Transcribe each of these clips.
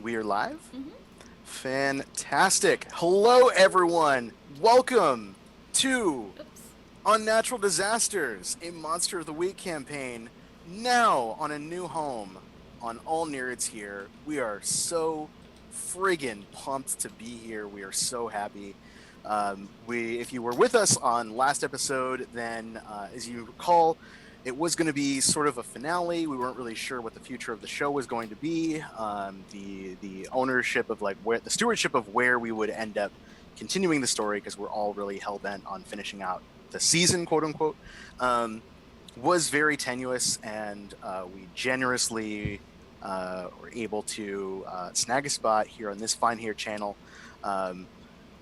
We are live? Mm-hmm. Fantastic. Hello, everyone. Welcome to Oops. Unnatural Disasters, a Monster of the Week campaign, now on a new home on All Nerds here. We are so friggin' pumped to be here. We are so happy. If you were with us on last episode, then as you recall, it was going to be sort of a finale. We weren't really sure what the future of the show was going to be. The ownership of the stewardship of where we would end up continuing the story, because we're all really hell bent on finishing out the season, quote unquote, was very tenuous, and we generously were able to snag a spot here on this Fine Here channel.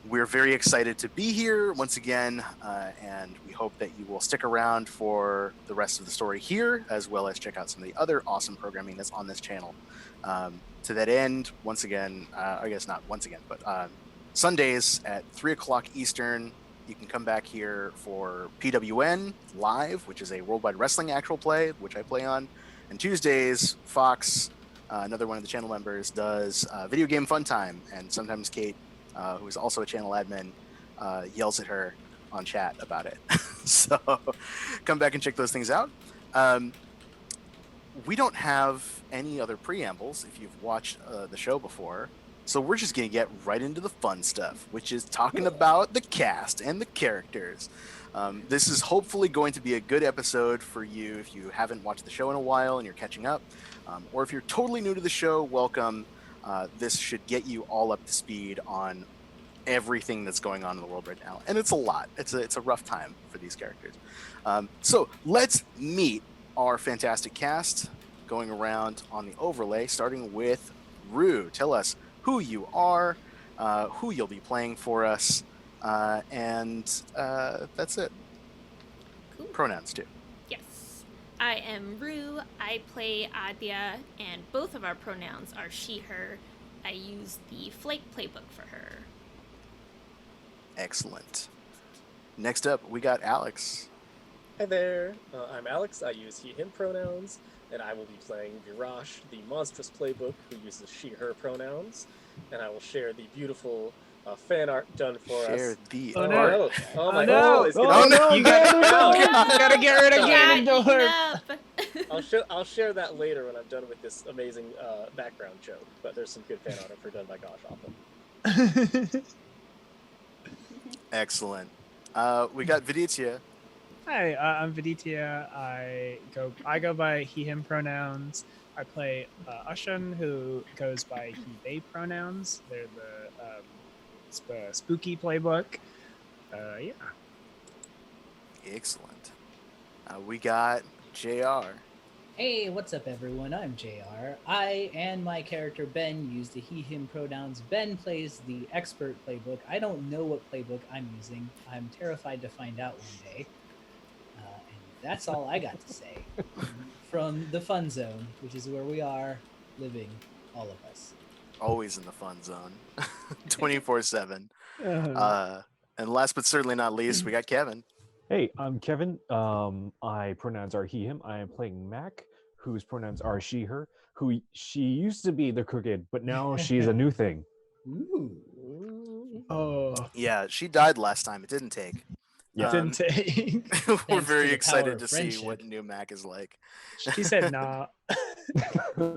We're very excited to be here once again, and we hope that you will stick around for the rest of the story here, as well as check out some of the other awesome programming that's on this channel. To that end, once again, I guess not once again, but Sundays at 3 o'clock Eastern, you can come back here for PWN Live, which is a Worldwide Wrestling actual play, which I play on. And Tuesdays, Fox, another one of the channel members, does Video Game Fun Time. And sometimes Kate, who is also a channel admin, yells at her on chat about it. So come back and check those things out. We don't have any other preambles if you've watched the show before. So we're just going to get right into the fun stuff, which is talking about the cast and the characters. This is hopefully going to be a good episode for you if you haven't watched the show in a while and you're catching up. Or if you're totally new to the show, welcome. This should get you all up to speed on everything that's going on in the world right now. And it's a lot. It's a rough time for these characters. So let's meet our fantastic cast, going around on the overlay, starting with Rue. Tell us who you are, who you'll be playing for us, and that's it. Cool. Pronouns too. Yes. I am Rue. I play Adya, and both of our pronouns are she, her. I use the Flake playbook for her. Excellent. Next up, we got Alex. Hi there, I'm Alex. I use he, him pronouns, and I will be playing Virash, the monstrous playbook who uses she, her pronouns, and I will share the beautiful fan art done for Share us. the Oh art. no! Oh my no. God! It's Oh, no. You gotta get rid of Got Ganondorf. eaten up. I'll share that later when I'm done with this amazing background joke. But there's some good fan art for done by Gosh Awful. Excellent. We got Viditya. Hi, I'm Viditya. I go by he/him pronouns. I play Ushan, who goes by he/they pronouns. They're the spooky playbook. Yeah. Excellent. We got JR. Hey, what's up, everyone? I'm JR. I and my character Ben use the he/him pronouns. Ben plays the expert playbook. I don't know what playbook I'm using. I'm terrified to find out one day. And that's all I got to say from the fun zone, which is where we are living, all of us. Always in the fun zone, 24/7. Uh, And last but certainly not least, we got Kevin. Hey, I'm Kevin. My pronouns are he, him. I am playing Mac, whose pronouns are she, her, she used to be the crooked, but now she's a new thing. Ooh. oh, Yeah, she died last time. It didn't take. Yeah. didn't take. We're Thanks very to the excited power to of see friendship. what new Mac is like. She said nah.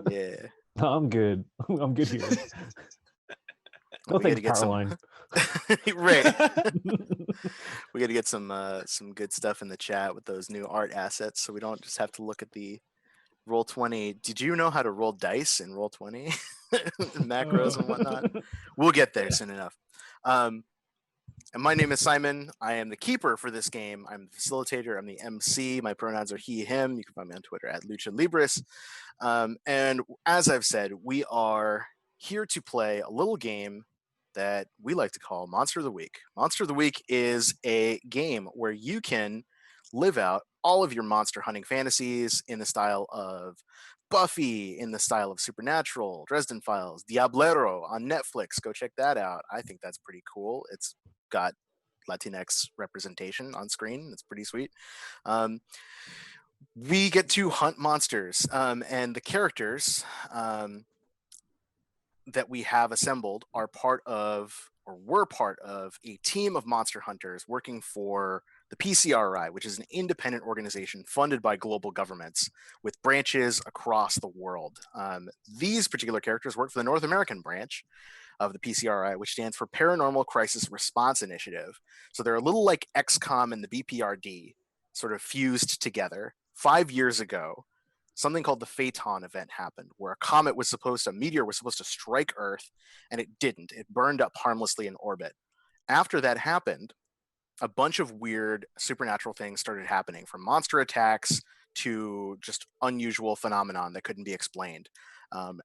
Yeah. I'm good. I'm good here. No We gotta thanks, get some- Powerline. Right. We got to get some good stuff in the chat with those new art assets, so we don't just have to look at the Roll20. Did you know how to roll dice in Roll20? Macros and whatnot. We'll get there soon enough. And my name is Simon. I am the keeper for this game. I'm the facilitator. I'm the MC. My pronouns are he, him. You can find me on Twitter at Lucha Libris. And as I've said, we are here to play a little game that we like to call Monster of the Week. Monster of the Week is a game where you can live out all of your monster hunting fantasies in the style of Buffy, in the style of Supernatural, Dresden Files, Diablero on Netflix. Go check that out. I think that's pretty cool. It's got Latinx representation on screen. It's pretty sweet. We get to hunt monsters, and the characters that we have assembled are part of, or were part of, a team of monster hunters working for the PCRI, which is an independent organization funded by global governments with branches across the world. These particular characters work for the North American branch of the PCRI, which stands for Paranormal Crisis Response Initiative. So they're a little like XCOM and the BPRD sort of fused together. 5 years ago, something called the Phaeton event happened, where a meteor was supposed to strike Earth, and it didn't. It burned up harmlessly in orbit. After that happened, a bunch of weird supernatural things started happening, from monster attacks to just unusual phenomenon that couldn't be explained.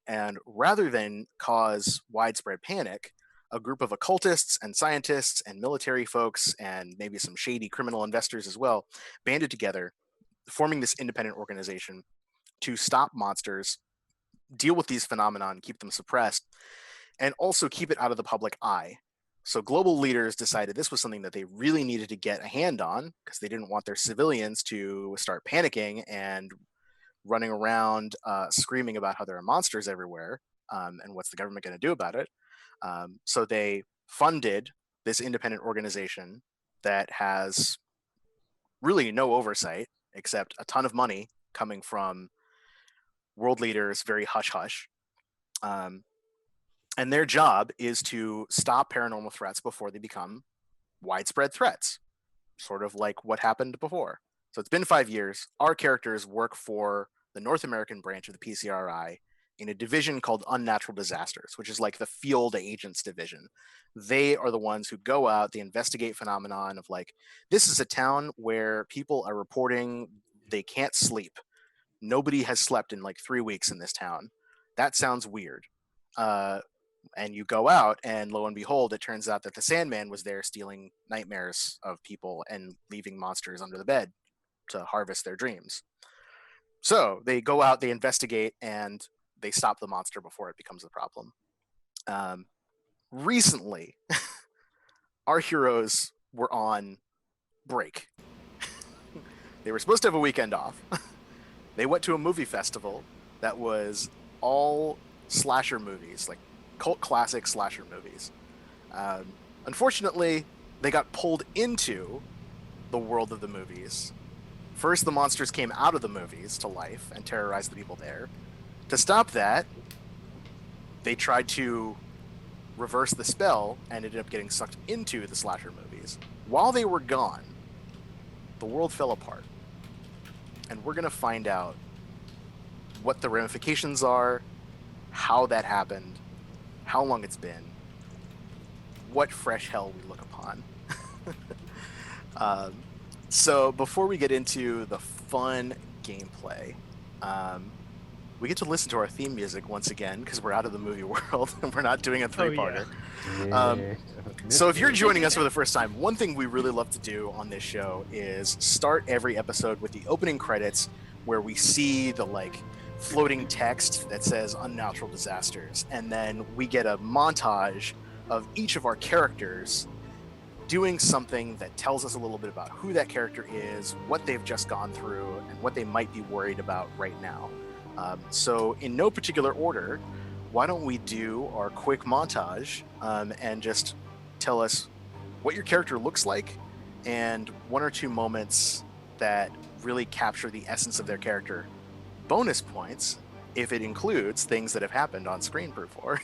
And rather than cause widespread panic, a group of occultists and scientists and military folks and maybe some shady criminal investors as well banded together, forming this independent organization to stop monsters, deal with these phenomena, keep them suppressed, and also keep it out of the public eye. So global leaders decided this was something that they really needed to get a hand on, because they didn't want their civilians to start panicking and running around screaming about how there are monsters everywhere, and what's the government going to do about it. So they funded this independent organization that has really no oversight except a ton of money coming from world leaders, very hush hush. Um, and their job is to stop paranormal threats before they become widespread threats, sort of like what happened before. So it's been 5 years. Our characters work for the North American branch of the PCRI in a division called Unnatural Disasters, which is like the field agents division. They are the ones who go out, they investigate phenomenon of like, this is a town where people are reporting they can't sleep. Nobody has slept in like 3 weeks in this town. That sounds weird. And you go out, and lo and behold, it turns out that the Sandman was there stealing nightmares of people and leaving monsters under the bed to harvest their dreams. So they go out, they investigate, and they stop the monster before it becomes a problem. Um, Recently, our heroes were on break. They were supposed to have a weekend off. They went to a movie festival that was all slasher movies, like cult classic slasher movies. Unfortunately, they got pulled into the world of the movies. First, the monsters came out of the movies to life and terrorized the people there. To stop that, they tried to reverse the spell and ended up getting sucked into the slasher movies. While they were gone, the world fell apart. And we're going to find out what the ramifications are, how that happened, how long it's been, what fresh hell we look upon. So before we get into the fun gameplay, we get to listen to our theme music once again, because we're out of the movie world and we're not doing a three-parter. So if you're joining us for the first time, one thing we really love to do on this show is start every episode with the opening credits, where we see the like floating text that says Unnatural Disasters, and then we get a montage of each of our characters doing something that tells us a little bit about who that character is, what they've just gone through, and what they might be worried about right now. So in no particular order, why don't we do our quick montage, and just tell us what your character looks like and one or two moments that really capture the essence of their character. Bonus points if it includes things that have happened on screen before.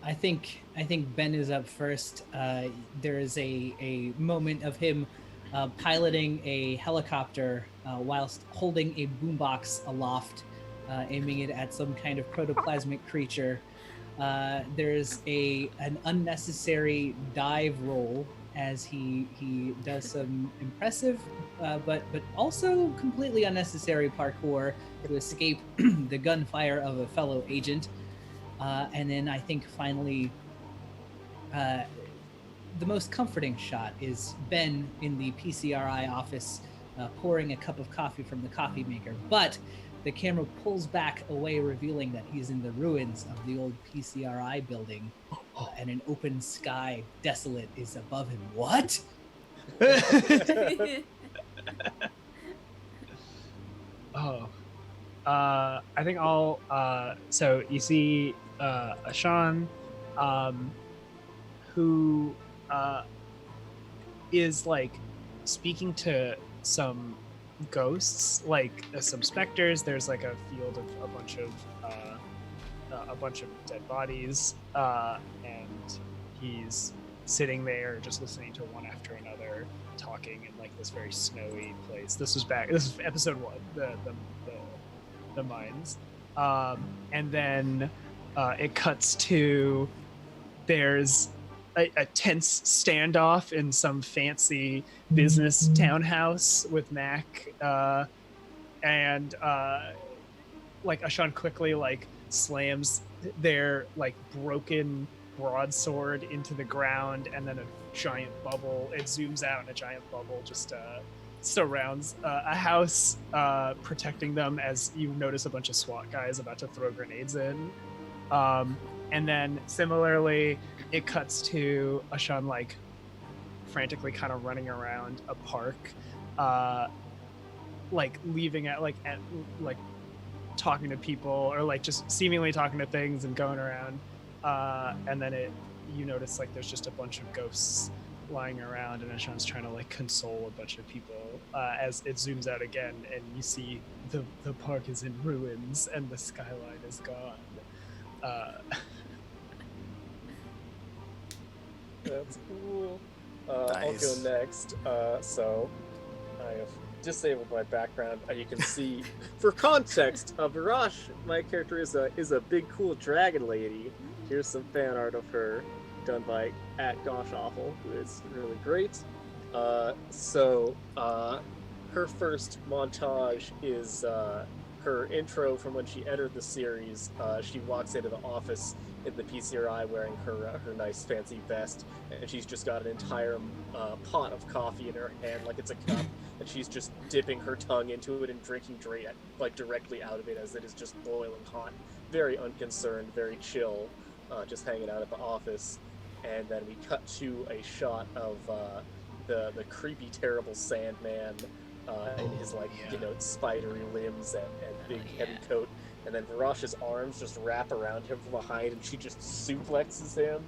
I think Ben is up first. There is a moment of him piloting a helicopter whilst holding a boombox aloft, aiming it at some kind of protoplasmic creature. There's an unnecessary dive roll as he does some impressive but also completely unnecessary parkour to escape the gunfire of a fellow agent. And then I think finally the most comforting shot is Ben in the PCRI office pouring a cup of coffee from the coffee maker, but the camera pulls back away, revealing that he's in the ruins of the old PCRI building, and an open sky, desolate, is above him. What? Oh. I think I'll. So you see Ashan, who is like speaking to some ghosts, like some specters. There's like a field of a bunch of dead bodies, and he's sitting there just listening to one after another talking in like this very snowy place. This is episode 1, the mines, and then it cuts to there's a tense standoff in some fancy business townhouse with Mac, and like Ashan quickly like slams their like broken broadsword into the ground, and then a giant bubble, it zooms out and a giant bubble just surrounds a house, protecting them as you notice a bunch of SWAT guys about to throw grenades in. And then similarly, it cuts to Ashan like frantically kind of running around a park, like leaving at like talking to people, or like just seemingly talking to things and going around. And then you notice like there's just a bunch of ghosts lying around, and Ashan's trying to like console a bunch of people, as it zooms out again and you see the park is in ruins and the skyline is gone. That's cool. Nice. I'll go next. So I have disabled my background. You can see, for context, Virash, my character is a big cool dragon lady. Here's some fan art of her done by @GoshAwful, who is really great. So her first montage is her intro from when she entered the series. She walks into the office in the PCRI wearing her nice fancy vest, and she's just got an entire pot of coffee in her hand like it's a cup, and she's just dipping her tongue into it and drinking like directly out of it as it is just boiling hot. Very unconcerned, very chill, just hanging out at the office. And then we cut to a shot of the creepy, terrible Sandman in his spidery limbs and big heavy coat. And then Virash's arms just wrap around him from behind, and she just suplexes him.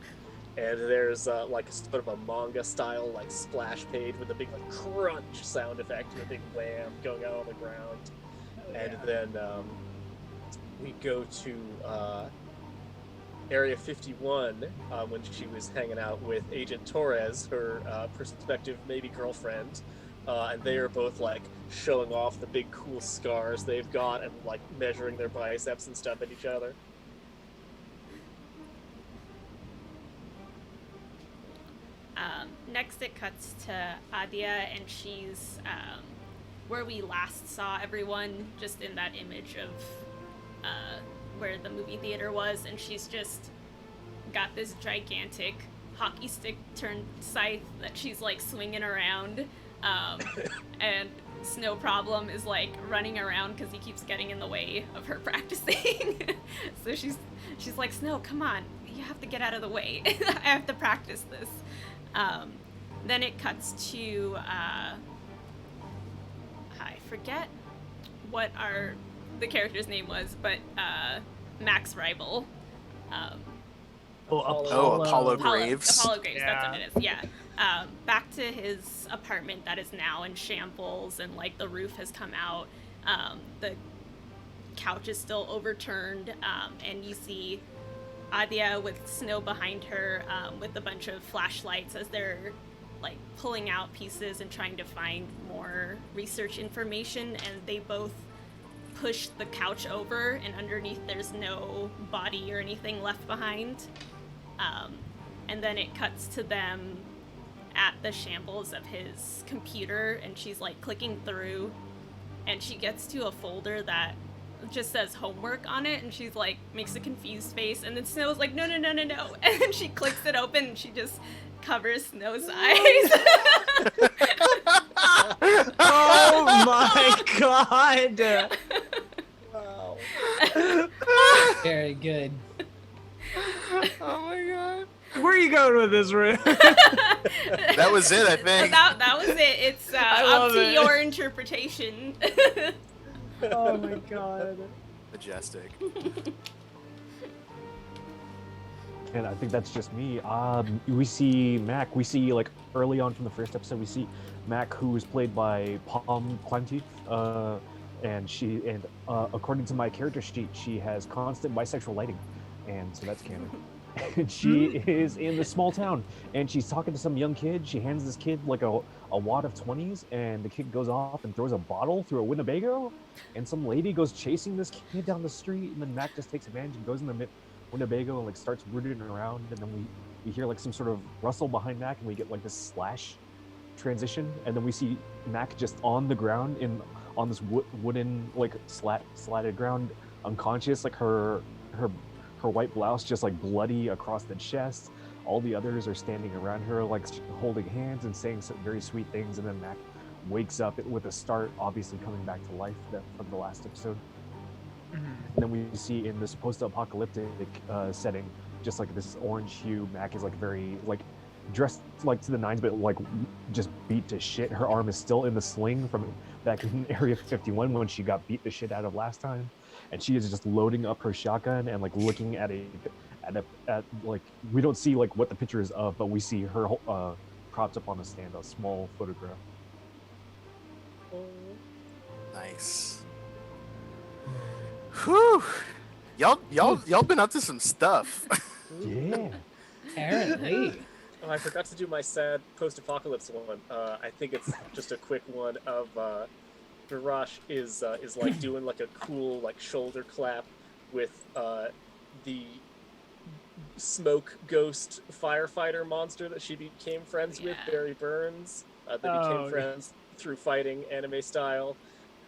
And there's like a sort of a manga style like splash page with a big like crunch sound effect and a big wham going out on the ground. And then we go to Area 51 when she was hanging out with Agent Torres, her prospective maybe girlfriend. And they are both like showing off the big cool scars they've got and like measuring their biceps and stuff at each other. Next it cuts to Adia, and she's where we last saw everyone, just in that image of where the movie theater was, and she's just got this gigantic hockey stick turned scythe that she's like swinging around. And Snow Problem is like running around because he keeps getting in the way of her practicing. So she's like, Snow, come on, you have to get out of the way. I have to practice this. Then it cuts to I forget what the character's name was, but Mac's rival. Apollo Graves. Apollo Graves, Yeah. that's what it is, yeah. Back to his apartment that is now in shambles, and like the roof has come out. The couch is still overturned, and you see Adia with Snow behind her, with a bunch of flashlights as they're like pulling out pieces and trying to find more research information, and they both push the couch over, and underneath there's no body or anything left behind. And then it cuts to them at the shambles of his computer, and she's like clicking through, and she gets to a folder that just says homework on it, and she's like makes a confused face, and then Snow's like no, and then she clicks it open and she just covers Snow's eyes. Oh my god! Wow. Very good. Oh my god. Where are you going with this, Rue? That was it, I think. That was it. It's I up love to it. your interpretation. Oh my god. Majestic. And I think that's just me. We see Mac. We see like early on from the first episode, we see Mac, who is played by Palm Quanti, and according to my character sheet, she has constant bisexual lighting, and so that's canon. And she is in this small town, and she's talking to some young kid. She hands this kid like a wad of 20s, and the kid goes off and throws a bottle through a Winnebago, and some lady goes chasing this kid down the street, and then Mac just takes advantage and goes in the Winnebago and like starts rooting around, and then we hear like some sort of rustle behind Mac, and we get like this slash transition, and then we see Mac just on the ground on this wooden like slatted ground, unconscious, like her white blouse just like bloody across the chest. All the others are standing around her like holding hands and saying some very sweet things, and then Mac wakes up with a start, obviously coming back to life from the last episode. And then we see in this post-apocalyptic setting, just like this orange hue, Mac is like very like dressed like to the nines, but like just beat to shit. Her arm is still in the sling from back in Area 51 when she got beat the shit out of last time, and she is just loading up her shotgun and like looking at like, we don't see like what the picture is of, but we see her propped up on a stand, a small photograph. Nice. Whew. Y'all been up to some stuff. Yeah. Apparently. Oh, I forgot to do my sad post-apocalypse one. I think it's just a quick one of Virash is like doing like a cool like shoulder clap with the smoke ghost firefighter monster that she became friends with, Barry Burns. They became friends through fighting anime style.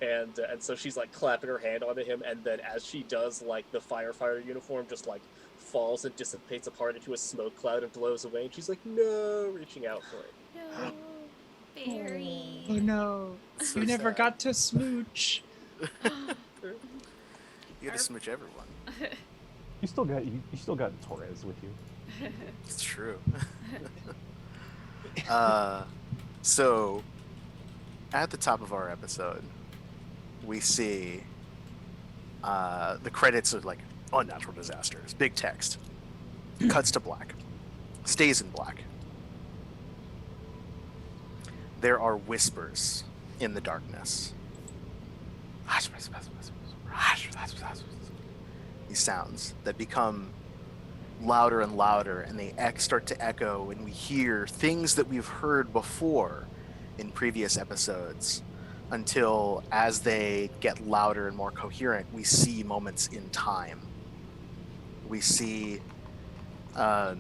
And so she's like clapping her hand onto him, and then as she does, like the firefighter uniform just like falls and dissipates apart into a smoke cloud and blows away, and she's like, no, reaching out for it. No, Barry. Oh no. So You never sad. got to smooch. You had to smooch everyone. You still got Torres with you. It's true. So at the top of our episode, we see the credits of like Unnatural Disasters, big text, cuts to black, stays in black. There are whispers in the darkness. These sounds that become louder and louder, and they start to echo, and we hear things that we've heard before in previous episodes, until as they get louder and more coherent, we see moments in time. We see Connor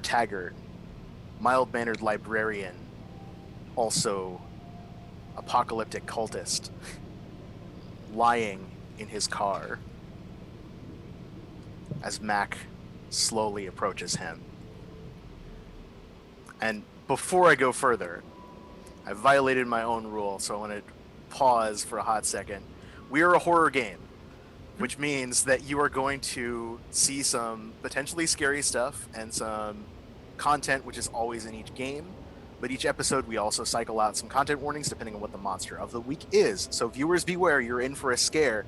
Taggart, mild-mannered librarian, also apocalyptic cultist, lying in his car as Mac slowly approaches him. And before I go further, I violated my own rule, so I want to pause for a hot second. We are a horror game, which means that you are going to see some potentially scary stuff and some content, which is always in each game. But each episode, we also cycle out some content warnings depending on what the monster of the week is. So viewers beware, you're in for a scare.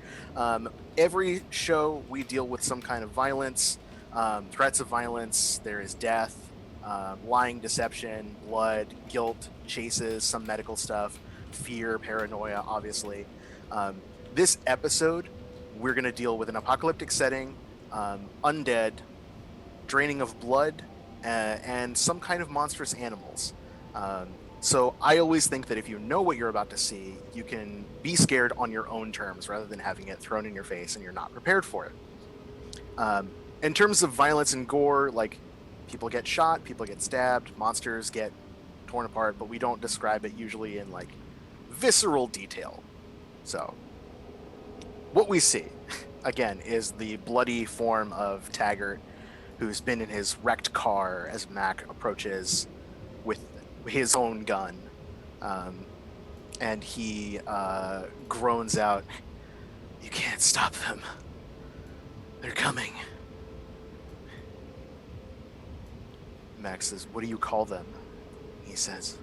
Every show, we deal with some kind of violence, threats of violence. There is death, lying, deception, blood, guilt, chases, some medical stuff, fear, paranoia, obviously. This episode, we're going to deal with an apocalyptic setting, undead, draining of blood, and some kind of monstrous animals. So I always think that if you know what you're about to see, you can be scared on your own terms rather than having it thrown in your face and you're not prepared for it. In terms of violence and gore, like, people get shot, people get stabbed, monsters get torn apart, but we don't describe it usually in like visceral detail. So what we see again is the bloody form of Taggart, who's been in his wrecked car as Mac approaches with his own gun, and he groans out, "You can't stop them. They're coming." Max says, "What do you call them?" He says,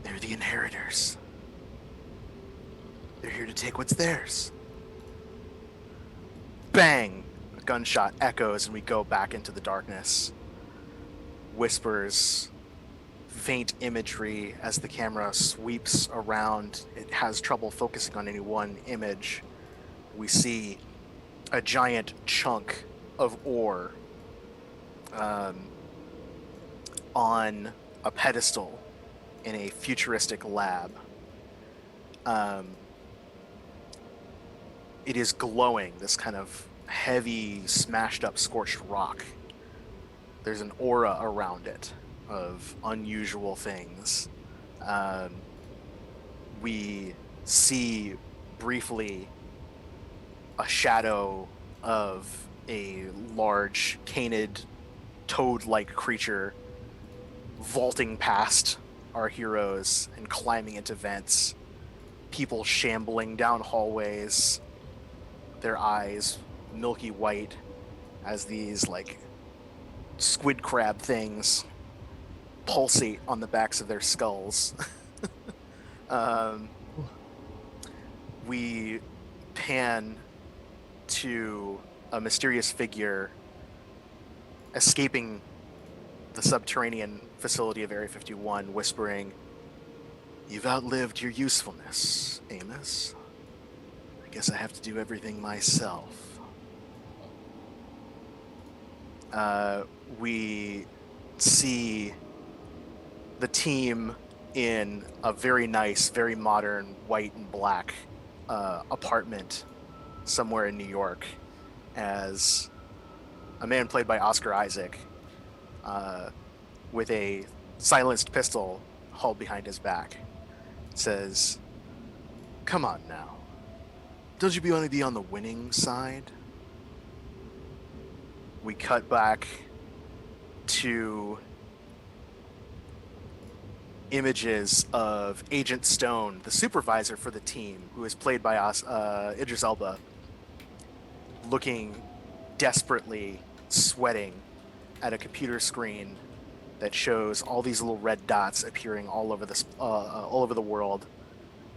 "They're the inheritors." They're here to take what's theirs. Bang! A gunshot echoes, and we go back into the darkness. Whispers, faint imagery as the camera sweeps around. It has trouble focusing on any one image. We see a giant chunk of ore on a pedestal in a futuristic lab. It is glowing, this kind of heavy, smashed up, scorched rock. There's an aura around it of unusual things. We see briefly a shadow of a large, canid, toad-like creature vaulting past our heroes and climbing into vents. People shambling down hallways, their eyes milky white as these like squid crab things pulsate on the backs of their skulls. We pan to a mysterious figure escaping the subterranean facility of Area 51, whispering, "You've outlived your usefulness, Amos. I guess I have to do everything myself." We see the team in a very nice, very modern white and black apartment somewhere in New York as a man played by Oscar Isaac with a silenced pistol hauled behind his back says, "Come on now. Don't you want to be on the winning side?" We cut back to images of Agent Stone, the supervisor for the team, who is played by Idris Elba, looking desperately sweating at a computer screen that shows all these little red dots appearing all over the world,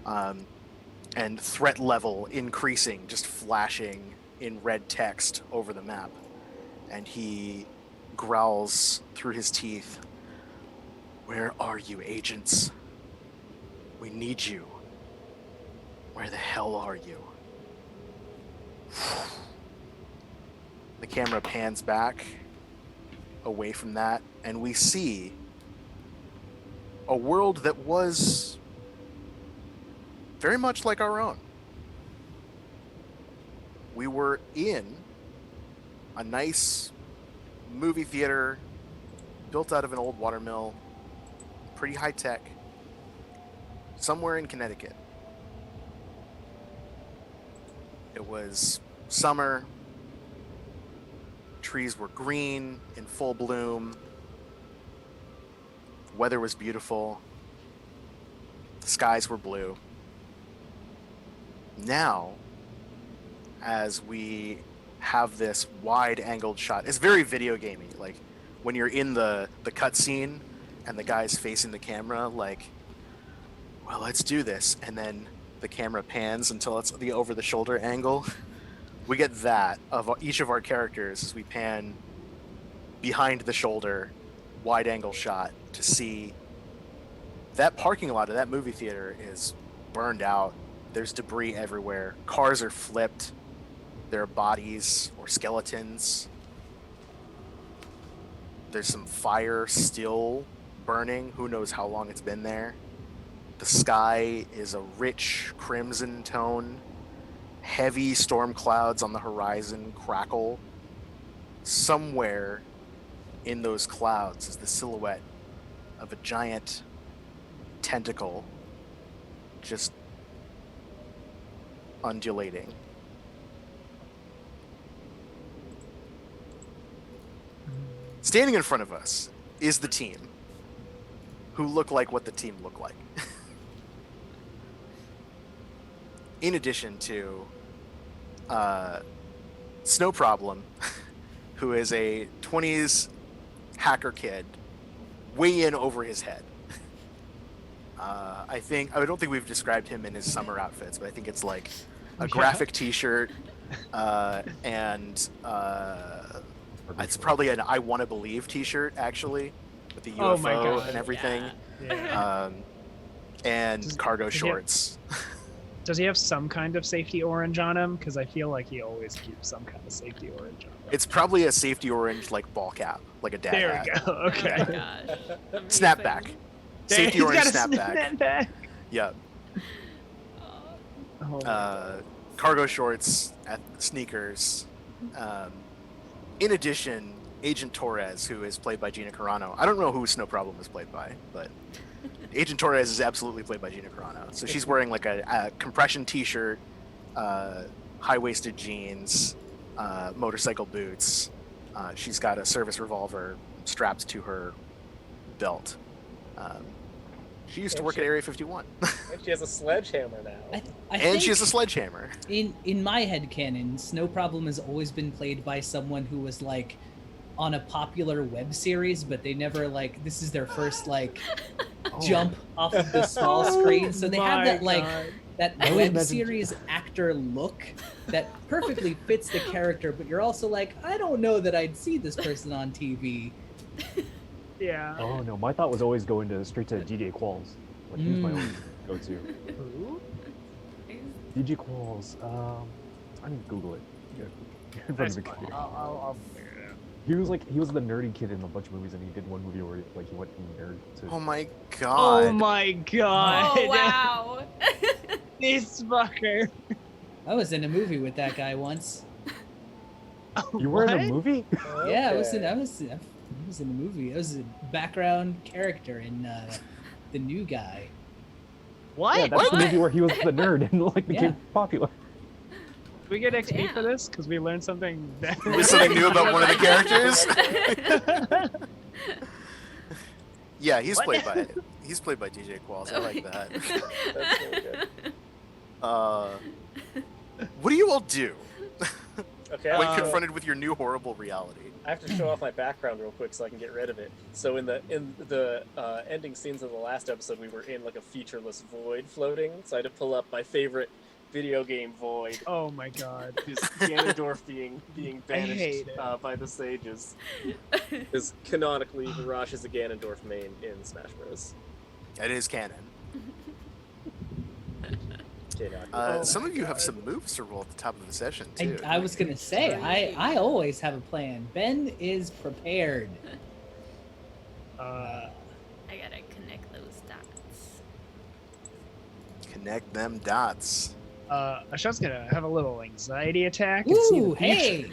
and threat level increasing, just flashing in red text over the map. And he growls through his teeth, "Where are you, agents? We need you. Where the hell are you?" The camera pans back away from that, and we see a world that was very much like our own. We were in a nice movie theater built out of an old watermill, pretty high tech, somewhere in Connecticut. It was summer. Trees were green, in full bloom. Weather was beautiful. The skies were blue. Now, as we have this wide-angled shot, it's very video gamey. Like when you're in the cutscene and the guy's facing the camera, like, "Well, let's do this," and then the camera pans until it's the over-the-shoulder angle. We get that of each of our characters as we pan behind the shoulder, wide-angle shot to see that parking lot of that movie theater is burned out. There's debris everywhere. Cars are flipped. There are bodies or skeletons. There's some fire still burning. Who knows how long it's been there. The sky is a rich crimson tone. Heavy storm clouds on the horizon crackle. Somewhere in those clouds is the silhouette of a giant tentacle just undulating. Standing in front of us is the team, who look like what the team look like. In addition to Snow Problem, who is a 20s hacker kid, way in over his head. I don't think we've described him in his summer outfits, but I think it's like a Yeah. graphic T-shirt, and it's probably an "I Want to Believe" T-shirt actually, with the Oh my UFO God, and everything, Yeah. and cargo does he have- shorts. Does he have some kind of safety orange on him? Because I feel like he always keeps some kind of safety orange on him. It's probably a safety orange like ball cap, like a dad There hat. we go. Oh my Okay. gosh. Amazing. Snapback. Safety He's orange got a snapback. snapback. Yeah. Oh, Oh my God. Cargo shorts, sneakers. In addition, Agent Torres, who is played by Gina Carano. I don't know who Snow Problem is played by, but Agent Torres is absolutely played by Gina Carano. So she's wearing like a compression T-shirt, high-waisted jeans, motorcycle boots. She's got a service revolver strapped to her belt. She used to And work she- at Area 51, And she has a sledgehammer now. I and think she has a sledgehammer. in my headcanon, Snow Problem has always been played by someone who was like on a popular web series, but they never like this is their first like jump off of the small screen. So they have that like that I always web imagine- series actor look that perfectly fits the character, but you're also like, I don't know that I'd see this person on TV. Yeah. Oh no, my thought was always going straight to DJ Qualls. Like he was my own go-to. Who? DJ Qualls. I need to Google it. Yeah. In front That's of the fine. computer. I'll figure it out. He was the nerdy kid in a bunch of movies, and he did one movie where he went from nerd to. Oh my god. Oh my God. oh wow. This fucker. I was in a movie with that guy once. You were in a What? movie? Yeah, I was in Okay. a movie. I was a background character in The New Guy. What? Yeah, that's the What? movie where he was the nerd and like became Yeah. popular. Do we get XP for Damn. this? Because we learned something. Was something new about one of the characters? Yeah, he's What? played by DJ Qualls. I like that. That's really good. What do you all do Okay, when I confronted with your new horrible reality? have to show off my background real quick so I can get rid of it. So in the ending scenes of the last episode, we were in like a featureless void floating. So I had to pull up my favorite video game void. Oh my God. Is Ganondorf being I banished hate it. by the sages. Because canonically, Virash is a Ganondorf main in Smash Bros. It is canon. Okay, now- Some of you have some moves to roll at the top of the session I, too. I was gonna say, I always have a plan. Ben is prepared. Uh, I gotta connect those dots. Connect them dots. Ashan's gonna have a little anxiety attack. And see Ooh, the future. hey!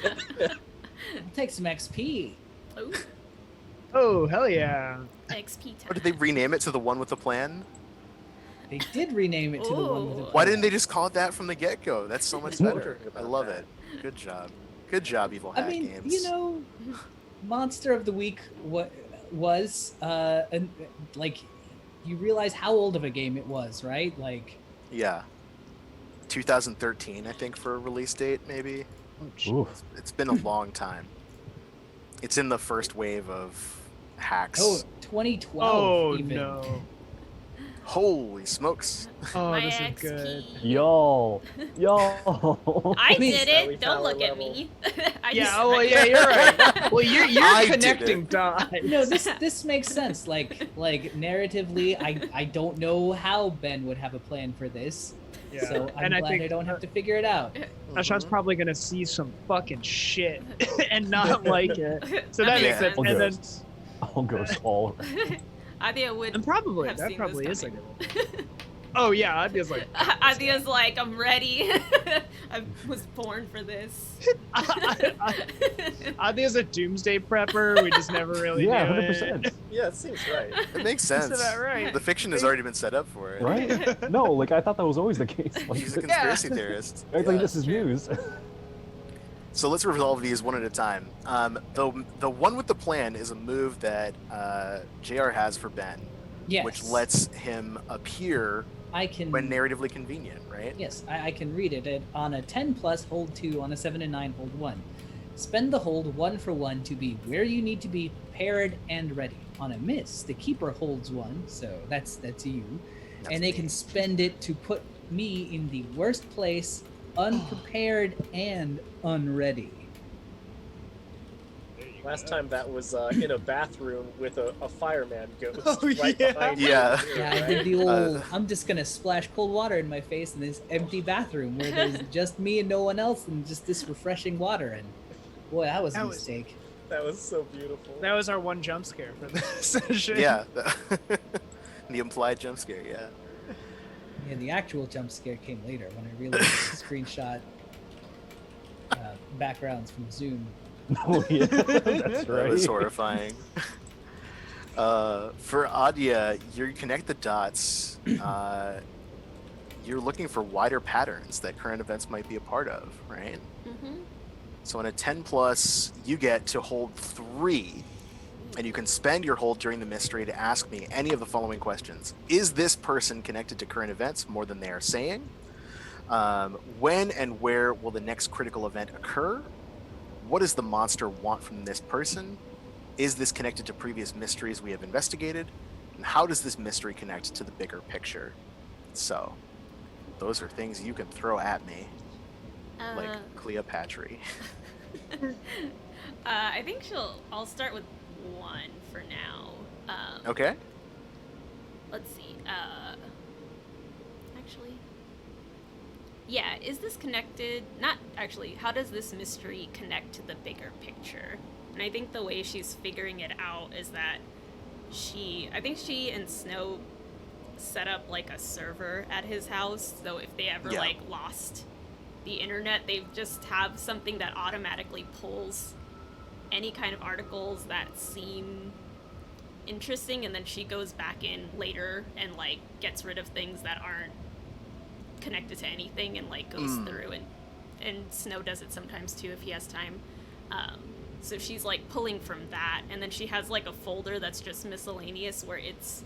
I'll take some XP. Ooh, Oh, hell yeah. XP time. Or did they rename it to the one with the plan? They did rename it to the one with the. Ooh. Why didn't they just call it that from the get-go? That's so much better. I About love that. it. Good job. Good job, Evil Hat I mean, Games. you know, Monster of the Week was and like you realize how old of a game it was, right? Like Yeah. 2013, I think, for a release date, maybe. Ooh. It's been a long time. It's in the first wave of hacks. oh, 2012 Oh even. no. Holy smokes. Oh, My this XP. is good. Yo. I Please, did Sally it. Don't Power look at level. me. I Yeah, just, oh well, yeah, you're right. Well, you're I did connecting it. dots. No, this makes sense. Like narratively, I don't know how Ben would have a plan for this. Yeah. So I'm and I glad think I don't have to figure it out. Ashan's probably gonna see some fucking shit and not like it. So that makes makes sense. sense. All And then, ghosts. All ghosts all around. Adia would. and probably have that seen probably this is a coming. good one. Oh yeah, I'd be like. Adia's like, I'm ready. I was born for this. Adia's a doomsday prepper. We just never really Yeah, knew 100%. it. Yeah, it seems right. It makes sense. Isn't that right? The fiction has already been set up for it. Right? No, like I thought that was always the case. Like, He's a conspiracy theorist. I think Yeah. this is True. news. So let's resolve these one at a time. The one with the plan is a move that JR has for Ben, Yes. which lets him appear I can. when narratively convenient, right? Yes, I can read it. On a 10 plus, hold 2. On a 7 and 9, hold 1. Spend the hold 1 for 1 to be where you need to be, prepared and ready. On a miss, the keeper holds 1, so that's you. That's and they me. can spend it to put me in the worst place, unprepared and unready. There you Last go. time that was in a bathroom with a fireman ghost Oh, right yeah. behind you. Yeah. in the mirror, Yeah, I right? did the old. I'm just gonna splash cold water in my face in this empty bathroom where there's just me and no one else, and just this refreshing water. And boy, that was a That was- mistake. That was so beautiful. That was our one jump scare for this session. Yeah. The implied jump scare, yeah. Yeah, the actual jump scare came later when I realized to screenshot backgrounds from Zoom. Oh yeah, that's That right. was horrifying. For Adia, you connect the dots. You're looking for wider patterns that current events might be a part of, right? Mm-hmm. So in a 10 plus, you get to hold 3, and you can spend your hold during the mystery to ask me any of the following questions. Is this person connected to current events more than they are saying? When and where will the next critical event occur? What does the monster want from this person? Is this connected to previous mysteries we have investigated? And how does this mystery connect to the bigger picture? So, those are things you can throw at me, like Cleopatra. I think I'll start with 1 for now. Okay. Let's see. Actually, yeah. Is this connected? Not actually. How does this mystery connect to the bigger picture? And I think the way she's figuring it out is that I think she and Snow set up like a server at his house. So if they ever Yeah. like lost the internet, they just have something that automatically pulls any kind of articles that seem interesting, and then she goes back in later and like gets rid of things that aren't connected to anything, and like goes through, and Snow does it sometimes too if he has time. So she's like pulling from that, and then she has like a folder that's just miscellaneous where it's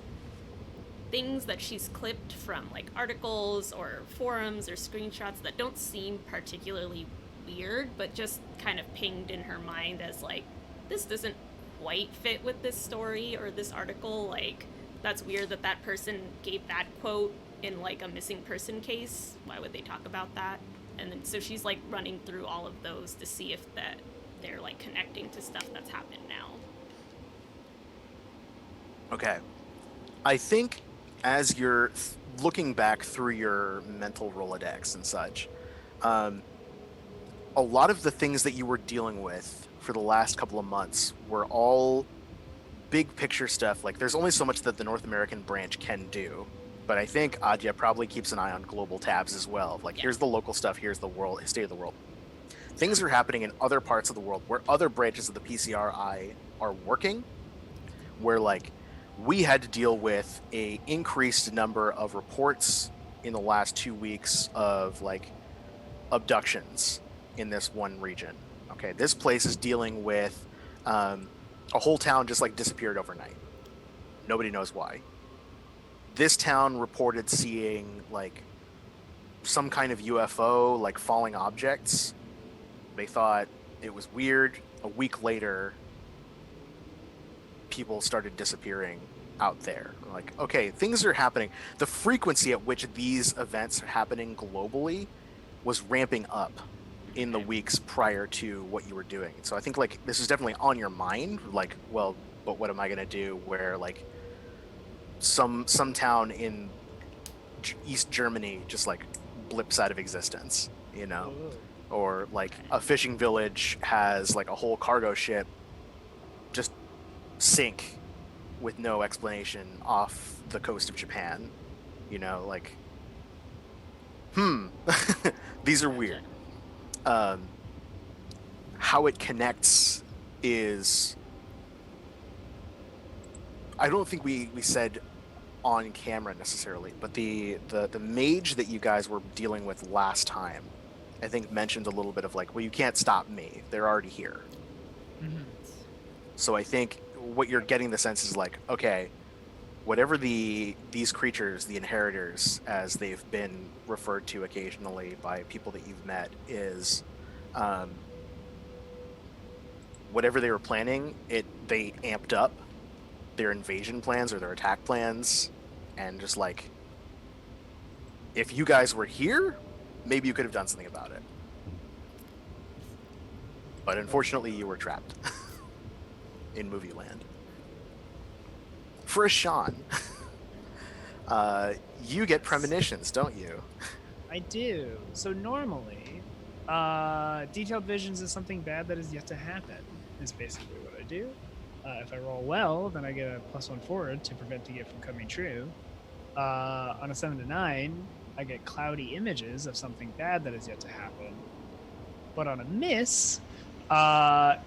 things that she's clipped from like articles or forums or screenshots that don't seem particularly weird, but just kind of pinged in her mind as like, this doesn't quite fit with this story or this article. Like, that's weird that that person gave that quote in like a missing person case. Why would they talk about that? And then so she's like running through all of those to see if that they're like connecting to stuff that's happened now. Okay. I think as you're looking back through your mental Rolodex and such, a lot of the things that you were dealing with for the last couple of months were all big picture stuff. Like, there's only so much that the North American branch can do. But I think Adya probably keeps an eye on global tabs as well. Like, here's the local stuff, here's the world, state of the world. Things are happening in other parts of the world where other branches of the PCRI are working, where, like, we had to deal with a increased number of reports in the last 2 weeks of, like, abductions in this one region. Okay, this place is dealing with a whole town just, like, disappeared overnight. Nobody knows why. This town reported seeing, like, some kind of UFO, like, falling objects. They thought it was weird. A week later, people started disappearing out there. Like, okay, things are happening. The frequency at which these events are happening globally was ramping up in the weeks prior to what you were doing. So I think, like, this is definitely on your mind. Like, well, but what am I gonna do? Where, like, some town in East Germany just, like, blips out of existence, you know? Or, like, a fishing village has, like, a whole cargo ship just sink with no explanation off the coast of Japan. You know, like, these are weird. How it connects is, I don't think we said on camera necessarily, but the mage that you guys were dealing with last time, I think, mentioned a little bit of, like, well, you can't stop me. They're already here. Mhm. So I think what you're getting the sense is, like, okay, whatever these creatures, the inheritors, as they've been referred to occasionally by people that you've met, is whatever they were planning, they amped up their invasion plans or their attack plans, and just, like, If you guys were here, maybe you could have done something about it. But unfortunately, you were trapped in movie land. For Sean, you get premonitions, don't you? I do. So normally, detailed visions is something bad that is yet to happen. Is basically what I do. If I roll well, then I get a +1 forward to preventing it from coming true. On a 7 to 9, I get cloudy images of something bad that is yet to happen. But on a miss,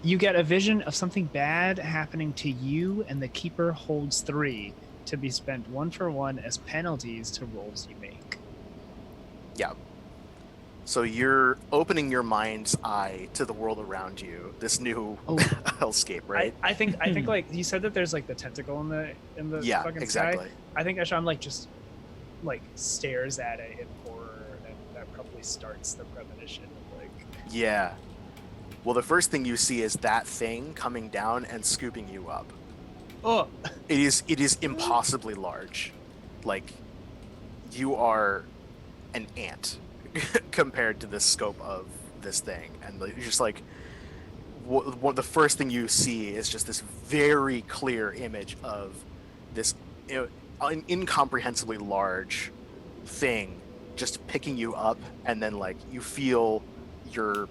you get a vision of something bad happening to you, and the keeper holds 3 to be spent 1 for 1 as penalties to rolls you make. Yeah. So you're opening your mind's eye to the world around you, this new hellscape, right? I think like you said that there's like the tentacle in the Yeah, fucking exactly. sky. I think Asham like just like stares at it in horror, and that probably starts the premonition of like. Yeah. Well, the first thing you see is that thing coming down and scooping you up. Oh. It is impossibly large. Like, you are an ant compared to the scope of this thing, and you're just like, the first thing you see is just this very clear image of this an incomprehensibly large thing just picking you up, and then like you feel your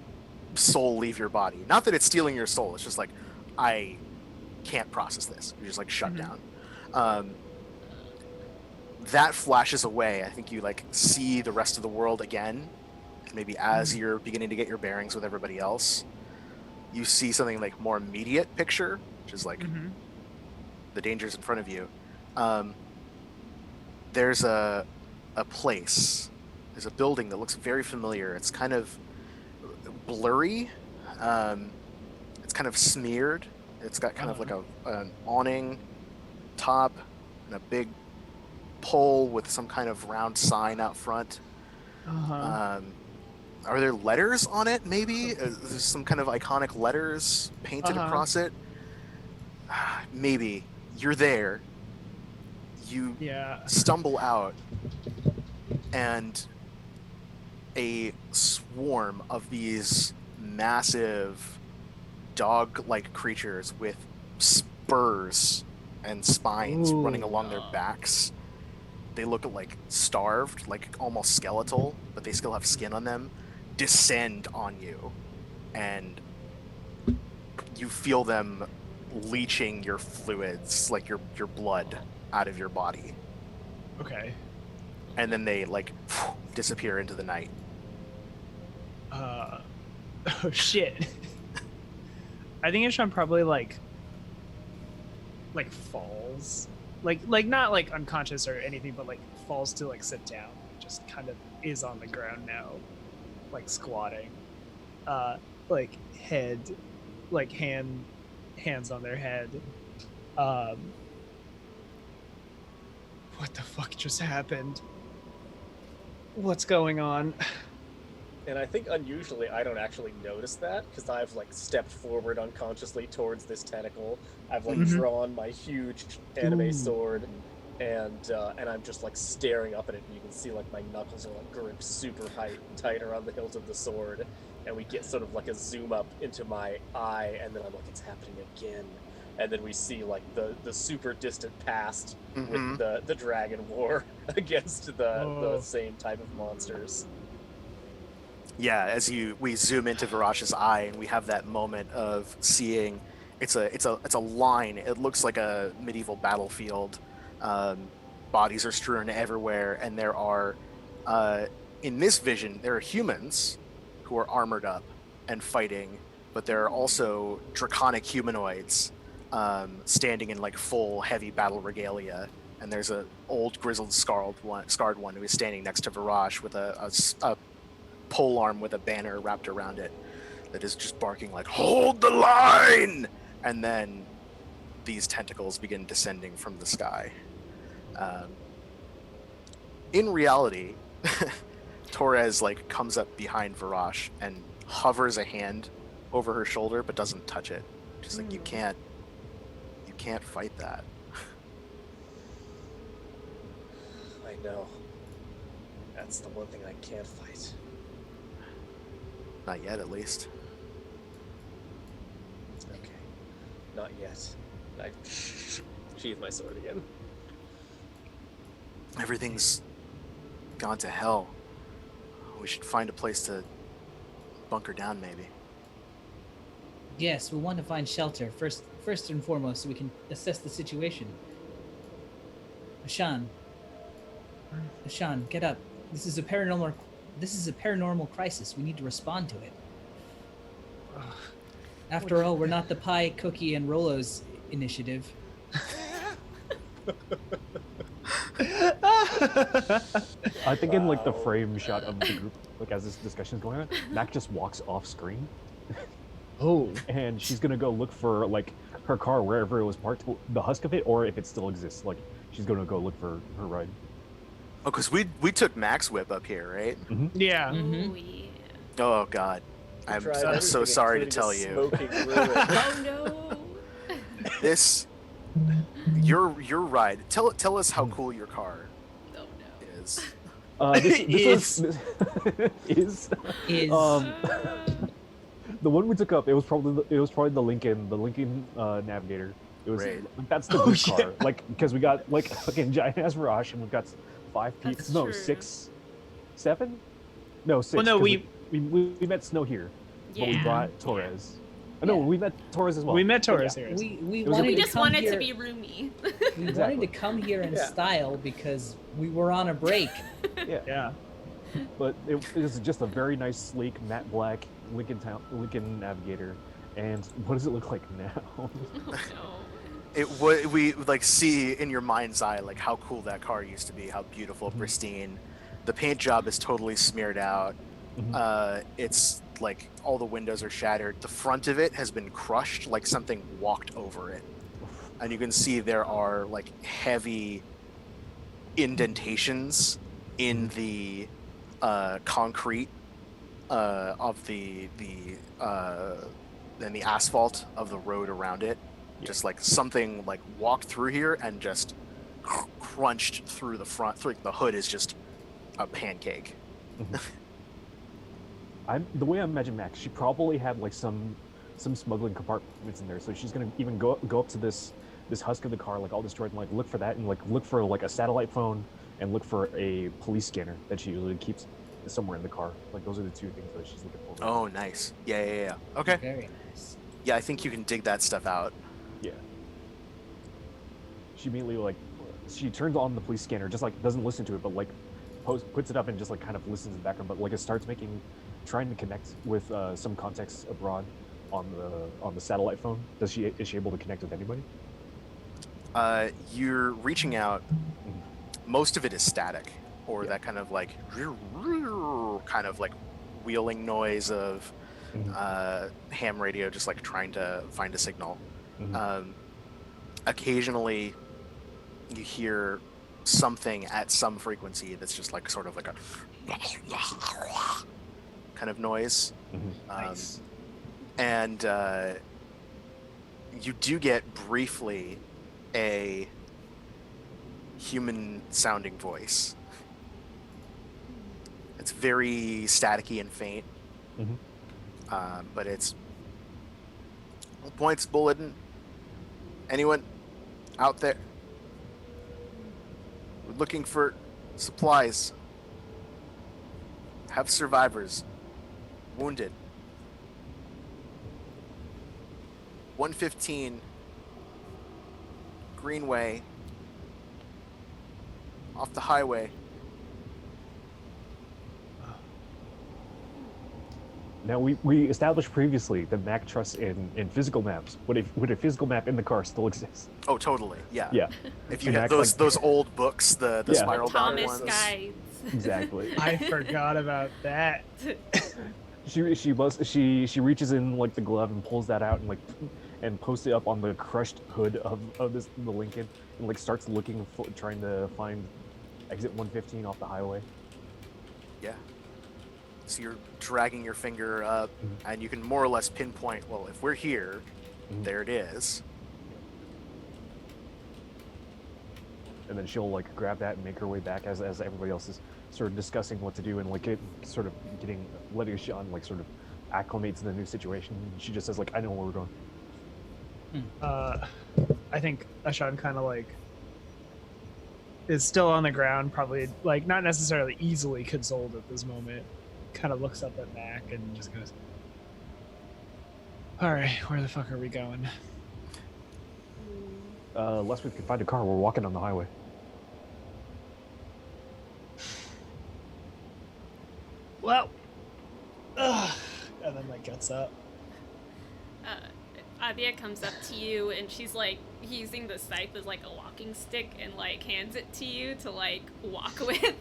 soul leave your body. Not that it's stealing your soul, it's just like, I can't process this. You're just like shut down. That flashes away. I think you like see the rest of the world again, maybe as you're beginning to get your bearings with everybody else. You see something like more immediate picture, which is like the dangers in front of you. There's a place, there's a building that looks very familiar. It's kind of blurry. It's kind of smeared. It's got kind of like an awning top and a big pole with some kind of round sign out front. Are there letters on it, maybe? There's some kind of iconic letters painted across it. Maybe. You're there. You stumble out, and a swarm of these massive dog-like creatures with spurs and spines running along their backs. They look like starved, like almost skeletal, but they still have skin on them, descend on you, and you feel them leaching your fluids, like your blood, out of your body. Okay. And then they like disappear into the night. Oh shit. I think Isham probably like falls, like not like unconscious or anything, but like falls to like sit down, just kind of is on the ground now, like squatting, like head, like hands on their head. What the fuck just happened? What's going on? And I think unusually I don't actually notice that, because I've like stepped forward unconsciously towards this tentacle. I've like drawn my huge anime sword, and I'm just like staring up at it, and you can see like my knuckles are like gripped super tight around the hilt of the sword, and we get sort of like a zoom up into my eye, and then I'm like, it's happening again. And then we see like the super distant past with the dragon war against the same type of monsters. Yeah, as we zoom into Virash's eye, and we have that moment of seeing it's a line. It looks like a medieval battlefield. Bodies are strewn everywhere, and there are in this vision there are humans who are armored up and fighting, but there are also draconic humanoids standing in like full heavy battle regalia. And there's a old grizzled scarred one who is standing next to Virash with a pole arm with a banner wrapped around it that is just barking like, "Hold the line!" And then these tentacles begin descending from the sky. In reality, Torres like comes up behind Virash and hovers a hand over her shoulder, but doesn't touch it. She's like, you can't fight that. I know. That's the one thing I can't fight. Not yet, at least. Okay. Not yet. I sheathe my sword again. Everything's gone to hell. We should find a place to bunker down, maybe. Yes, we want to find shelter first and foremost, so we can assess the situation. Ashan, get up. This is a paranormal crisis. We need to respond to it. After all, we're not the Pie, Cookie, and Rolo's initiative. I think in like the Wow. frame shot of the group, like as this discussion is going on, Mac just walks off screen, Oh, and she's gonna go look for like her car wherever it was parked, the husk of it, or if it still exists. Like she's gonna go look for her ride. Oh, because we took Max Whip up here, right? yeah. Mhm. Oh, yeah. Oh God, We I'm tried so everything, sorry to including tell a you. Smoking ruin. Oh no. This your ride. Tell us how cool your car Oh no. is. This is Is the one we took up. It was probably the Lincoln Navigator. It was Right. that's the Oh, good shit. car. Like because we got like fucking giant ass Rosh, and we got 5 people. That's No, true. 6, 7. No, 6. Well, no, 'cause we we met Snow here, but we Yeah. brought Torres. No, Yeah. we met Torres as well. we met But Torres yeah. here. we It was a- wanted We to just come wanted here. to be roomy. We Exactly. wanted to come here in Yeah. style because we were on a break. Yeah. Yeah. But it was just a very nice, sleek, matte black Lincoln Navigator. And what does it look like now? Oh no. We like see in your mind's eye like how cool that car used to be, how beautiful, Mhm. pristine. The paint job is totally smeared out. Mhm. It's like all the windows are shattered. The front of it has been crushed, like something walked over it, and you can see there are like heavy indentations in the concrete of the and the asphalt of the road around it. Yeah. Just like something like walked through here and just crunched through the front. Like the hood is just a pancake. The way I imagine Max, she probably had like some smuggling compartments in there. So she's gonna even go up to this husk of the car, like all destroyed, and like look for that, and like look for like a satellite phone, and look for a police scanner that she usually keeps somewhere in the car. Like those are the 2 things that she's looking for. Oh, nice. Yeah. Okay. Very nice. Yeah, I think you can dig that stuff out. Yeah. She immediately like she turns on the police scanner, just like doesn't listen to it, but like puts it up and just like kind of listens in the background, but like it starts trying to connect with some contacts abroad on the satellite phone. Is she able to connect with anybody? You're reaching out. Most of it is static, or Yeah. that kind of like wheeling noise of ham radio, just like trying to find a signal. Mhm. Occasionally, you hear something at some frequency that's just like sort of like a kind of noise. Nice. And you do get briefly a human sounding voice. It's very staticky and faint, Mhm. but it's all points bulletin. Anyone out there? We're looking for supplies. Have survivors. Wounded. 115 Greenway. Off the highway. Now we established previously that Mac trusts in physical maps. Would a physical map in the car still exist? Oh, totally. Yeah. Yeah, If you And have Max, like- those old books, the Yeah. spiral bound Thomas ones. guides. exactly. I forgot about that. She reaches in like the glove and pulls that out and posts it up on the crushed hood of the Lincoln, and like starts looking for, trying to find exit 115 off the highway. Yeah. So you're dragging your finger up, and you can more or less pinpoint, well, if we're here, Mhm. there it is. And then she'll like grab that and make her way back as everybody else is sort of discussing what to do and like letting Sean like sort of acclimate to the new situation. She just says like, I know where we're going. I think Ashan kind of like is still on the ground, probably like not necessarily easily consoled at this moment. Kind of looks up at Mac and just goes, "All right, where the fuck are we going?" Unless we can find a car, we're walking on the highway. Well, and then like gets up. Avia comes up to you and she's like using the scythe as like a walking stick and like hands it to you to like walk with.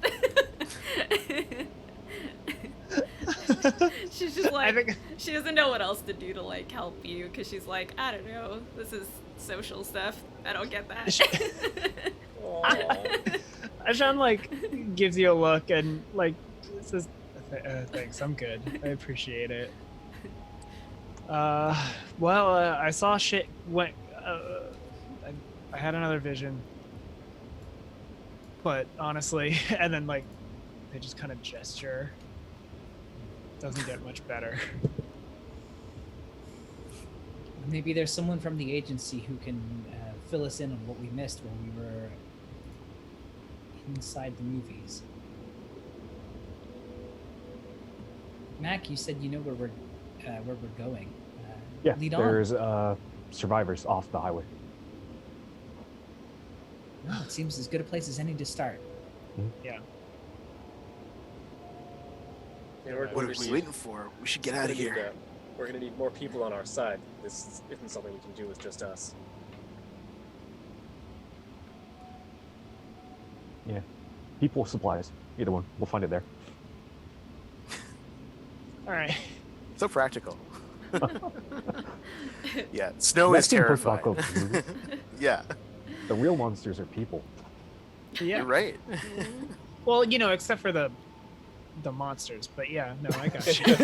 She's just like she doesn't know what else to do to like help you because she's like, I don't know, this is social stuff. I don't get that. Ashan like gives you a look and like says, "Thanks, I'm good. I appreciate it." I saw shit went. I had another vision, but honestly, and then like they just kind of gesture. Doesn't get much better. Maybe there's someone from the agency who can fill us in on what we missed when we were inside the movies. Mac, you said you know where we're going. Yeah, lead on. there's survivors off the highway. Well, it seems as good a place as any to start. Yeah. And we're What going are to we need- waiting for? We should get out of here. We're going to need more people on our side. This isn't something we can do with just us. Yeah, people, supplies, either one. We'll find it there. All right. So practical. Yeah, snow is That's the first terrifying. Rocco movie. Yeah, The real monsters are people. Yeah. you're right. Well, you know, except for the monsters, but yeah, no, I got you.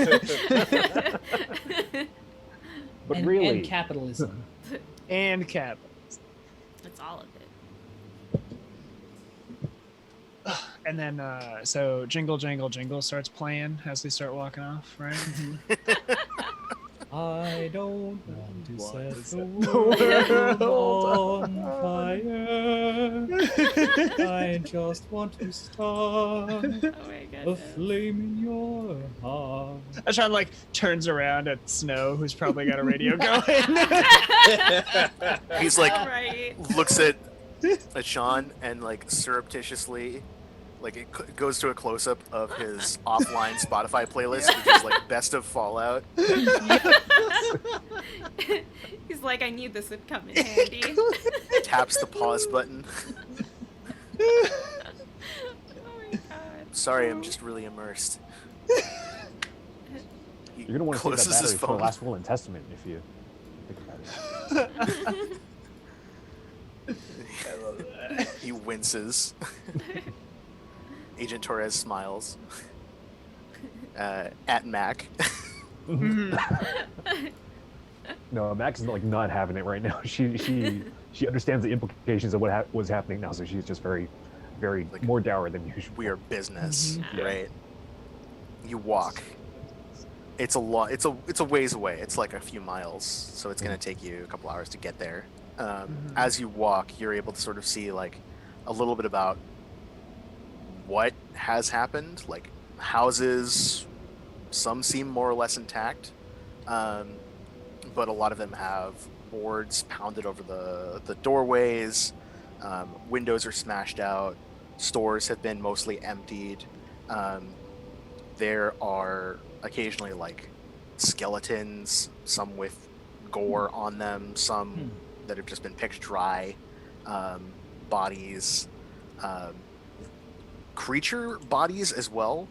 But and, really, and capitalism. And Cap. That's all of it. And then, so Jingle Jangle Jingle starts playing as we start walking off, right? I don't want to set the world world on fire. I just want to start Oh my a goodness. flame in your heart. Ashan like turns around at Snow, who's probably got a radio going. He's like Right. looks at Sean and like surreptitiously, like it goes to a close up of his offline Spotify playlist, which is like best of Fallout. He's like, I knew this would come in handy. Taps the pause button. Oh my god. Sorry, I'm just really immersed. He you're gonna want to save that closes his battery for the phone. last will and testament if you think about it. I love that. He winces. Agent Torres smiles. At Mac. No, Max is like not having it right now. She understands the implications of what was happening now, so she's just very, very Like, more dour than usual. We are business, Mhm. right? You walk. It's a lot. It's a ways away. It's like a few miles, so it's gonna take you a couple hours to get there. As you walk, you're able to sort of see like a little bit about what has happened. Like houses, some seem more or less intact, but a lot of them have boards pounded over the doorways. Windows are smashed out. Stores have been mostly emptied. There are occasionally like skeletons, some with gore on them, some that have just been picked dry, bodies, creature bodies as well.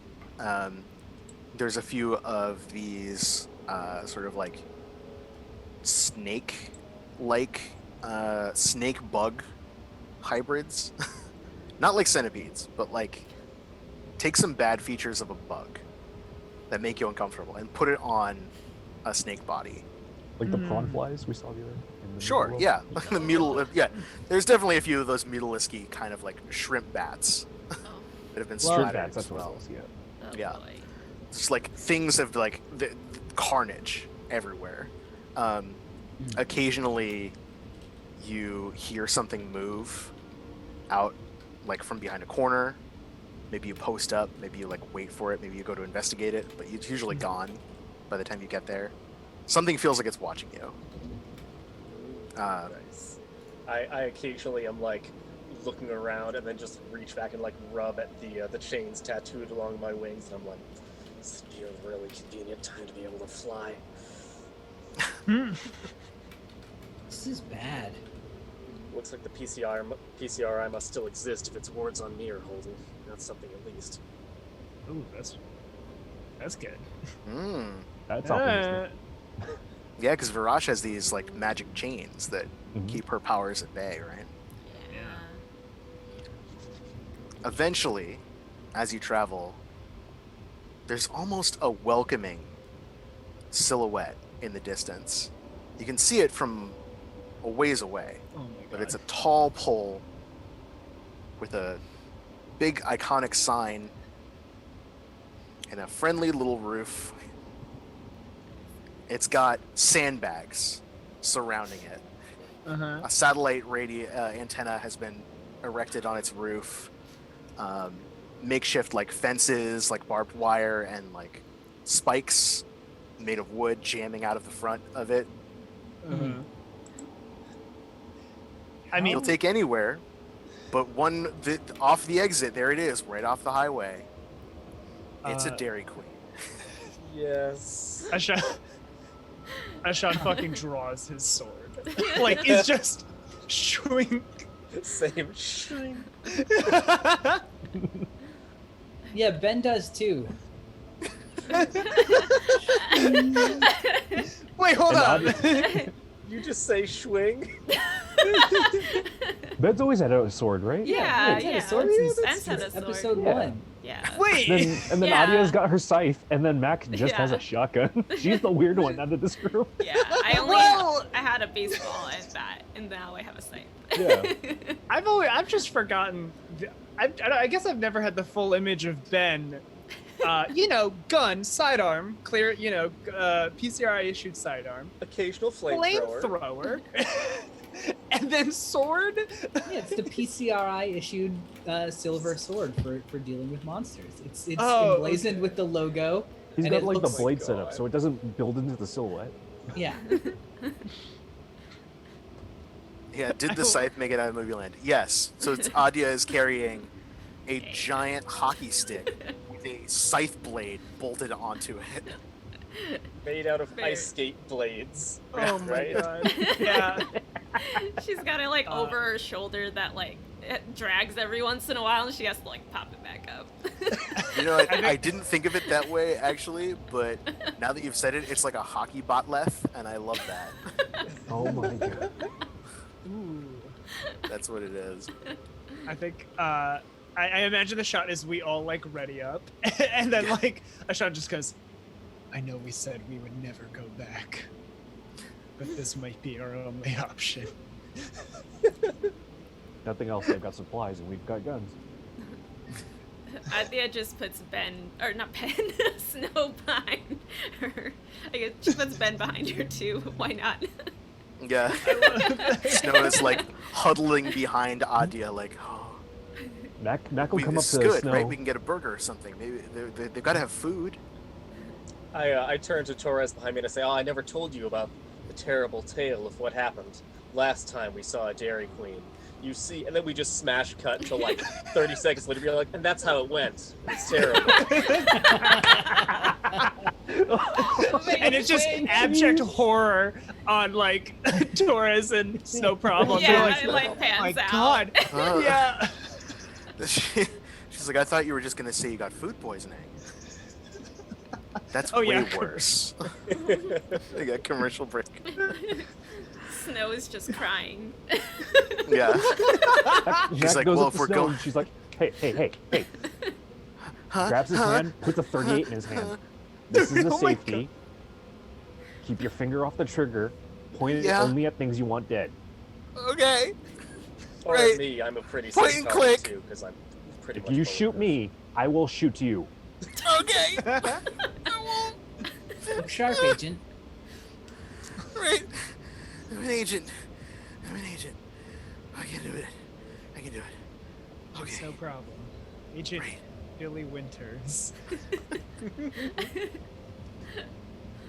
There's a few of these sort of like snake bug hybrids. Not like centipedes, but like take some bad features of a bug that make you uncomfortable and put it on a snake body. Like the prawn flies we saw the other. In the Sure, world. yeah. The mutal, yeah. There's definitely a few of those mutalisky kind of like shrimp bats Oh. that have been Well, splattered That's as what it well. was, yeah. Oh, Yeah. boy. Just like things have like the carnage everywhere. Occasionally, you hear something move out, like from behind a corner. Maybe you post up. Maybe you like wait for it. Maybe you go to investigate it. But it's usually gone by the time you get there. Something feels like it's watching you. Nice. I occasionally am like looking around and then just reach back and like rub at the chains tattooed along my wings, and I'm like, this would be a really convenient time to be able to fly. This is bad. Looks like the PCRI must still exist if its wards on me are holding. That's something at least. Ooh, that's good. Mm. That's optimistic. Yeah, because Virash has these like magic chains that Mhm. keep her powers at bay, right? Yeah. Eventually, as you travel, there's almost a welcoming silhouette in the distance. You can see it from a ways away, Oh my god. but it's a tall pole with a big iconic sign and a friendly little roof. It's got sandbags surrounding it. Uh-huh. A satellite antenna has been erected on its roof. Makeshift like fences, like barbed wire and like spikes made of wood jamming out of the front of it. Uh-huh. I mean, You'll take anywhere, but off the exit, there it is, right off the highway. It's a Dairy Queen. Yes. Ashan fucking draws his sword. Like, it's just shooing. Same string. Yeah, Ben does too. Wait, hold And on. You just say swing. Ben's always had a sword, right? Yeah, Ben's had yeah. a sword Ben's since had a sword. episode Yeah. 1. Yeah. Wait. And then Yeah. Adia's got her scythe, and then Mac just has Yeah. a shotgun. She's the weird one out of this group. Yeah. I had a baseball and bat, and now I have a scythe. Yeah. I've just forgotten. I guess I've never had the full image of Ben. Gun, sidearm, clear. PCRI issued sidearm, Occasional flamethrower. flamethrower, and then sword. Yeah, it's the PCRI issued silver sword for dealing with monsters. It's Oh, emblazoned with the logo. He's And got it like the looks- blade Oh my set up, God. so it doesn't build into the silhouette. Yeah. Yeah, did the scythe make it out of movie land? Yes. So Adia is carrying a giant hockey stick with a scythe blade bolted onto it. Made out of Fair. ice skate blades. Oh my Right? god. Yeah. She's got it like Uh, over her shoulder that like it drags every once in a while, and she has to like pop it back up. You know, I didn't think of it that way actually, but now that you've said it, it's like a hockey botleth, and I love that. Oh my god. Ooh. That's what it is. I think I imagine the shot is we all like ready up, and then like a shot just goes, I know we said we would never go back, but this might be our only option. Nothing else. They've got supplies, and we've got guns. Athea just puts Snow behind her. I guess she puts Ben behind her too. Why not? Yeah. Snow is like huddling behind Adia, like, oh, Mac will come up this to is good, Snow. right? We can get a burger or something. Maybe they've got to have food. I turn to Torres behind me and I say, "Oh, I never told you about the terrible tale of what happened last time we saw a Dairy Queen. You see," and then we just smash cut to like 30 seconds later. We're like, and that's how it went. It's terrible. And it's just abject horror on like Torres and Snow Problem. Yeah, They're like, it like oh pans my out. god. Huh. Yeah. She's like, I thought you were just gonna say you got food poisoning. That's Oh, way yeah. worse. They got commercial break. Snow is just crying. Yeah. Mac She's like, goes well, up if to we're Snow, going, and she's like, hey. huh? Grabs his Huh? hand, puts a 38 in his hand. This is a Oh my safety. Keep your finger off the trigger. Point it Yeah. only at things you want dead. Okay. Or Right. me, I'm a pretty Point safe and target click. too, because I'm pretty If much you shoot bulletproof. me, I will shoot you. Okay. I won't. Look sharp, agent. Right. I'm an agent. I'm an agent. I can do it. I can do it. Okay. No problem. Agent Right. Billy Winters.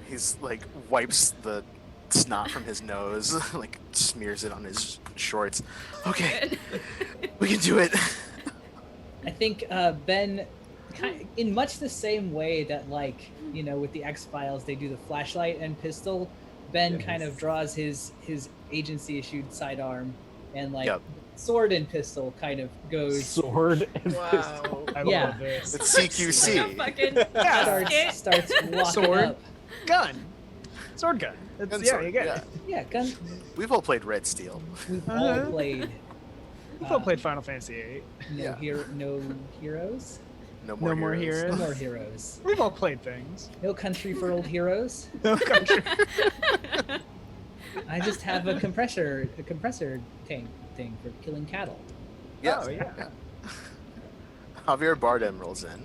He's like wipes the snot from his nose, like smears it on his shorts. Okay, we can do it. I think Ben, in much the same way that, like, you know, with the X-Files, they do the flashlight and pistol, Ben kind of draws his agency issued sidearm, and like Yep. sword and pistol kind of goes Sword and pistol. Wow. I Yeah. love this. It's CQC. Like a fucking Yeah. musket. starts walking Sword. up. Gun. Sword gun. That's, And yeah, sword, you get yeah. it. Yeah, gun. We've all played Red Steel. We've all Uh-huh. played. We've all played Final Fantasy VIII. No Yeah. no heroes. No more No more heroes. No heroes. more heroes. We've all played things. No country for old heroes. No country. I just have a compressor tank thing for killing cattle. Yeah. Oh, yeah. Javier Bardem rolls in.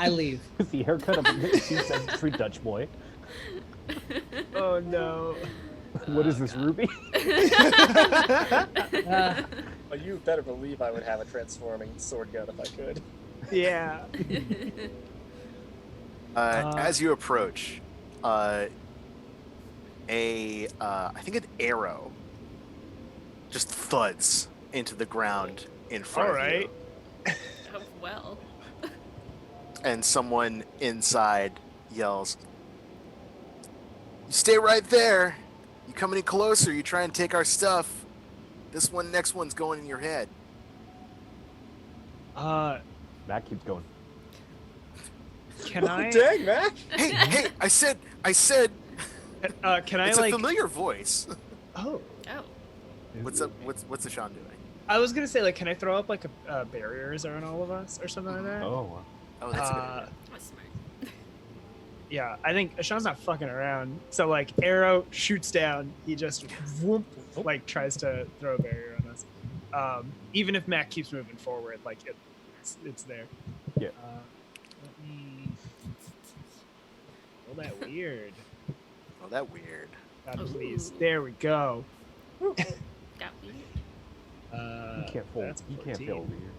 I leave. With the haircut of a 16th century Dutch boy. Oh no. What is this, Ruby? Uh, Well, you better believe I would have a transforming sword gun if I could. Yeah. As you approach, I think an arrow just thuds into the ground in front All of right. you, Oh, well. and someone inside yells, "You stay right there! You come any closer, you try and take our stuff. Next one's going in your head." That keeps going. Can I? Dang, Mac! Hey, I said, Can I it's like? a familiar voice. Oh, Oh. What's up? What's Ashan doing? I was gonna say like, can I throw up like barriers around all of us or something like that? Oh. Oh, that's a good idea. That's smart. Yeah, I think Ashan's not fucking around. So like, arrow shoots down. He just whoop, like tries to throw a barrier on us. Even if Mac keeps moving forward, like it's there. Yeah. Let me. Oh, that weird. Oh, that weird. God, please. Ooh. There we go. Got weird. You can't fold. That's You can't 14. fail over here.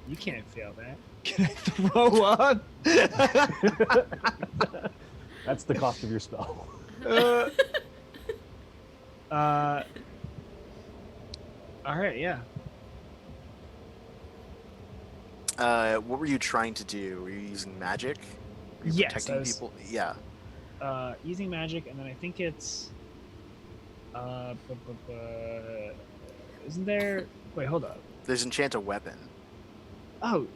You can't fail that. Can I throw up? That's the cost of your spell. All right, yeah. What were you trying to do? Were you using magic? Were you Yes, protecting I was- people? Yeah. Using magic, and then I think it's. Isn't there? Wait, hold up. There's enchant a weapon. Oh.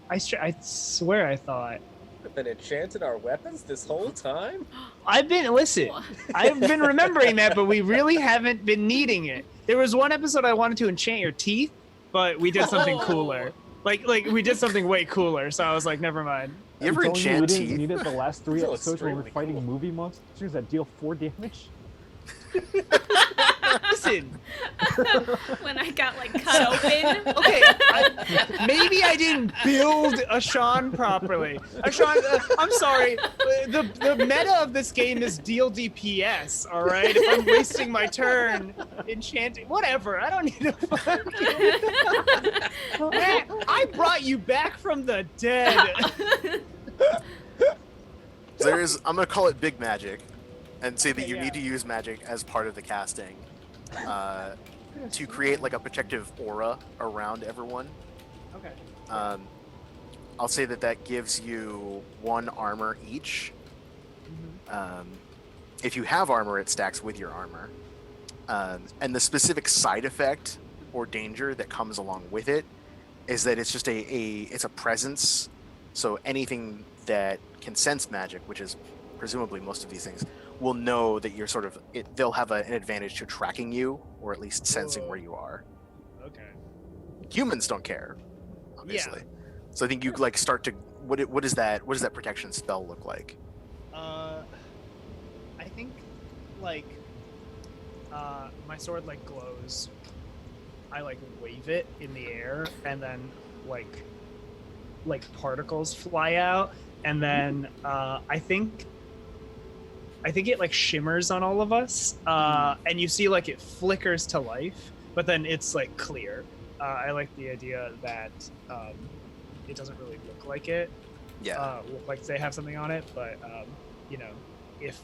I swear I thought. We've been enchanting our weapons this whole time? I've been listen. I've been remembering that, but we really haven't been needing it. There was one episode I wanted to enchant your teeth, but we did something cooler. Like we did something way cooler, so I was like, never mind. You ever I'm telling enchant we didn't teeth? need it the last 3 Still episodes when we're extremely fighting cool. movie monsters that deal 4 damage. Listen, When I got like cut open. okay, maybe I didn't build Ashan properly. Ashan, I'm sorry. The meta of this game is deal DPS. All right, if I'm wasting my turn enchanting, whatever. I don't need to. Man, I brought you back from the dead. I'm gonna call it big magic, and say that Okay, you yeah. need to use magic as part of the casting, to create like a protective aura around everyone. Okay. I'll say that gives you 1 armor each. If you have armor, it stacks with your armor. And the specific side effect or danger that comes along with it is that it's just it's a presence. So anything that can sense magic, which is presumably most of these things, will know that you're sort of. They'll have an advantage to tracking you, or at least sensing where you are. Okay. Humans don't care, obviously. So I think you like start to. What does that protection spell look like? I think like my sword like glows I like wave it in the air, and then like particles fly out, and then I think it like shimmers on all of us, and you see like it flickers to life, but then it's like clear. I like the idea that it doesn't really look like it. Yeah. Look like they have something on it, but you know, if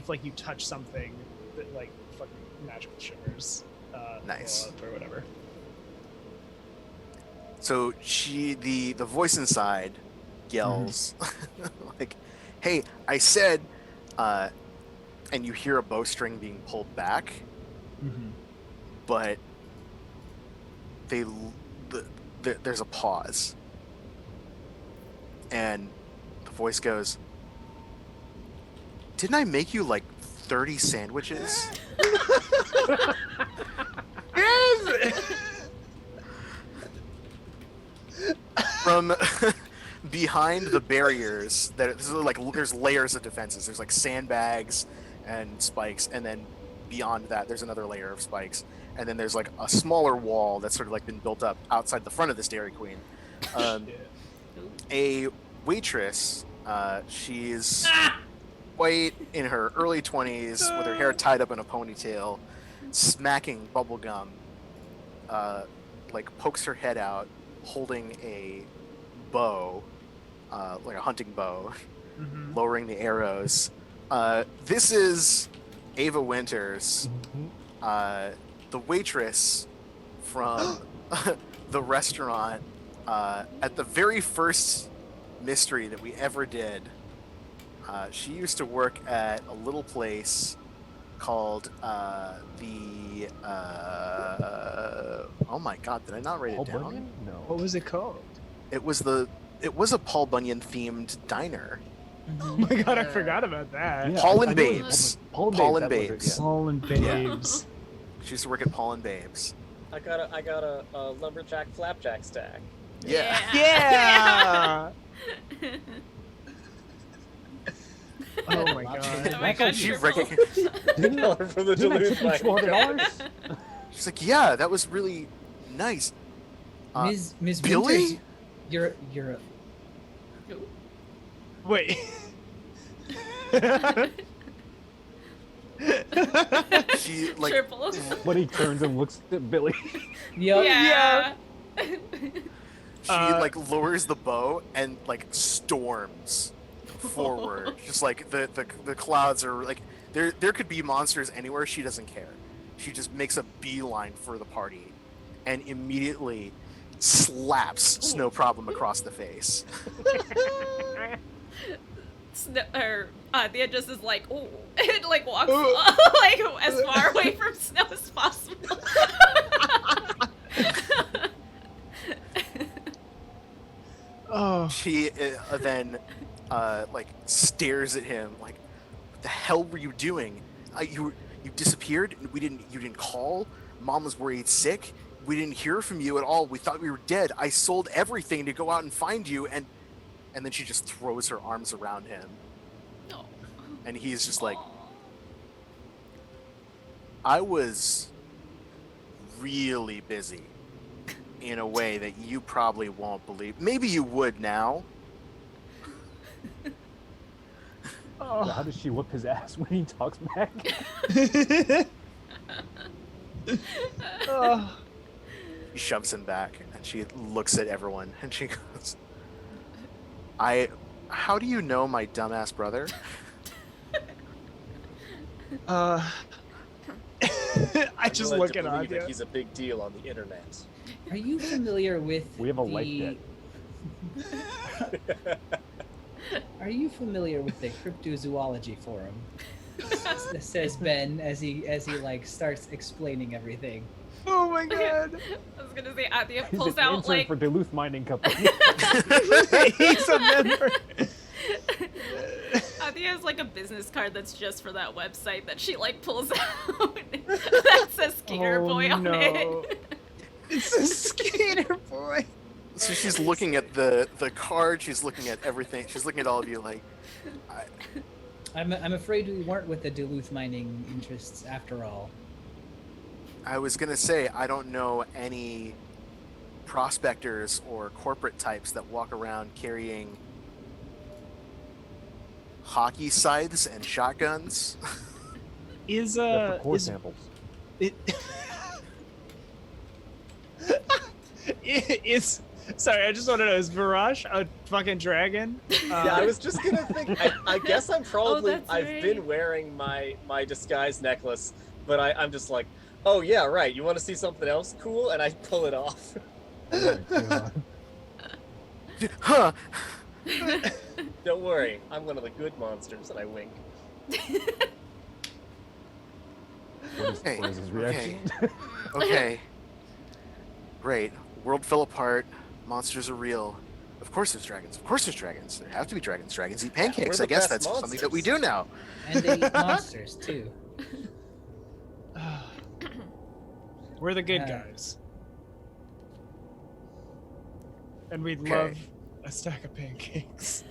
like you touch something that like fucking magical shimmers, Nice. glow up or whatever. So the voice inside yells like, "Hey, I said," and you hear a bowstring being pulled back, but there's a pause, and the voice goes, "Didn't I make you like 30 sandwiches?" From behind the barriers, there's layers of defenses. There's like sandbags and spikes, and then beyond that, there's another layer of spikes, and then there's like a smaller wall that's sort of like been built up outside the front of this Dairy Queen. A waitress, she's white, in her early 20s, with her hair tied up in a ponytail, smacking bubble gum, like pokes her head out, holding a bow, like a hunting bow, lowering the arrows. This is Ava Winters, the waitress from the restaurant at the very first mystery that we ever did. She used to work at a little place called oh my god, did I not write Paul it down? Bunyan? No. What was it called? It was a Paul Bunyan themed diner. Oh my god, I forgot about that. Yeah, Paul I and knew it was Babes. Paul Paul and and Babes. Babes. Paul and Babes. She used to work at Paul and Babes. I got a lumberjack flapjack stack. Yeah. Yeah. Oh my Lots god. of Oh my god, She triple. recognized. Dollar from the Didn't I Duluth tip you Mine. $200? She's like, yeah, that was really nice. Ms. Billy? Winters, you're a Wait. She like Triple. But he turns and looks at Billy. Yep. Yeah. she like lowers the bow and like storms forward. Just like the clouds are like there could be monsters anywhere, she doesn't care. She just makes a beeline for the party and immediately slaps Snow Problem across the face. Thea just is like, oh, and like walks like as far away from Snow as possible. Oh. She then like stares at him like, what the hell were you doing? You disappeared. You didn't call. Mom was worried sick. We didn't hear from you at all. We thought we were dead. I sold everything to go out and find you, and then she just throws her arms around him, No. and he's just like, I was really busy in a way that you probably won't believe. Maybe you would now. So how does she whip his ass when he talks back? Oh. He shoves him back, and she looks at everyone, and she goes, how do you know my dumbass brother? I I'm just led look to at believe that Anya. he's a big deal on the internet. Are you familiar with We have a life debt. Are you familiar with the cryptozoology forum? Says Ben as he like starts explaining everything. Oh my god. I was gonna say, Athea He's pulls an out intern like for Duluth Mining Company. He's a member. Athea has like a business card that's just for that website that she like pulls out. That says Skater Oh, Boy on no. it. It's a skater boy. So she's looking at the card. She's looking at everything. She's looking at all of you like, I'm afraid we weren't with the Duluth mining interests after all. I was gonna say I don't know any prospectors or corporate types that walk around carrying hockey scythes and shotguns. Is They're for core is samples. it is sorry, I just want to know, is Virash a fucking dragon? Yeah, I was just gonna think. I guess I'm probably. that's I've right. been wearing my disguise necklace, but I'm just like, oh yeah, right. You want to see something else cool? And I pull it off. Oh my God. Huh. Don't worry, I'm one of the good monsters, and I wink. Hey, What is his reaction? Okay. Great. World fell apart. Monsters are real. Of course there's dragons. Of course there's dragons. There have to be dragons. Dragons eat pancakes. we're I the guess best that's something that we monsters. do now. And they eat monsters too. We're the good Yeah. guys. And we'd Okay. love a stack of pancakes.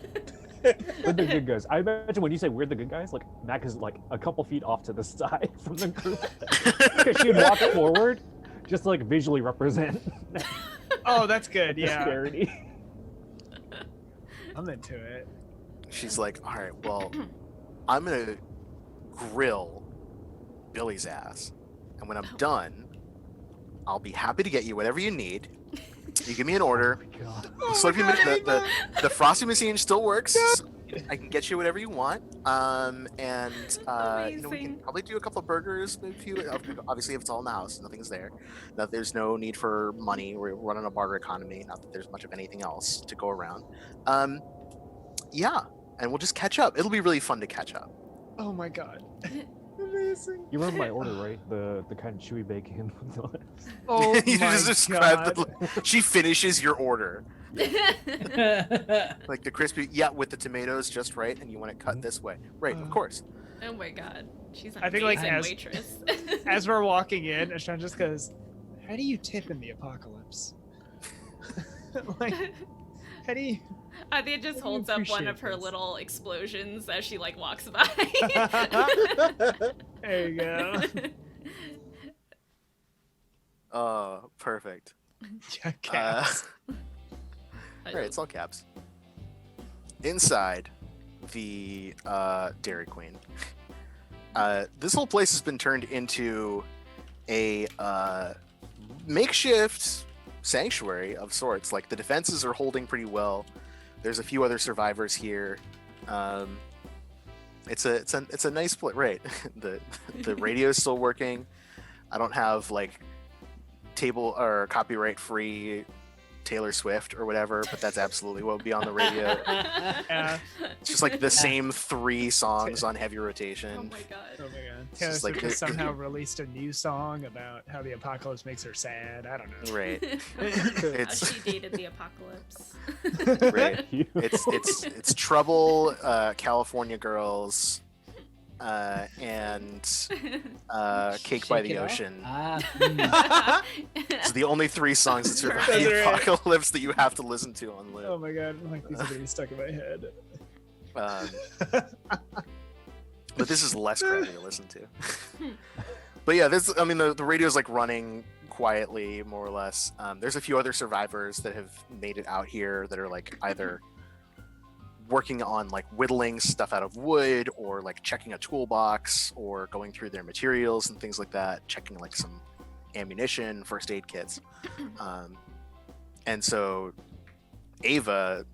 We're the good guys. I imagine when you say we're the good guys, like Mac is like a couple feet off to the side from the group. Because she'd walk forward, just to, like visually represent Oh, that's good. Yeah, disparity. I'm into it. She's like, all right, well, I'm going to grill Billy's ass. And when I'm done, I'll be happy to get you whatever you need. You give me an order. God. The, Oh slurpee my God, ma- Ava! the frosty machine still works. So I can get you whatever you want. And we can Amazing. probably do a couple of burgers. Maybe a few. Obviously, if it's all in the house, nothing's there. That there's no need for money. We're running a barter economy. Not that there's much of anything else to go around. Yeah, and we'll just catch up. It'll be really fun to catch up. Oh my God. Amazing. You remember my order, right? The kind of chewy bacon with the lettuce. Oh You my just described God. She finishes your order. Like the crispy, yeah, with the tomatoes just right, and you want it cut this way. Right, of course. Oh my god. She's an I think, like, amazing as- waitress. As we're walking in, Ashan just goes, "How do you tip in the apocalypse?" Like, how do you? I think it just I do holds up one appreciate of her this. little explosions as she like walks by. There you go. Perfect. Yeah, cats. All right, it's all caps. Inside the Dairy Queen, this whole place has been turned into a makeshift sanctuary of sorts. Like the defenses are holding pretty well. There's a few other survivors here. It's a nice place, right? The radio is still working. I don't have like table or copyright free Taylor Swift or whatever, but that's absolutely what would be on the radio. Yeah. It's just like the same 3 songs on heavy rotation. Oh my god. Oh my God. It's Taylor just Swift like- has somehow released a new song about how the apocalypse makes her sad. I don't know. Right. How It's she dated the apocalypse. right. It's Trouble, California Girls, and Cake by Shake the It Off? Ocean. It's the only 3 songs that survive Those the are it. apocalypse that you have to listen to on Oh loop. my God. I'm like, these are gonna be stuck in my head. But this is less crappy to listen to. But yeah, the radio's like running quietly, more or less. There's a few other survivors that have made it out here that are like either working on like whittling stuff out of wood, or like checking a toolbox, or going through their materials and things like that, checking like some ammunition, first aid kits. And so Ava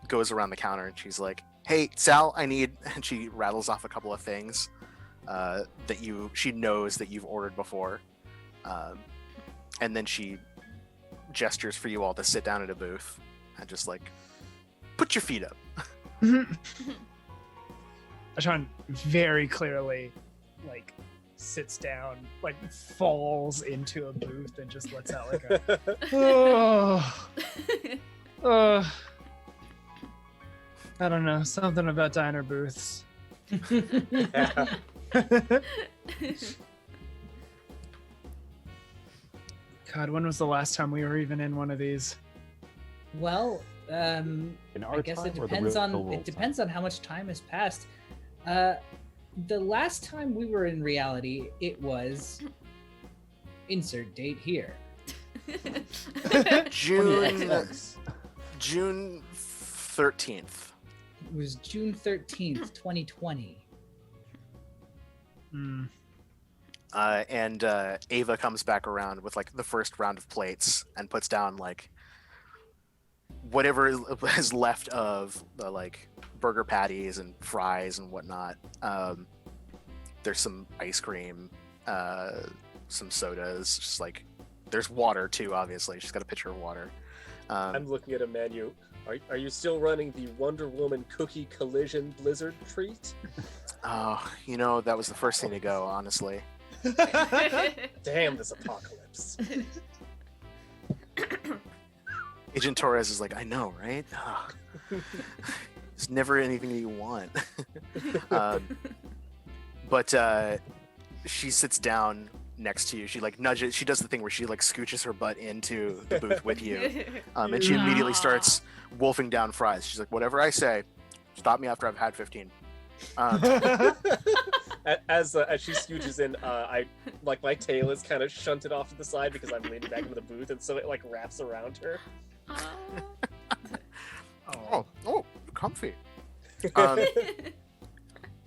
goes around the counter and she's like, "Hey, Sal, I need," and she rattles off a couple of things that she knows that you've ordered before. And then she gestures for you all to sit down at a booth and just like, put your feet up. Ashan very clearly, like, sits down, like, falls into a booth and just lets out like a, I don't know, something about diner booths. Yeah. God, when was the last time we were even in one of these? Well, In our I guess time it or the depends real on world it depends on how much time has passed. The last time we were in reality, it was Insert date here. June Xbox. June 13th. It was June 13th, 2020. Mm. And Ava comes back around with like the first round of plates and puts down like whatever is left of the like burger patties and fries and whatnot. There's some ice cream, some sodas, just like there's water too. Obviously, she's got a pitcher of water. I'm looking at a menu. Are you still running the Wonder Woman Cookie Collision Blizzard treat? Oh, that was the first thing to go. Honestly. Damn this apocalypse. Agent Torres is like, I know, right? There's never anything you want. But she sits down next to you. She like nudges. She does the thing where she like scooches her butt into the booth with you, and she immediately starts wolfing down fries. She's like, "Whatever I say, stop me after I've had 15." As she scooches in, I like my tail is kind of shunted off to the side because I'm leaning back into the booth, and so it like wraps around her. Oh, comfy.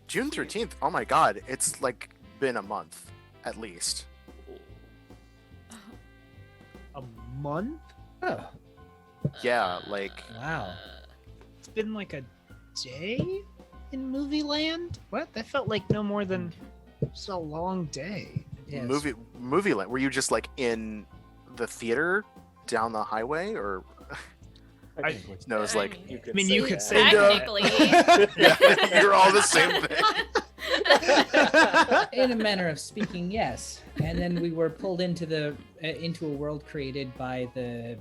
June 13th. Oh my God, it's like been a month at least. A month? Oh, Yeah, like wow. It's been like a day in movie land? What? That felt like no more than just a long day. Yes. movie land. Were you just like in the theater down the highway, or no? It's like You could I mean, say you could that. say that. Technically. yeah, you're all the same thing. In a manner of speaking, yes. And then we were pulled into a world created by the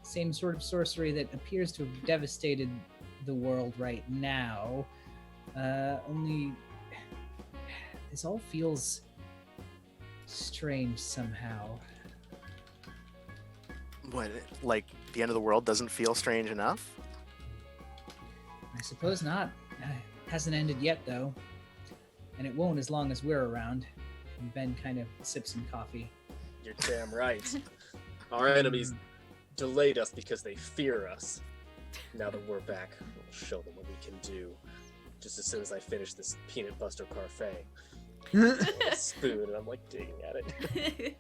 same sort of sorcery that appears to have devastated the world right now. Only this all feels strange somehow. What? Like the end of the world doesn't feel strange enough? I suppose not. Hasn't ended yet, though. And it won't as long as we're around. And Ben kind of sips some coffee. You're damn right. Our enemies delayed us because they fear us. Now that we're back, we'll show them what we can do. Just as soon as I finish this peanut butter parfait. A spoon, and I'm like digging at it.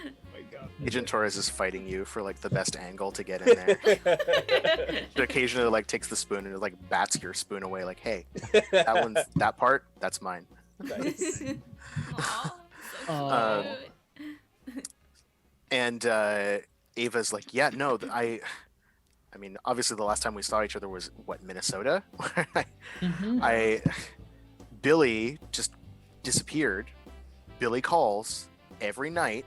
Oh my God. Agent Torres is fighting you for like the best angle to get in there. She occasionally like takes the spoon and like bats your spoon away, like, "Hey, that part, that's mine." Nice. Aw, so Um, cute. And Ava's like, "Yeah, no, I mean, obviously the last time we saw each other was what, Minnesota? Mhm. Billy just disappeared. Billy calls every night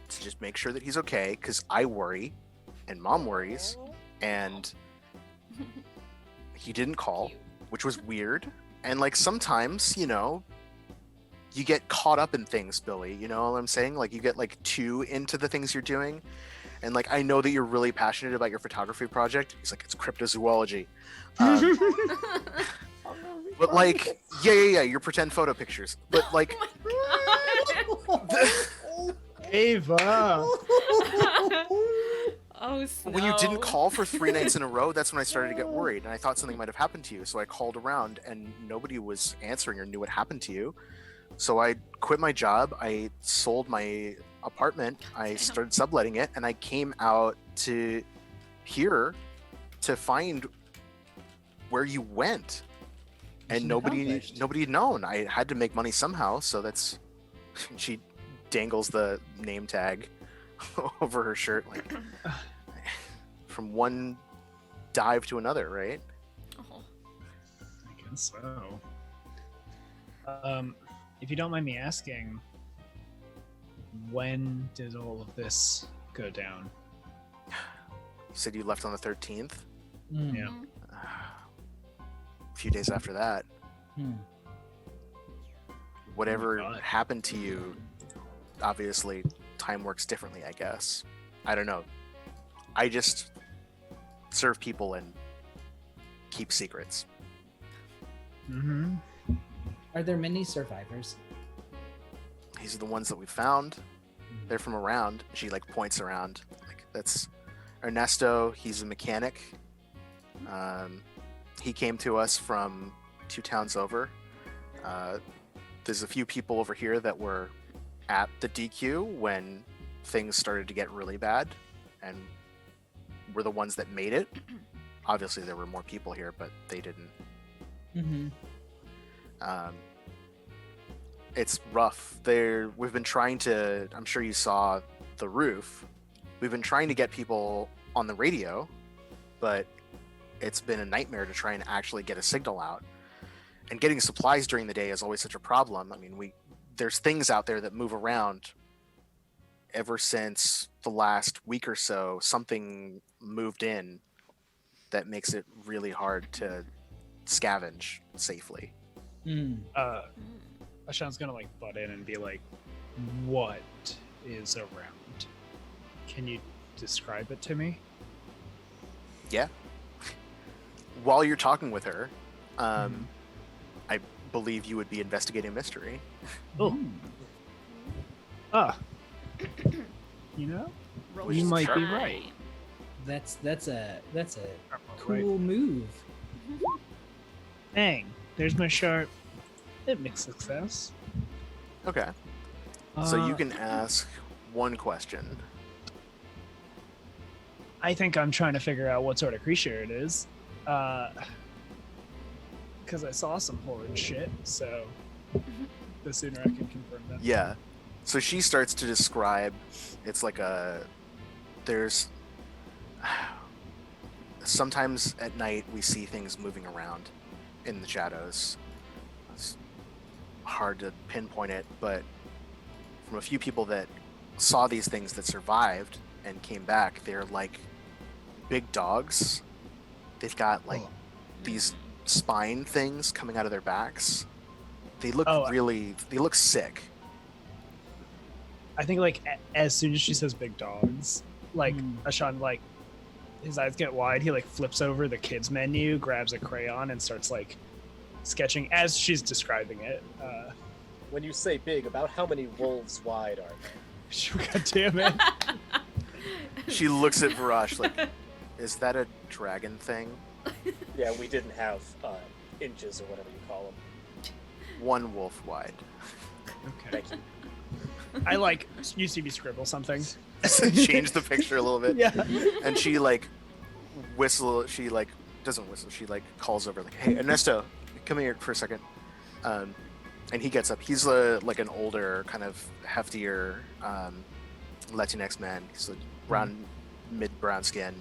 to just make sure that he's okay, because I worry and Mom worries, and he didn't call, which was weird. And like sometimes, you get caught up in things, Billy. You know what I'm saying? Like you get like too into the things you're doing. And like I know that you're really passionate about your photography project. He's like, it's cryptozoology. But like, yeah, your pretend photo pictures. But like, Ava! Oh, Snow. when you didn't call for 3 nights in a row, that's when I started to get worried, and I thought something might have happened to you. So I called around, and nobody was answering or knew what happened to you. So I quit my job. I sold my apartment. I started subletting it, and I came out to here to find where you went. And Mission nobody accomplished. had known. I had to make money somehow, so that's. She dangles the name tag over her shirt, like from one dive to another, right? Oh. I guess so. If you don't mind me asking, when did all of this go down? You said you left on the 13th. Mm. Yeah. A few days after that, Hmm. whatever God. happened to you, obviously time works differently, I guess. I don't know. I just serve people and keep secrets. Mm-hmm. Are there many survivors? These are the ones that we found. they're from around. She like points around. Like that's Ernesto. He's a mechanic. He came to us from 2 towns over. There's a few people over here that were at the DQ when things started to get really bad, and we're the ones that made it. Obviously, there were more people here, but they didn't. Mm-hmm. It's rough. We've been trying to. I'm sure you saw the roof. We've been trying to get people on the radio, but it's been a nightmare to try and actually get a signal out. And getting supplies during the day is always such a problem. I mean, there's things out there that move around. Ever since the last week or so, something moved in that makes it really hard to scavenge safely. Mm. Ashan's gonna like butt in and be like, "What is around? Can you describe it to me?" Yeah. While you're talking with her, I believe you would be investigating a mystery. Oh. Ah. You know, Roll You might be time. right. That's a Right. cool move. Dang, there's my sharp. It makes success. Okay. So you can ask one question. I think I'm trying to figure out what sort of creature it is. Because I saw some horrid shit, so the sooner I can confirm that. Yeah. So she starts to describe. It's like there's. Sometimes at night we see things moving around in the shadows. It's hard to pinpoint it, but from a few people that saw these things that survived and came back, they're like big dogs. They've got like these spine things coming out of their backs. They look they look sick. I think like as soon as she says big dogs, like Ashan like his eyes get wide. He like flips over the kids menu, grabs a crayon, and starts like sketching as she's describing it. When you say big, about how many wolves wide are they? God damn it! She looks at Varash like, is that a dragon thing? Yeah, we didn't have inches or whatever you call them. 1 wolf wide. Okay. Thank you. I like you see me scribble something. Change the picture a little bit. Yeah. And she like she like doesn't whistle, she like calls over like, hey Ernesto, come here for a second. And he gets up. He's like an older, kind of heftier Latinx man. He's like brown, mid-brown skin.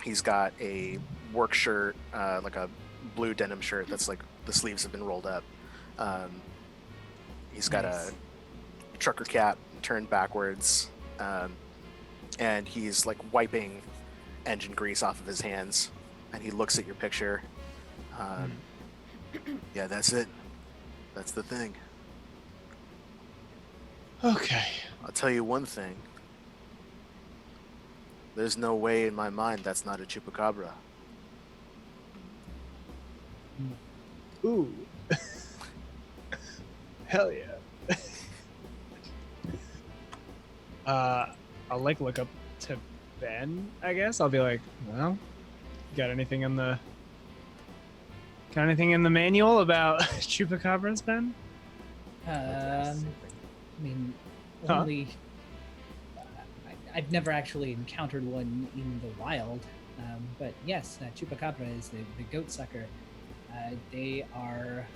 He's got a work shirt, like a blue denim shirt that's like the sleeves have been rolled up. He's got a trucker cap turned backwards, and he's like wiping engine grease off of his hands, and he looks at your picture. Yeah, that's it. That's the thing. Okay. I'll tell you one thing. There's no way in my mind that's not a chupacabra. Ooh. Hell yeah. I'll like look up to Ben, I guess. I'll be like, well, got anything in the manual about chupacabras, Ben? I mean, Huh? only I've never actually encountered one in the wild, but yes, chupacabra is the goat sucker. They are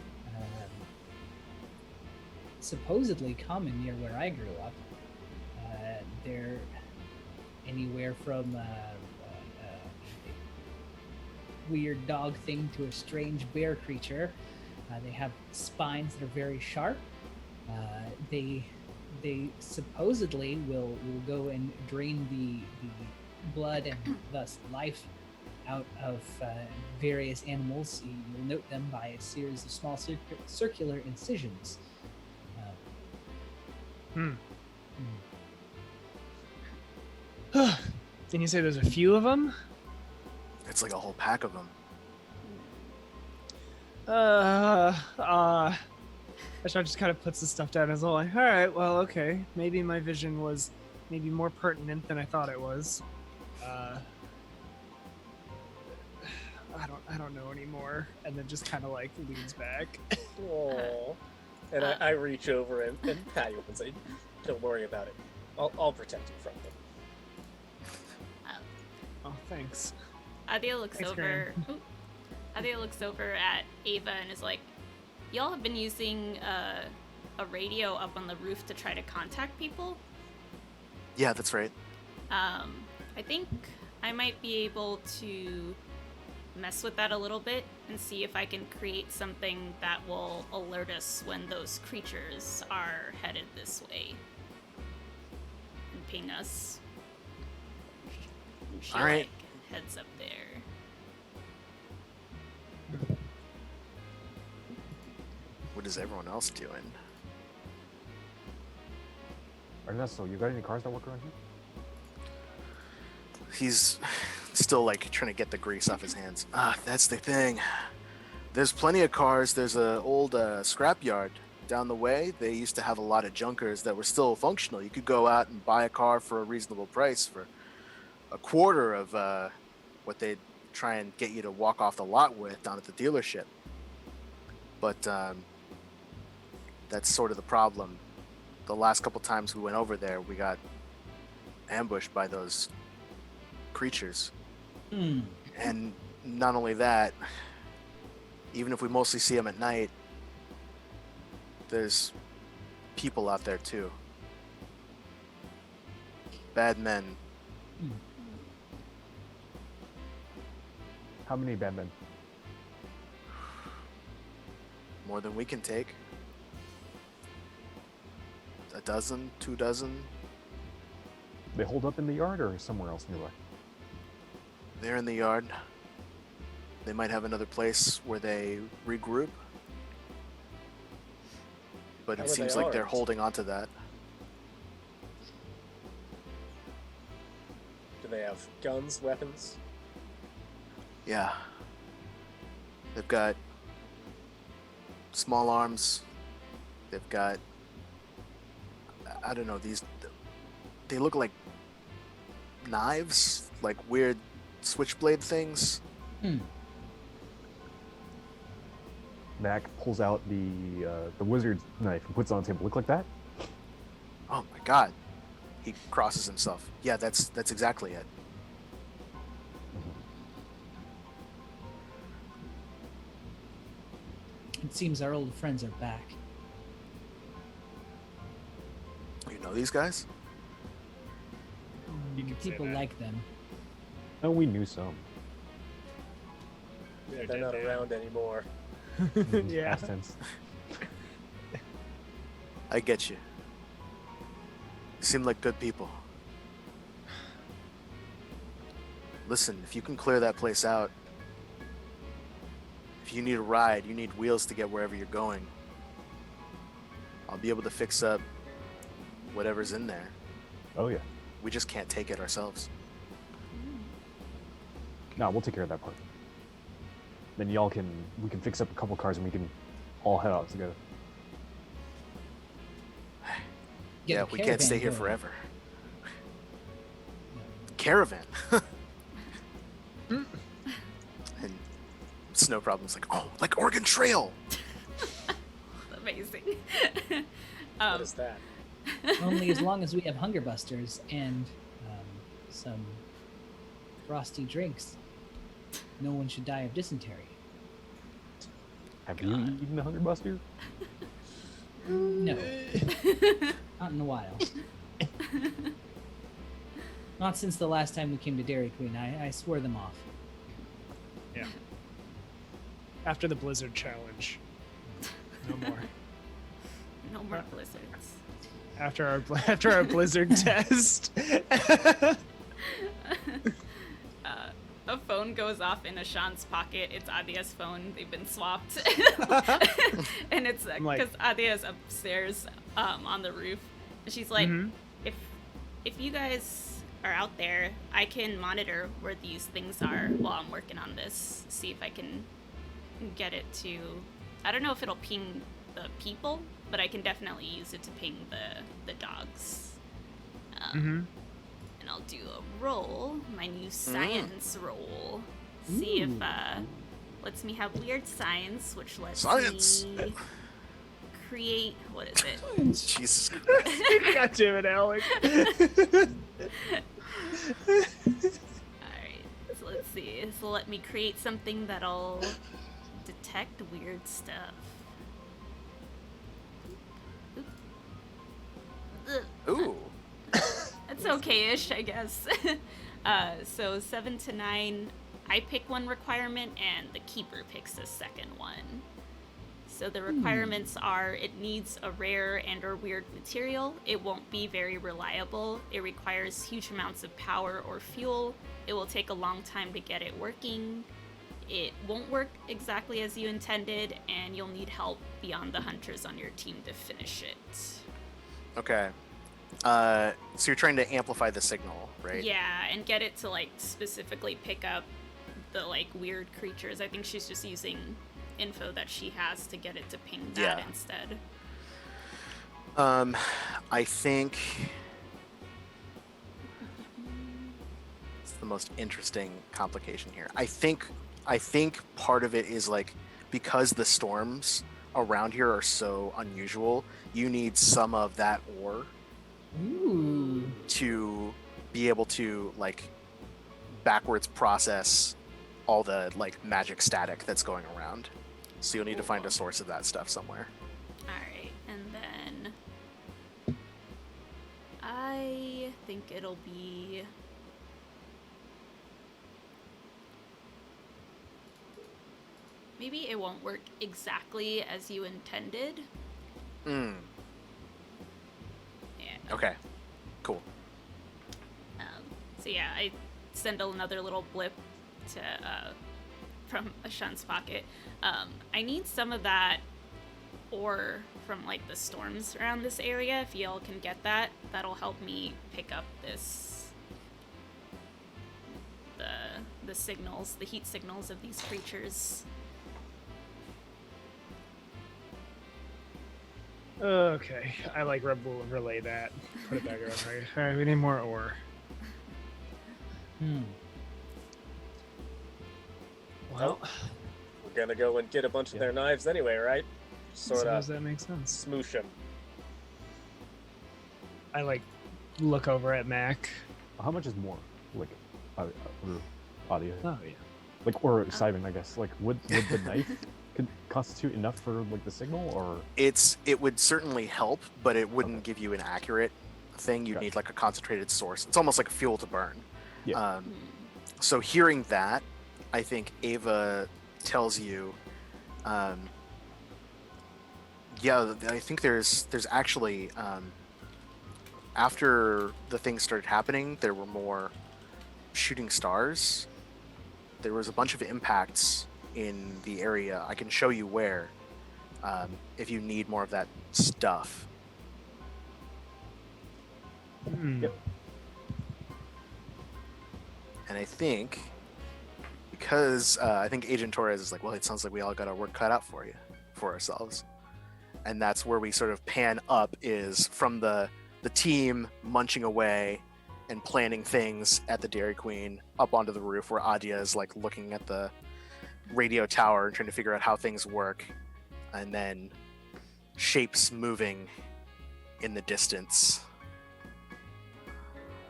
supposedly common near where I grew up. They're anywhere from a weird dog thing to a strange bear creature. They have spines that are very sharp. They supposedly will go and drain the blood and thus life out of various animals. You'll note them by a series of small circular incisions. Didn't you say there's a few of them? It's like a whole pack of them. Ashon just kind of puts the stuff down and is all like, all right, well, okay. Maybe my vision was maybe more pertinent than I thought it was. I don't know anymore. And then just kind of like leans back. Aww. And I reach over and pat you and say, don't worry about it. I'll protect you from them. Oh, thanks. Adia looks Thanks, over. Adia looks over at Ava and is like, "Y'all have been using a radio up on the roof to try to contact people. Yeah, that's right. I think I might be able to mess with that a little bit and see if I can create something that will alert us when those creatures are headed this way and ping us." And she, All right. like, heads up there. What is everyone else doing? Ernesto, you got any cars that work around here? He's still like trying to get the grease off his hands. That's the thing. There's plenty of cars. There's a old scrapyard down the way. They used to have a lot of junkers that were still functional. You could go out and buy a car for a reasonable price for a quarter of what they'd try and get you to walk off the lot with down at the dealership. But that's sort of the problem. The last couple times we went over there, we got ambushed by those creatures. And not only that, even if we mostly see them at night, there's people out there too. Bad men. How many bad men? More than we can take. A dozen, 2 dozen. They hold up in the yard or somewhere else nearby? They're in the yard. They might have another place where they regroup. But How it are seems they like they're armed? holding on to that. Do they have guns, weapons? Yeah. They've got small arms. They've got, I don't know, they look like knives, like weird switchblade things. Mac pulls out the wizard's knife and puts it on the table. Look like that? Oh my god. He crosses himself. Yeah, that's exactly it. It seems our old friends are back. You know these guys? You can say People that. like them. Oh, we knew some. They're dead not now. around anymore. Yeah. Past tense. I get you. You seem like good people. Listen, if you can clear that place out, if you need a ride, you need wheels to get wherever you're going, I'll be able to fix up whatever's in there. Oh yeah. We just can't take it ourselves. No, we'll take care of that part. Then we can fix up a couple cars and we can all head out together. Get Yeah, a we can't stay caravan here going. forever. Caravan. And Snow Problem's like, oh, like Oregon Trail. Amazing. What is that? Only as long as we have hunger busters and some frosty drinks. No one should die of dysentery. Have you eaten a Hunger Buster? No. Not in a while. Not since the last time we came to Dairy Queen. I swore them off. Yeah. After the Blizzard challenge. No more. No more blizzards. After our Blizzard test. A phone goes off in Ashan's pocket. It's Adia's phone. They've been swapped. And it's I'm like- because Adia's upstairs on the roof. And she's like, Mhm. if you guys are out there, I can monitor where these things are while I'm working on this. See if I can get it to. I don't know if it'll ping the people, but I can definitely use it to ping the dogs. Mm-hmm. And I'll do a roll, my new science roll. See if lets me have weird science, which lets Science! me create, what is it? Jesus. God damn it, Alex. Alright, so let's see. This will let me create something that'll detect weird stuff. Oop. Ugh. Ooh. That's okay-ish, I guess. So 7 to 9, I pick one requirement, and the keeper picks the second one. So the requirements are: it needs a rare and or weird material. It won't be very reliable. It requires huge amounts of power or fuel. It will take a long time to get it working. It won't work exactly as you intended, and you'll need help beyond the hunters on your team to finish it. Okay. So you're trying to amplify the signal, right? Yeah, and get it to like specifically pick up the like weird creatures. I think she's just using info that she has to get it to ping that Yeah. instead. I think it's the most interesting complication here. I think part of it is like, because the storms around here are so unusual, you need some of that ore Ooh. to be able to like backwards process all the like magic static that's going around. So you'll need to find a source of that stuff somewhere. Alright, and then I think it'll be maybe it won't work exactly as you intended. Mm. Yeah. Okay. Cool. So yeah, I send another little blip to from Ashun's pocket. I need some of that ore from like the storms around this area. If y'all can get that, that'll help me pick up the signals, the heat signals of these creatures. Okay, I like will relay that. Put it back around here. All right, we need more ore. Well, We're gonna go and get a bunch of their knives anyway, right? Sort suppose of that makes sense. smoosh them. I like look over at Mac. How much is more? Like, audio. Oh yeah. Like, or Simon, I guess. Like, would the knife could constitute enough for like the signal, or? It would certainly help, but it wouldn't give you an accurate thing. You'd Gotcha. need like a concentrated source. It's almost like a fuel to burn. Yeah. So hearing that, I think Ava tells you, yeah, I think there's actually, after the things started happening, there were more shooting stars. There was a bunch of impacts in the area. I can show you where, if you need more of that stuff. Yep. And I think, because I think Agent Torres is like, well, it sounds like we all got our work cut out for ourselves. And that's where we sort of pan up, is from the team munching away and planning things at the Dairy Queen up onto the roof, where Adia is like looking at the radio tower and trying to figure out how things work, and then shapes moving in the distance.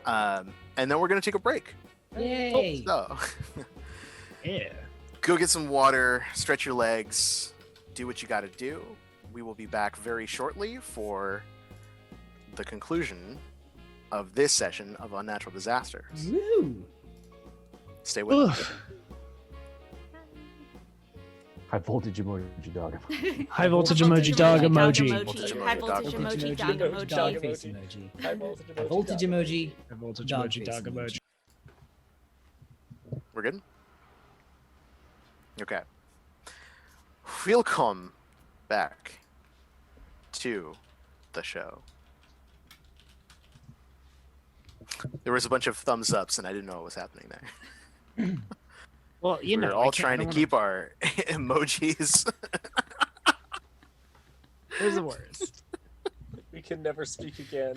And then we're gonna take a break. Yay! So Yeah. go get some water, stretch your legs, do what you gotta do. We will be back very shortly for the conclusion of this session of Unnatural Disasters. Woo! Stay with Ugh. us. High voltage emoji dog. High voltage emoji dog emoji. High voltage emoji dog emoji. Dog face emoji. High voltage emoji. Voltage emoji. High voltage Dog emoji face dog emoji. emoji. We're good? Okay. Welcome back to the show. There was a bunch of thumbs ups, and I didn't know what was happening there. Well, you know, We're I all can't- trying I to don't keep our emojis There's the worst. We can never speak again.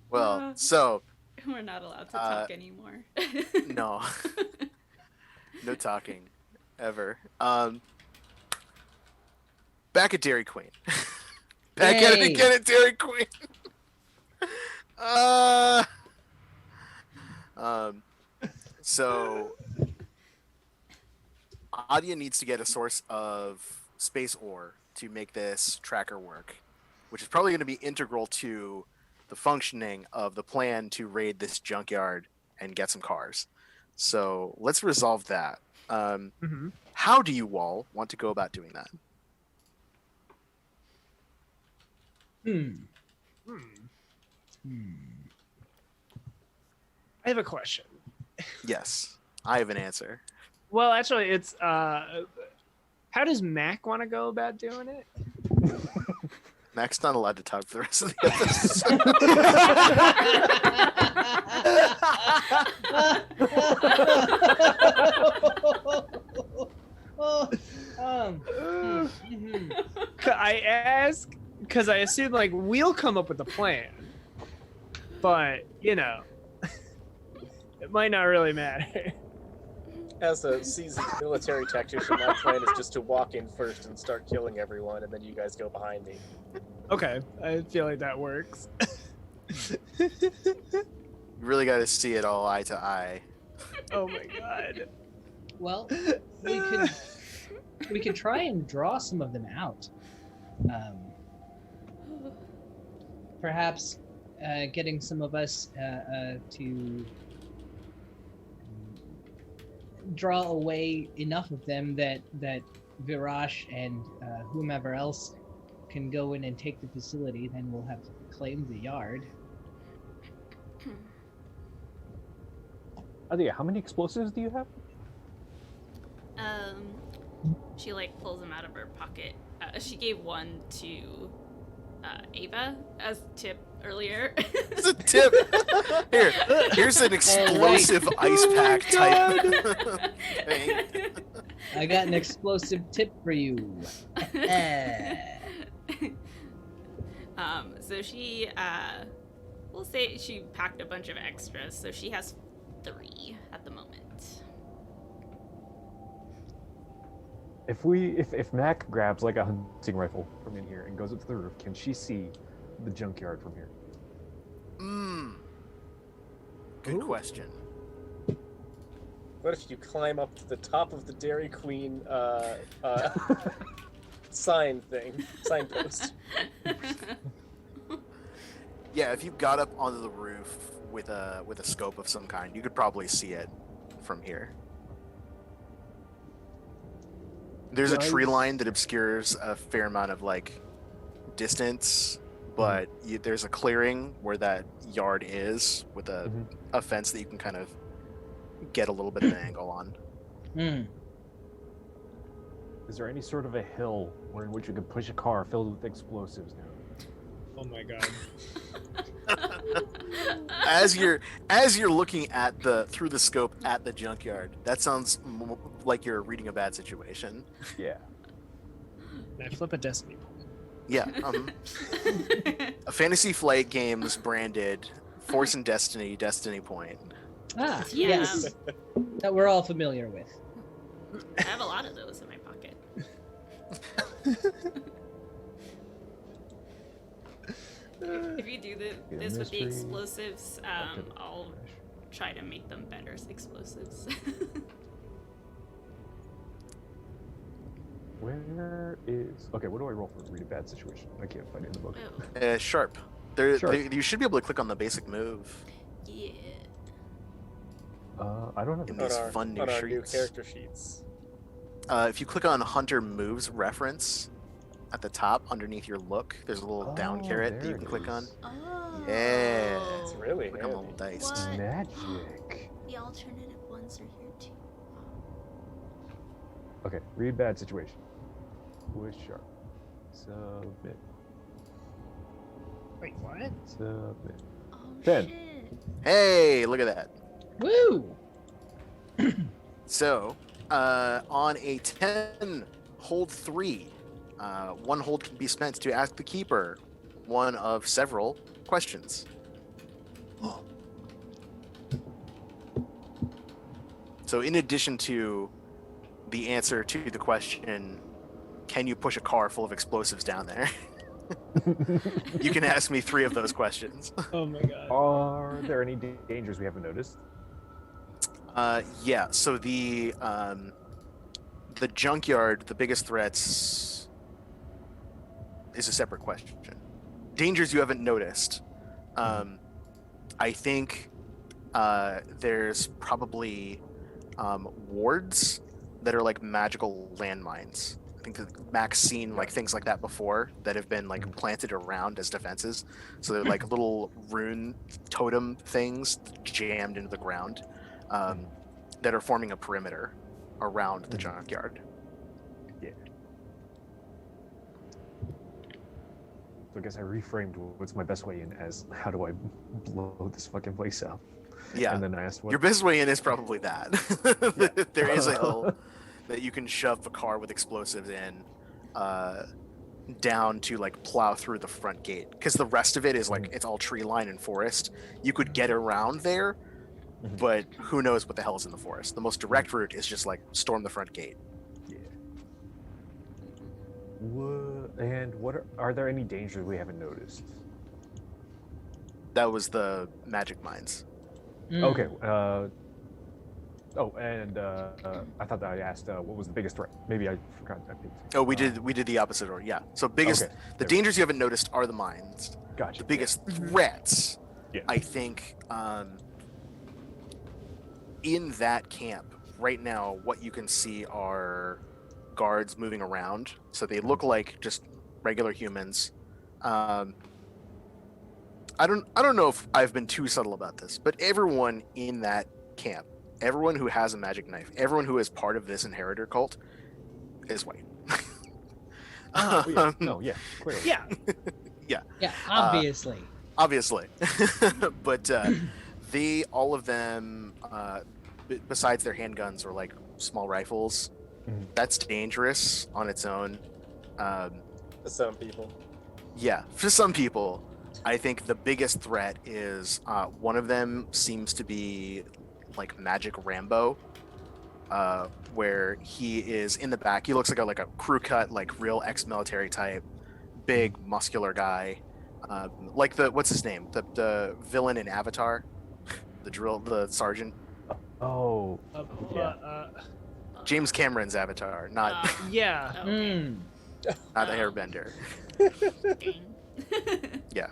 Well, so We're not allowed to talk anymore. no, no talking, ever. Back at Dairy Queen. Back at it Yay. again at Dairy Queen. uh, um, so Adia needs to get a source of space ore to make this tracker work, which is probably going to be integral to the functioning of the plan to raid this junkyard and get some cars. So let's resolve that. Hmm. How do you all want to go about doing that? Hmm. I have a question. Yes, I have an answer. Well, actually, it's how does Mac want to go about doing it? Mac's not allowed to talk for the rest of the Mhm. I ask because I assume like we'll come up with a plan, but you know, it might not really matter. As a seasoned military tactician, my plan is just to walk in first and start killing everyone, and then you guys go behind me. Okay, I feel like that works. You really got to see it all eye to eye. Oh my god. Well, we could try and draw some of them out. Perhaps getting some of us to draw away enough of them that Virash and whomever else can go in and take the facility. Then we'll have claimed the yard. Adia, how many explosives do you have? She like pulls them out of her pocket. She gave one to Ava as tip earlier. It's a tip. Here's an explosive ice pack type thing. I got an explosive tip for you. So she, we'll say she packed a bunch of extras, so she has 3 at the moment. If Mac grabs like a hunting rifle from in here and goes up to the roof, can she see the junkyard from here? Good Ooh. question. What if you climb up to the top of the Dairy Queen signpost? Yeah, if you got up onto the roof with a scope of some kind, you could probably see it from here. There's a tree line that obscures a fair amount of like distance, but there's a clearing where that yard is with a fence that you can kind of get a little bit of an angle on. Is there any sort of a hill where in which you could push a car filled with explosives now? Oh my god. As you're looking at through the scope at the junkyard, that sounds like you're reading a bad situation. Yeah. Can I flip a destiny point? Yeah. A Fantasy Flight Games branded Force and Destiny Point. Ah, Yeah. yes. That we're all familiar with. I have a lot of those in my pocket. If you do this with the explosives, I'll try to make them better explosives. Where is... Okay, what do I roll for read a bad situation? I can't find it in the book. Oh, Sharp. Sharp. You should be able to click on the basic move yeah. I don't have in it. these fun new on our new sheets. character sheets. If you click on Hunter Moves reference at the top underneath your look, there's a little down carrot that there you can it click on. is. Oh. Yeah. It's really Click on the handy. little dice. What? Magic. The alternative ones are here too. Okay, read bad situation. Push sharp. Submit. Wait, what? Submit. Oh 10. shit. Hey, look at that. Woo! So, On a 10, hold 3. One hold can be spent to ask the keeper one of several questions. So, in addition to the answer to the question, can you push a car full of explosives down there? You can ask me 3 of those questions. Oh my god. Are there any dangers we haven't noticed? Yeah. So the junkyard, the biggest threats, is a separate question. Dangers you haven't noticed. I think there's probably wards that are like magical landmines. I think that Mac's seen like things like that before that have been like planted around as defenses. So they're like little rune totem things jammed into the ground that are forming a perimeter around the junkyard. Yeah. So I guess I reframed what's my best way in as how do I blow this fucking place up? Yeah. And then I asked what Your best way in is probably that. There is a hill that you can shove a car with explosives in down to like plow through the front gate. Because the rest of it is like it's all tree line and forest. You could get around there, but who knows what the hell is in the forest. The most direct route is just like storm the front gate. Yeah. And what are there any dangers we haven't noticed? That was the magic mines. Okay. And I thought that I asked what was the biggest threat. Maybe I forgot that piece. Oh, we did the opposite order. Yeah. So biggest Okay. the dangers you haven't noticed are the mines. Gotcha. The biggest threats, Yeah. I think, in that camp right now, what you can see are guards moving around. So they look like just regular humans. I don't know if I've been too subtle about this, but everyone in that camp, everyone who has a magic knife, everyone who is part of this inheritor cult, is white. No, yeah, clearly. Yeah. Yeah, obviously. Obviously. But they, all of them, besides their handguns or like small rifles, that's dangerous on its own. For some people. Yeah, for some people. I think the biggest threat is one of them seems to be like Magic Rambo, where he is in the back. He looks like a crew cut, like real ex-military type, big muscular guy, like what's his name? The villain in Avatar, the sergeant. Oh, James Cameron's Avatar, not yeah. Okay. not a Airbender. Yeah.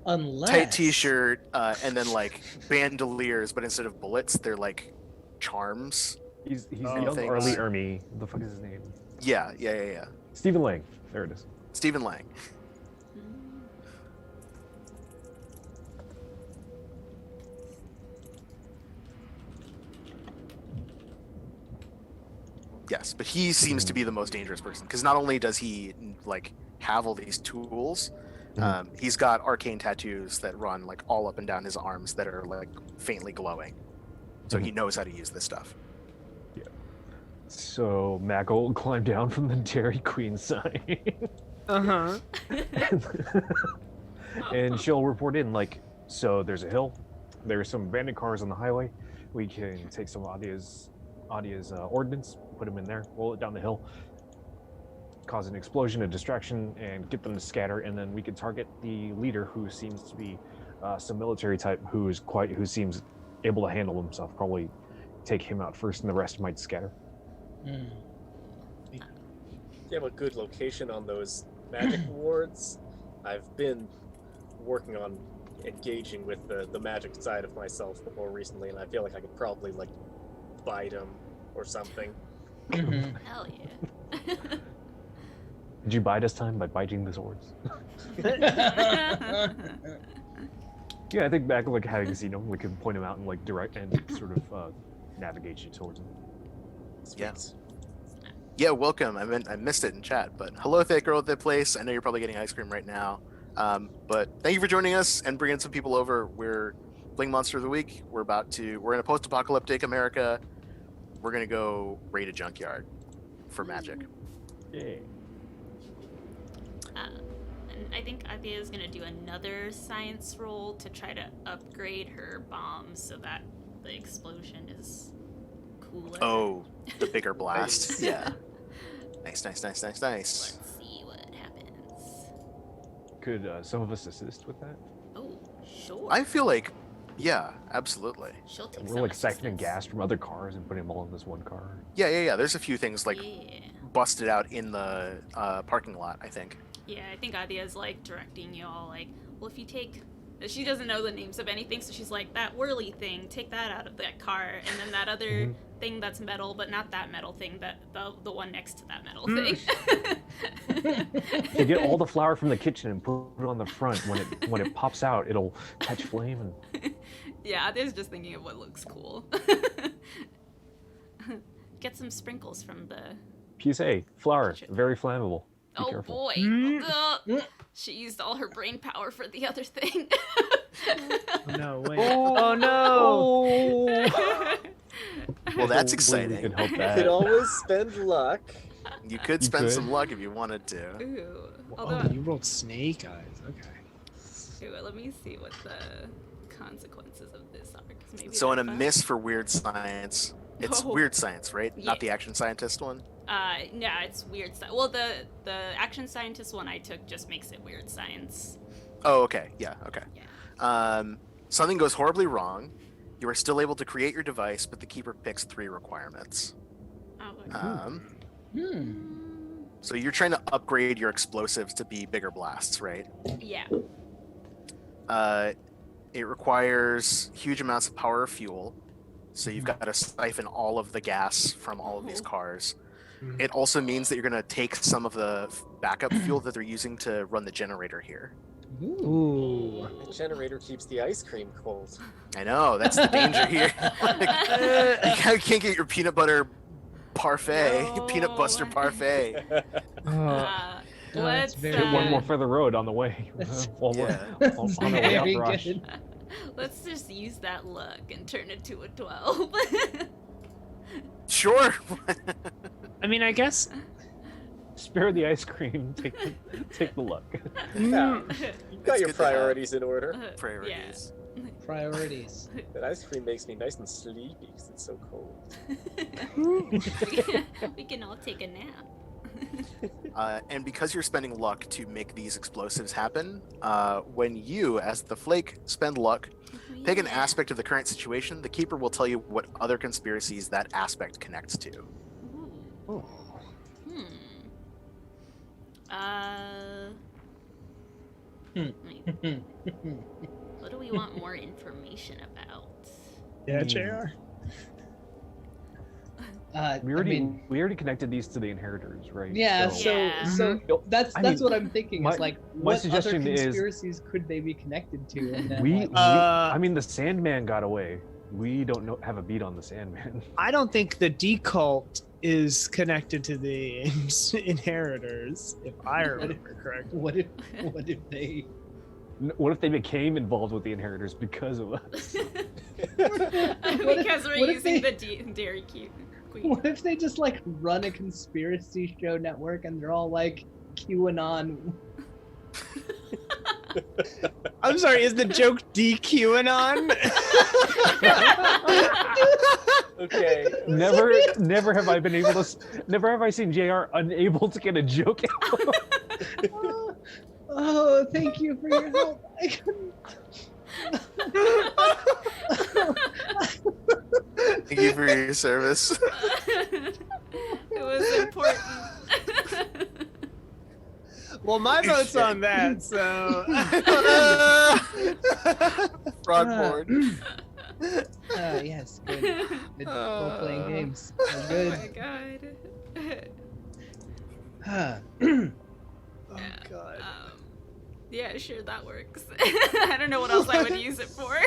Unless Tight t-shirt, and then like bandoliers, but instead of bullets, they're like charms. he's the Oh, young thanks. Arlie Ermy. The fuck is his name? Yeah. Stephen Lang. There it is. Stephen Lang. Yes, but he seems to be the most dangerous person because not only does he like have all these tools, he's got arcane tattoos that run like all up and down his arms that are like faintly glowing. So he knows how to use this stuff. Yeah. So Mac will climb down from the Dairy Queen sign. And she'll report in like, so there's a hill, there's some abandoned cars on the highway. We can take some Adia's ordnance, put them in there, roll it down the hill, cause an explosion, a distraction, and get them to scatter. And then we can target the leader, who seems to be some military type, who seems able to handle himself. Probably take him out first, and the rest might scatter. Do you have a good location on those magic wards? I've been working on engaging with the magic side of myself more recently, and I feel like I could probably like bite him or something. Hell yeah. Did you bide us time by biting the swords? Yeah, I think back like having seen him, we could point him out and like direct and sort of navigate you towards him. Yes. Yeah, welcome. I missed it in chat, but hello, Thick Girl at the place. I know you're probably getting ice cream right now, but thank you for joining us and bringing some people over. We're playing Monster of the Week. We're in a post-apocalyptic America. we're gonna go raid a junkyard for magic. Yeah. And I think Athea is gonna do another science roll to try to upgrade her bombs so that the explosion is cooler. Oh, the bigger blast. Yeah. Nice. Let's see what happens. Could some of us assist with that? Oh, sure. I feel like, yeah, absolutely. She'll take We're some like siphoning assistance. gas from other cars and putting them all in this one car. Yeah. There's a few things like Yeah. busted out in the parking lot, I think. Yeah, I think Athea's like directing you all like, well, if you take, she doesn't know the names of anything, so she's like, that whirly thing, take that out of that car, and then that other thing that's metal, but not that metal thing, that the one next to that metal thing. You get all the flour from the kitchen and put it on the front. When it pops out, it'll catch flame and. Yeah, Athea's just thinking of what looks cool. Get some sprinkles from the. PSA, flour, Kitchen. very flammable. Be Oh careful. boy! Ugh. She used all her brain power for the other thing. Oh, no, wait. Oh no! Well, that's Don't believe we exciting. could help You that. could always spend luck. You could You spend could. some luck if you wanted to. Ooh. Oh, Although, you rolled snake eyes. Okay. ooh, let me see what the consequences of this are. 'Cause maybe So in a they're fun. miss for weird science, it's Oh. weird science, right? Yeah. Not the action scientist one. No, it's weird science. Well, the action scientist one I took just makes it weird science. Oh, okay. Yeah, okay. Yeah. Something goes horribly wrong. You are still able to create your device, but the keeper picks 3 requirements. Oh, okay. So you're trying to upgrade your explosives to be bigger blasts, right? Yeah. It requires huge amounts of power or fuel. So you've got to siphon all of the gas from all of these cars. Mhm. It also means that you're going to take some of the backup fuel that they're using to run the generator here. Ooh. The generator keeps the ice cream cold. I know, that's the danger here. You can't get your peanut butter parfait, peanut buster No. parfait. Let's very Get one good. more for the road on the way. While we're Yeah. on the way out Very the rush. good. let's just use that luck and turn it to a 12. Sure. I mean, I guess. Spare the ice cream. Take the luck. Yeah. You've got It's your good to have. priorities in order. Priorities. Priorities. That ice cream makes me nice and sleepy because it's so cold. We can all take a nap. And because you're spending luck to make these explosives happen, when you, as the Flake, spend luck, pick an Yeah. aspect of the current situation, the Keeper will tell you what other conspiracies that aspect connects to. Ooh. Hmm. Wait, what do we want more information about? Yeah, Hmm. JR. We already connected these to the inheritors, right? Yeah, So- so Yeah. so Yo, that's I that's mean, what I'm thinking. my- Is like, my what other suggestion is- conspiracies could they be connected to? And then, we, like, I mean, the Sandman got away. We don't have a beat on the Sandman. I don't think the decult is connected to the inheritors, if I remember correctly. what if they? What if they became involved with the inheritors because of us? Because we're what if using they- the Dairy Queen. What if they just like run a conspiracy show network and they're all like QAnon? I'm sorry, is the joke DQAnon? Okay. Never have I been able to. Never have I seen JR unable to get a joke out. Oh, thank you for your help. I couldn't. Thank you for your service. It was important. Well, my vote's on that, so. Frog board. Yes, good. Good role-playing games. Oh Good. my god. Oh, God. Yeah, sure, that works. I don't know what else I would use it for.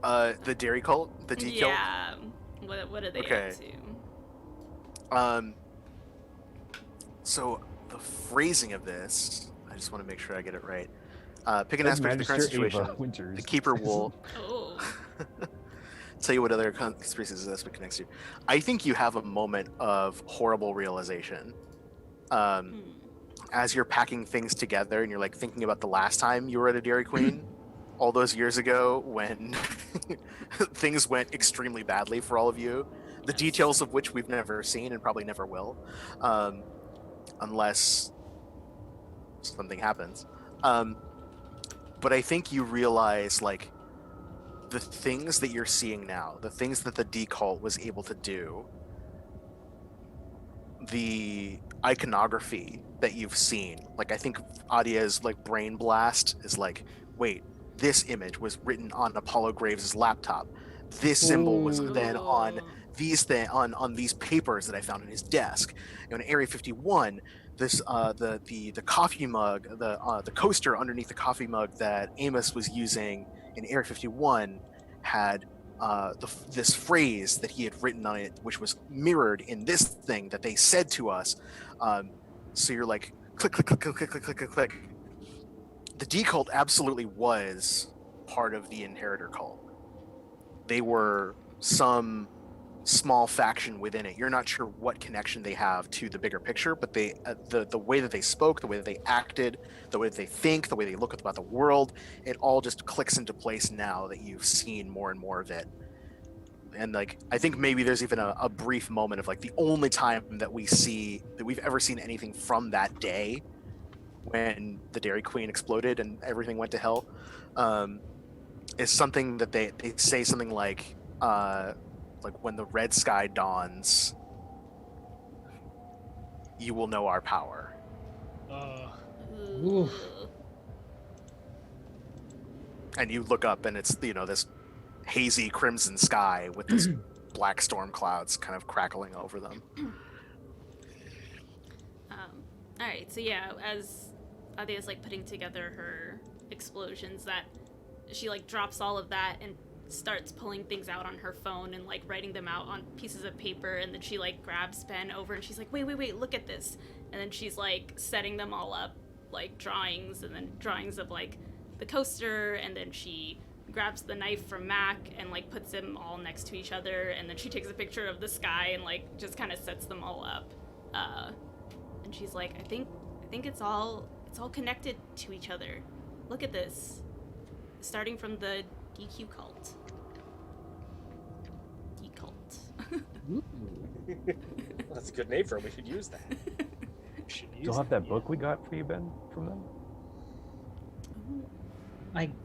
The Dairy Cult, the D Cult. Yeah. What are they Okay. up to? So the phrasing of this, I just want to make sure I get it right. Pick an That's aspect of the current Magister situation. Ava Winters. The Keeper will. Oh. tell you what other conspiracies this book connects to. I think you have a moment of horrible realization. As you're packing things together and you're like thinking about the last time you were at a Dairy Queen all those years ago when things went extremely badly for all of you, the details of which we've never seen and probably never will, unless something happens. But I think you realize like the things that you're seeing now, the things that the decult was able to do, the iconography that you've seen. Like I think Adia's like brain blast is like, wait, this image was written on Apollo Graves' laptop. This symbol was then on these papers that I found in his desk. In Area 51, this the coffee mug, the coaster underneath the coffee mug that Amos was using in Area 51 had this phrase that he had written on it, which was mirrored in this thing that they said to us. So you're like, click, click, click, click, click, click, click, click, click. The decult absolutely was part of the Inheritor cult. They were some small faction within it. You're not sure what connection they have to the bigger picture, but they the way that they spoke, the way that they acted, the way that they think, the way they look about the world, it all just clicks into place now that you've seen more and more of it. And like I think maybe there's even a brief moment of like the only time that we've ever seen anything from that day when the Dairy Queen exploded and everything went to hell, is something that they say something like when the red sky dawns, you will know our power. Ooh. And you look up and it's, this hazy crimson sky with this black storm clouds kind of crackling over them. All right, so yeah, as Adia's like putting together her explosions, that she like drops all of that and starts pulling things out on her phone and like writing them out on pieces of paper, and then she like grabs Ben over and she's like, wait, look at this. And then she's like setting them all up, like drawings, and then drawings of like the coaster, and then she grabs the knife from Mac and like puts them all next to each other, and then she takes a picture of the sky and like just kind of sets them all up. And she's like, I think it's all connected to each other. Look at this. Starting from the DQ cult. Decult. That's a good name for it. We should use that. Still have that book we got for you, Ben, from them?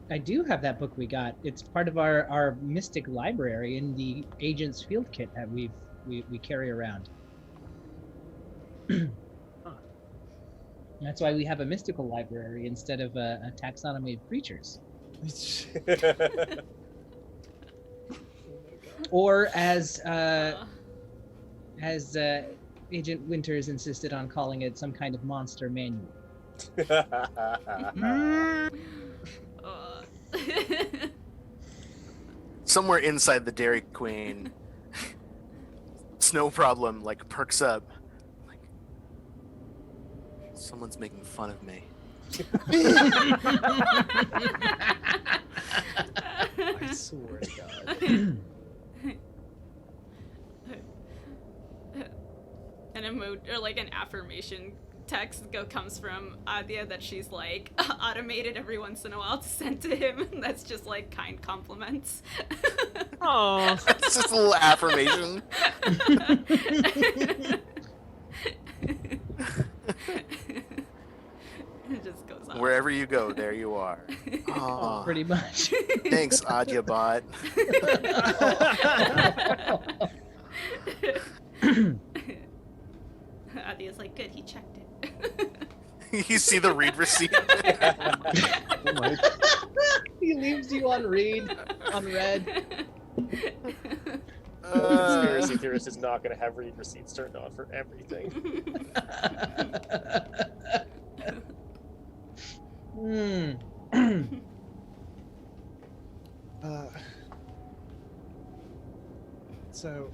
I do have that book we got. It's part of our mystic library in the agent's field kit that we carry around. That's why we have a mystical library instead of a taxonomy of creatures. Or as Agent Winters insisted on calling it, some kind of monster manual. Somewhere inside the Dairy Queen, Snow Problem like perks up. Like, someone's making fun of me. I swear to God. An emote or like an affirmation text comes from Adia that she's like automated every once in a while to send to him. That's just like kind compliments. Oh, It's just a little affirmation. It just goes on. Wherever you go, there you are. Oh, pretty much. Thanks, Adyabot. Adia's like, good, he checked it. You see the read receipt. He leaves you on read, on red. Conspiracy theorist is not going to have read receipts turned on for everything. So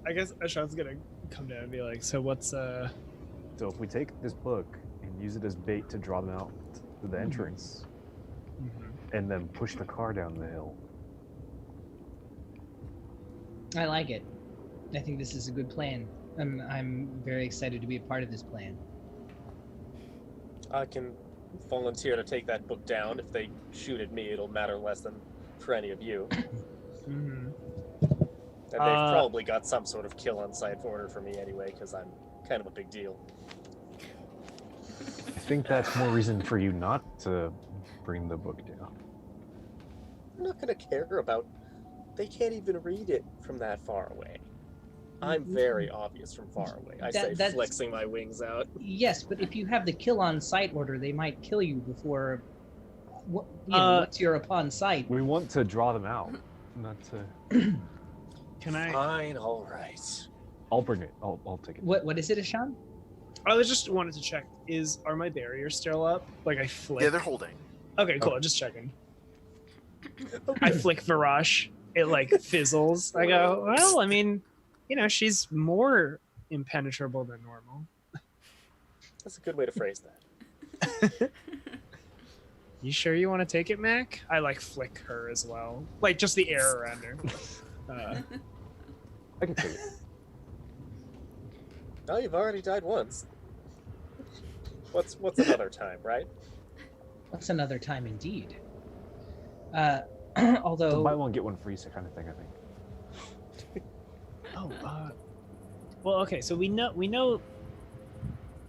I guess Ashan's gonna come down and be like, so what's So if we take this book and use it as bait to draw them out to the entrance, and then push the car down the hill. I like it. I think this is a good plan. I'm very excited to be a part of this plan. I can volunteer to take that book down. If they shoot at me, it'll matter less than for any of you. Mhm. And they've probably got some sort of kill on sight order for me anyway, because I'm kind of a big deal. I think that's more reason for you not to bring the book down. I'm not going to care about... They can't even read it from that far away. I'm very obvious from far away. I say That's- flexing my wings out. Yes, but if you have the kill on sight order, they might kill you before. Once you're upon sight. We want to draw them out, not to. Can I? Fine, all right. I'll bring it. I'll take it. What is it, Ashan? I was just wanted to check. Are my barriers still up? Like I flick. Yeah, they're holding. Okay, cool. Just checking. I flick Virash. It like fizzles. I go, well, I mean, she's more impenetrable than normal. That's a good way to phrase that. You sure you want to take it, Mac? I like flick her as well. Like just the air around her. I can take it. Oh, you've already died once. What's another time, right? What's another time, indeed. So Although, buy one get one free, kind of thing. I think. Oh, well, okay. So we know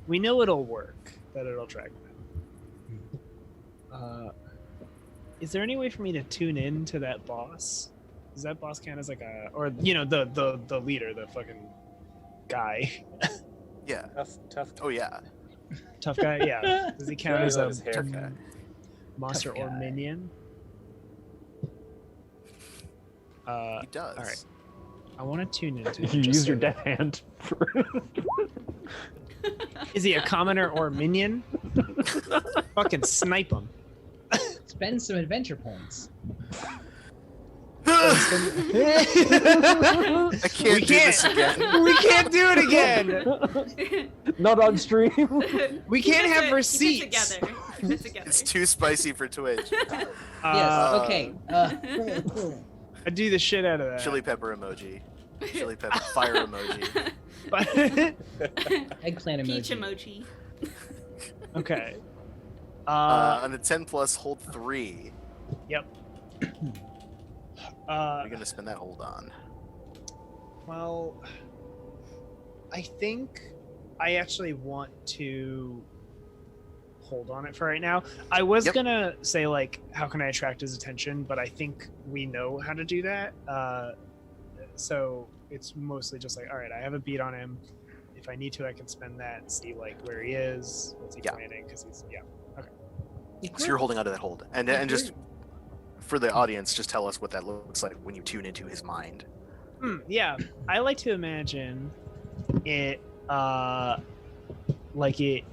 it'll work. That it'll track them. Is there any way for me to tune in to that boss? Does that boss count as like or the leader, the fucking guy, Yeah. Tough. Oh yeah. tough guy? Yeah. Does he count as a His haircut. monster Tough or guy. minion? He does. all right. I want to tune into. You use your death hand. Is he a commoner or a minion? Fucking snipe him. spend some adventure points. I can't We do this can't. again. We can't do it again. Not on stream. We can't have Keep it receipts. together. Keep it together. It's too spicy for Twitch. Yes. Okay. I do the shit out of that. Chili pepper emoji. Chili pepper fire emoji. But Eggplant emoji. Peach emoji. okay. On the 10 plus, hold 3. Yep. You're gonna spend that hold on. Well, I think I actually want to hold on it for right now. I was Yep. gonna say like, how can I attract his attention? But I think we know how to do that. So it's mostly just like, all right, I have a beat on him. If I need to, I can spend that and see like where he is, what's he Yeah. planning, because he's So you're holding onto that hold, and just for the audience, just tell us what that looks like when you tune into his mind. yeah. I like to imagine it like it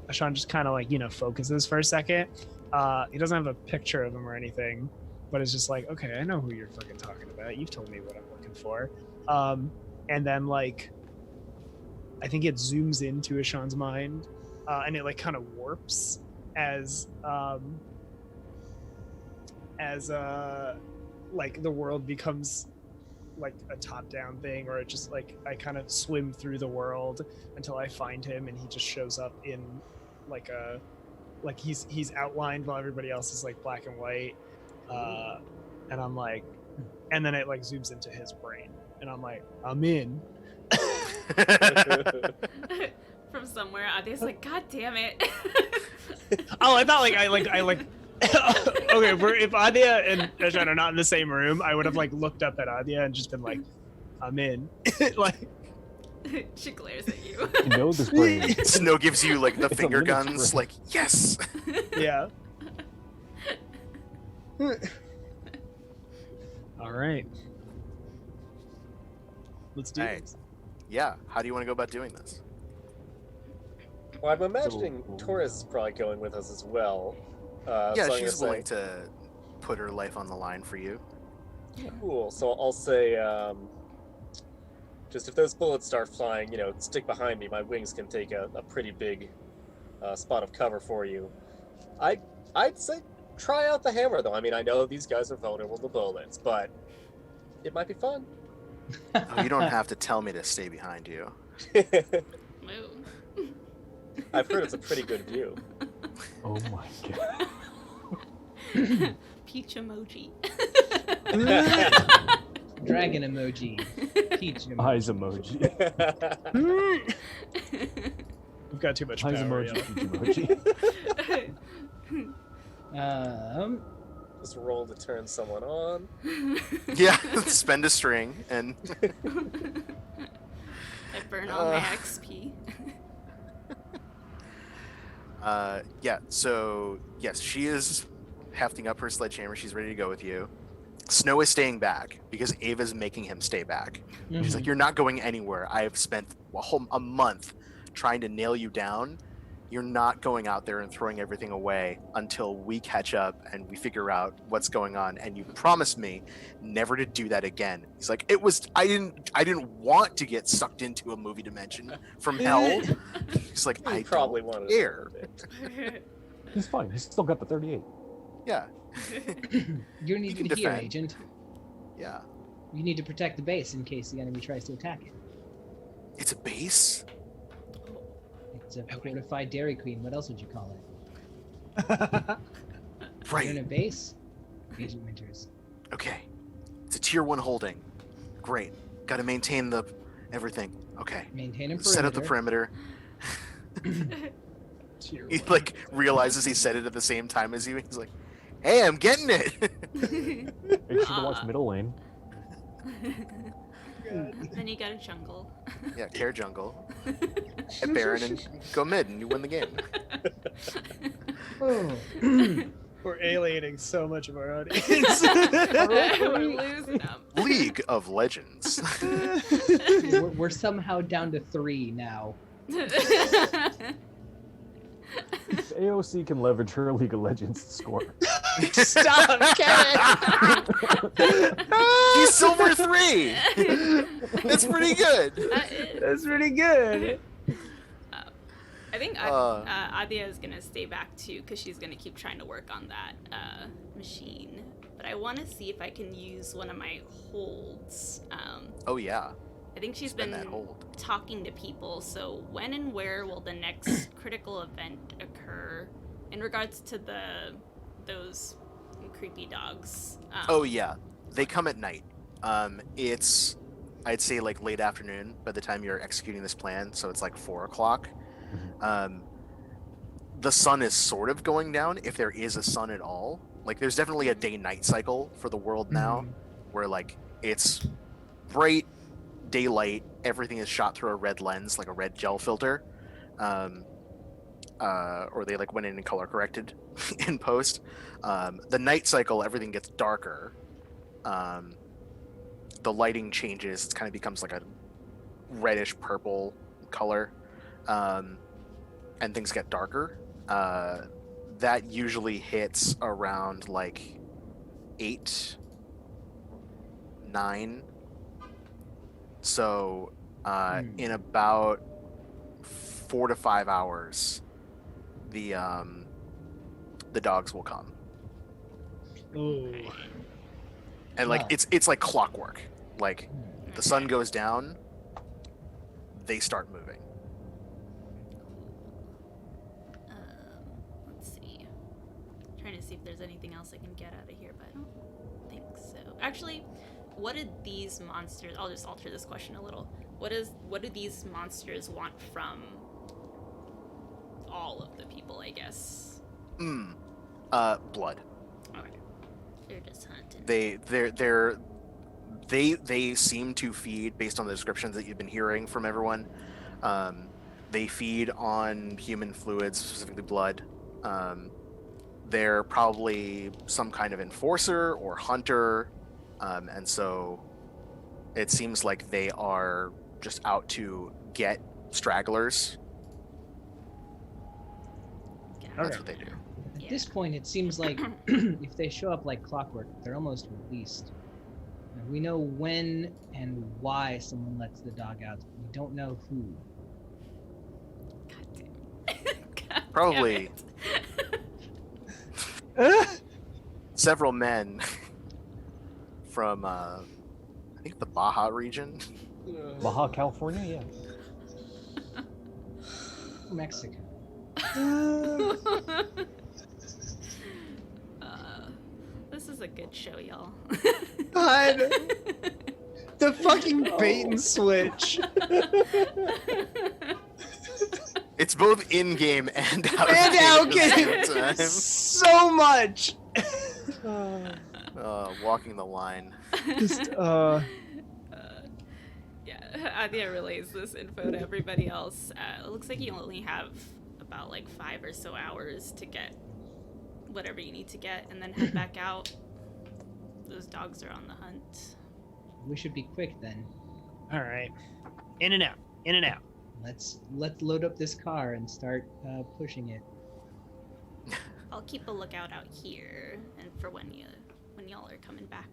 Ashan just kind of like focuses for a second. He doesn't have a picture of him or anything, but it's just like, okay, I know who you're fucking talking about. You've told me what I'm looking for. And then like I think it zooms into Ashan's mind, and it like kind of warps as like the world becomes like a top-down thing, or it just like I kind of swim through the world until I find him, and he just shows up in like a like he's outlined while everybody else is like black and white, and I'm like, and then it like zooms into his brain, and I'm like, I'm in. From somewhere, Ade's like, God damn it. Oh, I thought I like. Okay, if Adia and Ashan are not in the same room, I would have like looked up at Adia and just been like, I'm in. Like, She glares at you. You know this brain. Snow gives you like the It's a finger Linux guns, brain. like yes. yeah. All right. Let's do Alright. this. Yeah. How do you want to go about doing this? Well, I'm imagining So- Taurus is probably going with us as well. Yeah, so I'm she's gonna willing to put her life on the line for you. Cool. So I'll say, just if those bullets start flying, stick behind me. My wings can take a pretty big spot of cover for you. I'd say Try out the hammer, though. I mean, I know these guys are vulnerable to bullets, but it might be fun. Oh, you don't have to tell me to stay behind you. Move. I've heard it's a pretty good view. Oh my god. Peach emoji. Dragon emoji. Peach emoji. Eyes emoji. We've got too much Eyes power. emoji. Peach emoji. Just roll to turn someone on. Yeah, spend a string and I burn all my XP. yeah, so yes, she is hefting up her sledgehammer. She's ready to go with you. Snow is staying back because Ava's making him stay back. She's like, "You're not going anywhere. I have spent a month trying to nail you down. You're not going out there and throwing everything away until we catch up and we figure out what's going on. And you promised me never to do that again." He's like, I didn't want to get sucked into a movie dimension from hell. He's like, I I probably don't wanted care. to. He's fine. He's still got the 38. Yeah, You need can to hear, defend. Agent. yeah. You need to protect the base in case the enemy tries to attack it. It's a base. It's a fortified Dairy Queen. What else would you call it? You're in a Right. base? Agent Winters. Okay. It's a tier 1 holding. Great. Got to maintain the everything. Okay. Maintain a perimeter. Set up the perimeter. Tier He one. like realizes he said it at the same time as you. He's like, "Hey, I'm getting it." Make sure to watch middle lane. Then you got a jungle. Yeah, care jungle. Hit Baron and go mid, and you win the game. Oh. We're alienating so much of our audience. We're losing them. League of Legends. We're somehow down to 3 now. If AOC can leverage her League of Legends to score. Stop, Kevin! He's silver 3. That's pretty good. That's pretty good. I think Adia is gonna stay back too because she's gonna keep trying to work on that machine. But I want to see if I can use one of my holds. Oh yeah, I think she's spend been that hold. talking to people. So when and where will the next critical event occur in regards to those creepy dogs? Oh yeah, they come at night. It's I'd say like late afternoon by the time you're executing this plan, so it's like 4 o'clock. The sun is sort of going down, if there is a sun at all. Like there's definitely a day-night cycle for the world now, where like it's bright daylight, everything is shot through a red lens, like a red gel filter, or they like went in and color corrected in post. The night cycle, everything gets darker. The lighting changes, it kind of becomes like a reddish purple color, and things get darker. That usually hits around like 8, 9. So in about 4 to 5 hours, the dogs will come, Oh. and like Wow. it's like clockwork. Like the sun goes down, they start moving. Let's see. Trying to see if there's anything else I can get out of here, but I don't think so. Actually, what did these monsters? I'll just alter this question a little. What do these monsters want from all of the people? I guess. Blood. Okay. They're just hunting. They seem to feed, based on the descriptions that you've been hearing from everyone. They feed on human fluids, specifically blood. They're probably some kind of enforcer or hunter, and so it seems like they are just out to get stragglers. That's what they do. At this point, it seems like if they show up like clockwork, they're almost released. Now, we know when and why someone lets the dog out. We don't know who. God damn. God Probably. damn several men from I think the Baja region. Baja California, yeah. Mexico. This is a good show, y'all. God, the fucking bait and switch. It's both in game and out And out game. time. So much. Walking the line. Just, Yeah, Adia relays this info to everybody else. It looks like you only have about like 5 or so hours to get whatever you need to get and then head back out. Those dogs are on the hunt. We should be quick then. all right. In and out. In and out. Let's load up this car and start pushing it. I'll keep a lookout out here and for when y'all are coming back.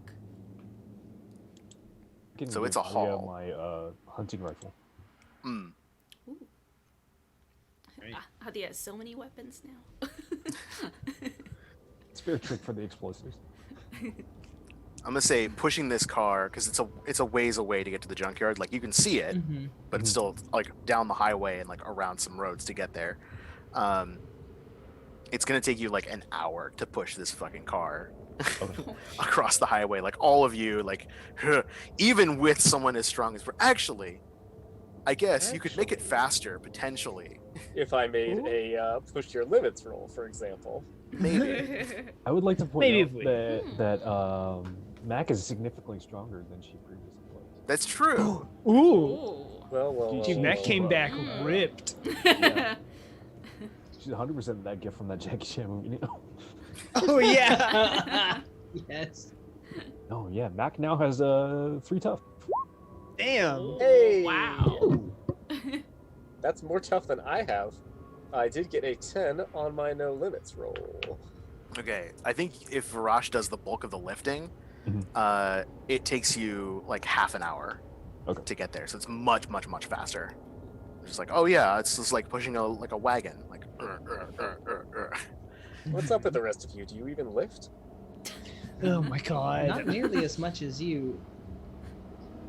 So it's a haul. My hunting rifle. Mm. Ooh. Right. Adia has so many weapons now. It's a fair trick for the explosives. I'm gonna say pushing this car because it's a ways away to get to the junkyard. Like you can see it, Mm-hmm. but it's still like down the highway and like around some roads to get there. It's gonna take you like an hour to push this fucking car Okay. across the highway. Like all of you, like even with someone as strong as we're actually, I guess you could make it faster potentially. If I made a push your limits roll, for example. Maybe. I would like to point Maybe out if we- that Mac is significantly stronger than she previously was. That's true. Ooh. Ooh. Well. Dude, that came back Mm. ripped. Yeah. She's 100% that gift from that Jackie Chan movie. You know? Oh yeah. Yes. Oh yeah, Mac now has 3 tough. Damn. Hey! Wow. That's more tough than I have. I did get a 10 on my no limits roll. Okay, I think if Varash does the bulk of the lifting, Mhm. it takes you like half an hour Okay. to get there. So it's much faster. It's just like, oh yeah, it's just like pushing a wagon. Like, What's up with the rest of you? Do you even lift? Oh my god. Not nearly as much as you.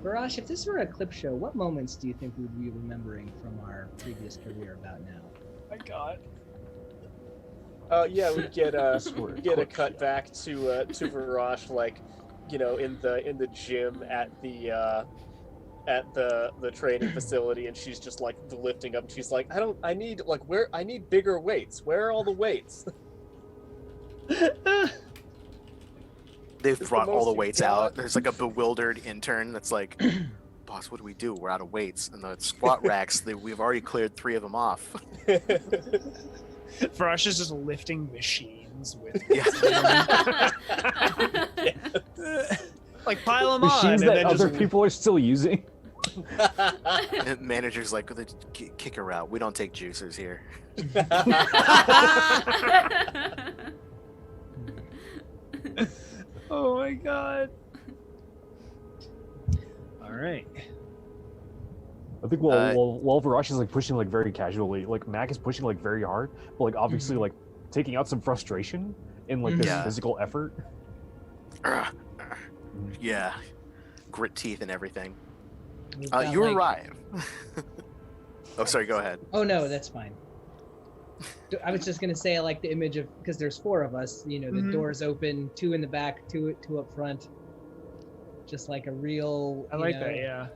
Barash, if this were a clip show, what moments do you think we'd be remembering from our previous career about now? my god. Yeah, we get a Swear, we get a quick cut shot. back to Varash, like, you know, in the gym at the training facility, and she's just like lifting up. She's like, I need bigger weights. Where are all the weights? They've It's the brought all most the you've weights got. out. There's like a bewildered intern that's like, boss, what do we do? We're out of weights. And the squat racks, we've already cleared 3 of them off. Frosh is just lifting machines with Yeah. like pile them on Machines and that then other just people are still using. And manager's like, kick her out. We don't take juicers here. Oh my god. All right. I think while Varash is like pushing like very casually, like Mac is pushing like very hard, but like obviously like taking out some frustration in like this Yeah. physical effort. Yeah. Grit teeth and everything. We've got, You like- arrive. Oh, sorry, go ahead. Oh no, that's fine. I was just gonna say, I like the image of, because there's 4 of us. You know, the Mhm. doors open, 2 in the back, two up front. Just like a real. I you like know, that, yeah.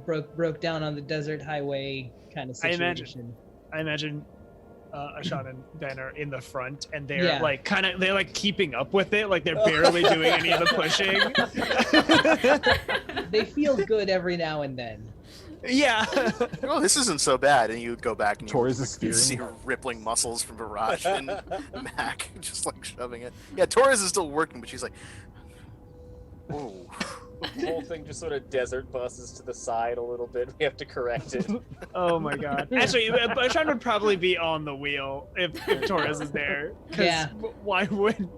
Broke down on the desert highway kind of I situation. imagine Ashan and Ben are in the front and they're Yeah. like they're like keeping up with it, like they're barely doing any of the pushing. They feel good every now and then. Yeah. Oh, this isn't so bad. And you go back and Torres you is see steering. rippling muscles from Barrage and Mac just like shoving it. Yeah, Torres is still working, but she's like, ooh. The whole thing just sort of desert buses to the side a little bit. We have to correct it. Oh my god. Actually, Ashan would probably be on the wheel if Torres is there. 'Cause Yeah. Why would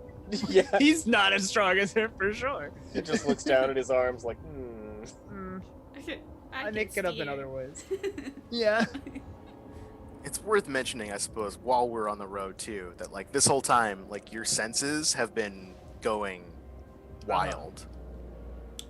Yeah. he's not as strong as her for sure. He just looks down at his arms like, I can make it up in steer. other ways. Yeah. It's worth mentioning, I suppose, while we're on the road too, that like this whole time, like your senses have been going wild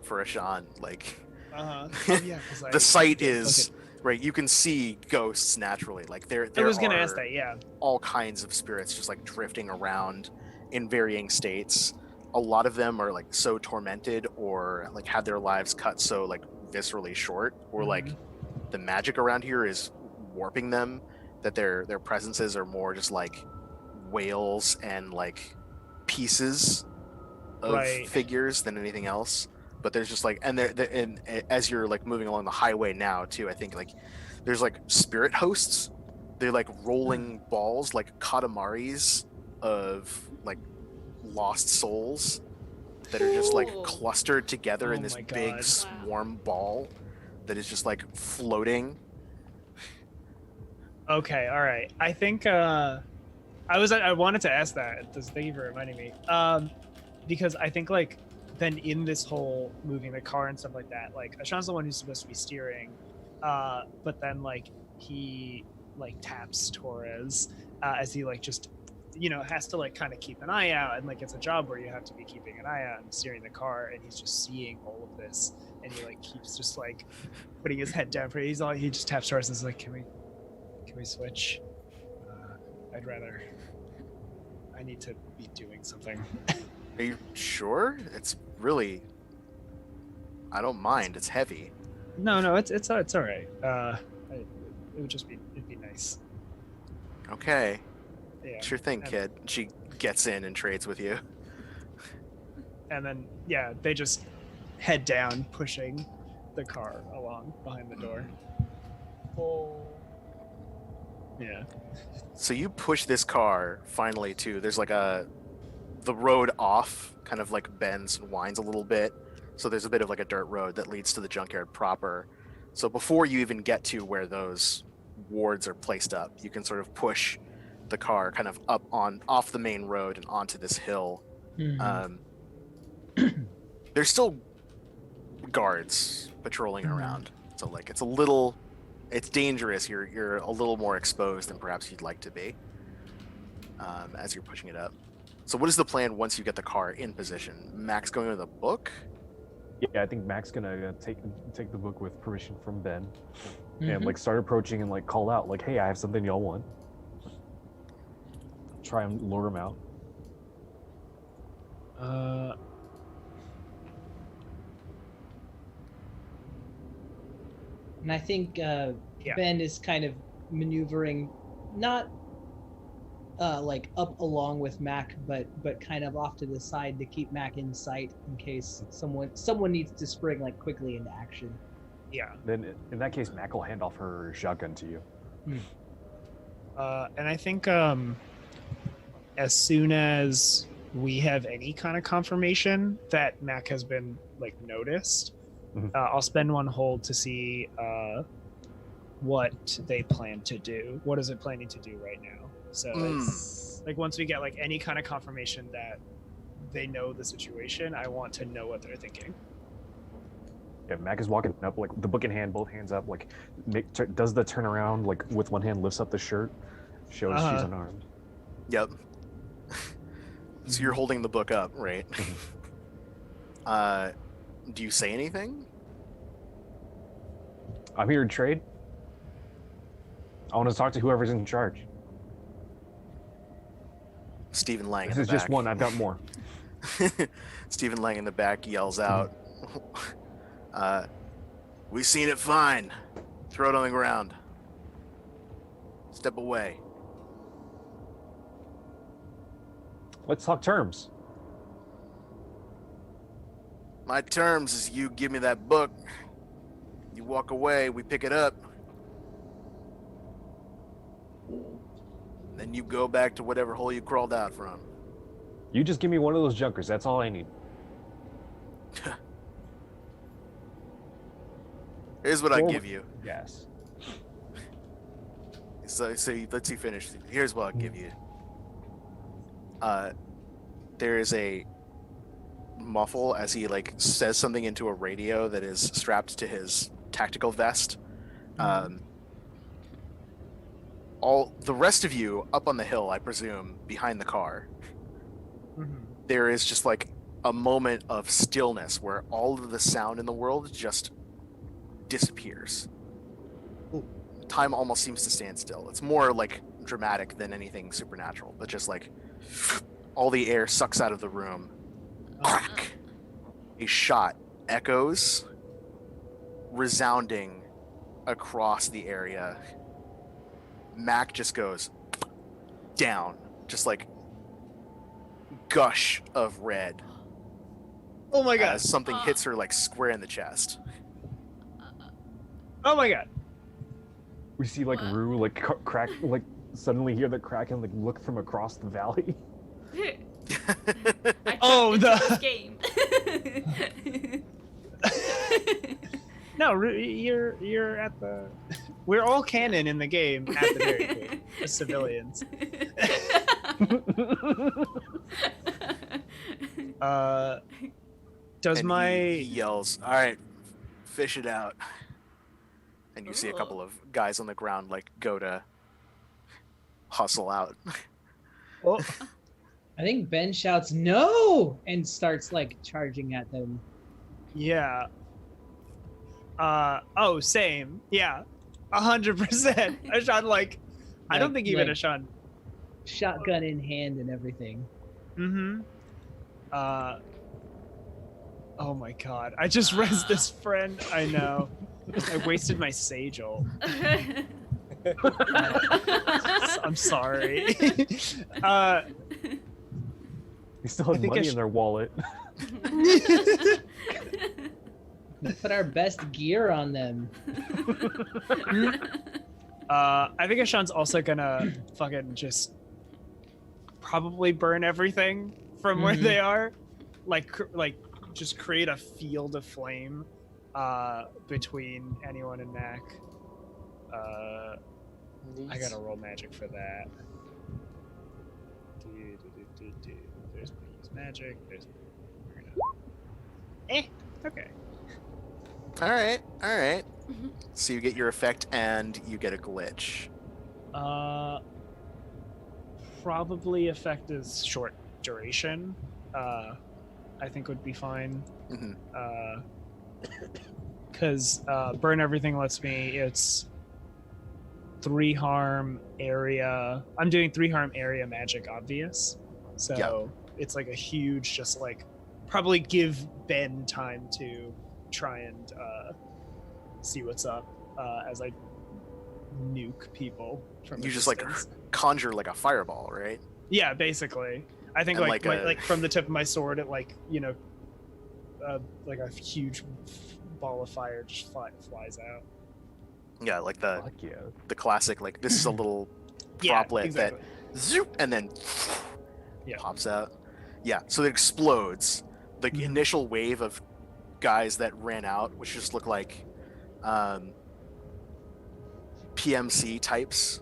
for Ashan. Like, Oh yeah, because the sight is right. You can see ghosts naturally. Like there I was gonna are ask that. Yeah. all kinds of spirits just like drifting around in varying states. A lot of them are like so tormented or like had their lives cut so like viscerally short, or like the magic around here is warping them, that their presences are more just like whales and like pieces of Right. figures than anything else. But there's just like, and and as you're like moving along the highway now too, I think like there's like spirit hosts. They're like rolling balls, like katamaris of like lost souls that are just like Ooh. clustered together Oh in this my big God. swarm ball that is just like floating. Okay. All right. I think I wanted to ask that. Thank you for reminding me. Because I think like then in this whole moving the car and stuff like that, like Ashan's the one who's supposed to be steering, but then like he like taps Torres as he like just has to like kind of keep an eye out, and like it's a job where you have to be keeping an eye out and steering the car, and he's just seeing all of this, and he like keeps just like putting his head down for it. He just taps Torres and is like, can we switch? I'd rather. I need to be doing something. Are you sure? It's really. I don't mind. It's heavy. No, it's all right. It would just it'd be nice. Okay. Yeah. Sure thing, kid. She gets in and trades with you. And then yeah, they just head down, pushing the car along behind the door. Oh. Yeah. So you push this car finally to. There's like the road off kind of like bends and winds a little bit. So there's a bit of like a dirt road that leads to the junkyard proper. So before you even get to where those wards are placed up, you can sort of push the car kind of up on off the main road and onto this hill. There's still guards patrolling around. So like it's dangerous. You're a little more exposed than perhaps you'd like to be as you're pushing it up. So what is the plan once you get the car in position? Max going with a book? Yeah, I think Mac's gonna take the book with permission from Ben, and like start approaching and like call out like, "Hey, I have something y'all want." Try and lure him out. And I think Ben is kind of maneuvering, not like up along with Mac, but kind of off to the side to keep Mac in sight in case someone needs to spring like quickly into action. Yeah. Then in that case, Mac will hand off her shotgun to you. And I think as soon as we have any kind of confirmation that Mac has been like noticed, I'll spend one hold to see what they plan to do. What is it planning to do right now? So it's like once we get like any kind of confirmation that they know the situation, I want to know what they're thinking. Yeah, Mac is walking up, like the book in hand, both hands up, like does the turnaround, like with one hand lifts up the shirt, shows she's unarmed. Yep. So you're holding the book up, right? Do you say anything? I'm here to trade. I want to talk to whoever's in charge. Stephen Lang This in is the just back. one. I've got more. Stephen Lang in the back yells out, "We seen it fine. Throw it on the ground. Step away." Let's talk terms. My terms is you give me that book, you walk away, we pick it up, then you go back to whatever hole you crawled out from. You just give me one of those junkers. That's all I need. Here's what I give you. Yes. So let's see finish. Here's what I'll give you. There is a muffle as he like says something into a radio that is strapped to his tactical vest. All the rest of you up on the hill, I presume, behind the car. there is just like a moment of stillness where all of the sound in the world just disappears. Time almost seems to stand still. It's more like dramatic than anything supernatural, but just like all the air sucks out of the room. Crack! A shot echoes, resounding across the area. Mac just goes down, just like gush of red. Oh my god. As something hits her like square in the chest. Oh my god. We see like Rue like crack, like suddenly hear the crack and like look from across the valley. I this game. No, you're at the. We're all canon in the game at the very point, as civilians. Does and my he yells, "All right, fish it out!" And you see a couple of guys on the ground like go to hustle out. well, I think Ben shouts no and starts like charging at them. yeah. Oh, same. Yeah, 100%. Ashan, like, I don't think even like, Ashan. Shotgun in hand and everything. Mm-hmm. Oh my god. I just rezzed this friend. I know. I wasted my Sagel. I'm sorry. They still had money in their wallet. Put our best gear on them. I think Ashan's also gonna fucking just probably burn everything from where they are, like just create a field of flame between anyone and Mac. I gotta roll magic for that. There's my use magic. There's okay. All right. So you get your effect and you get a glitch. Probably effect is short duration. I think would be fine. Because burn everything lets me. It's 3 harm area. I'm doing 3 harm area magic obvious. So it's like a huge, just like probably give Ben time to try and see what's up as I nuke people from You just like conjure like a fireball, right? Yeah, basically. I think And like from the tip of my sword, it like like a huge ball of fire just flies out. Yeah, like the Fuck yeah. the classic like this is a little Yeah, droplet exactly. that zoop and then pops out. Yeah, so it explodes. The initial wave of guys that ran out, which just look like PMC types.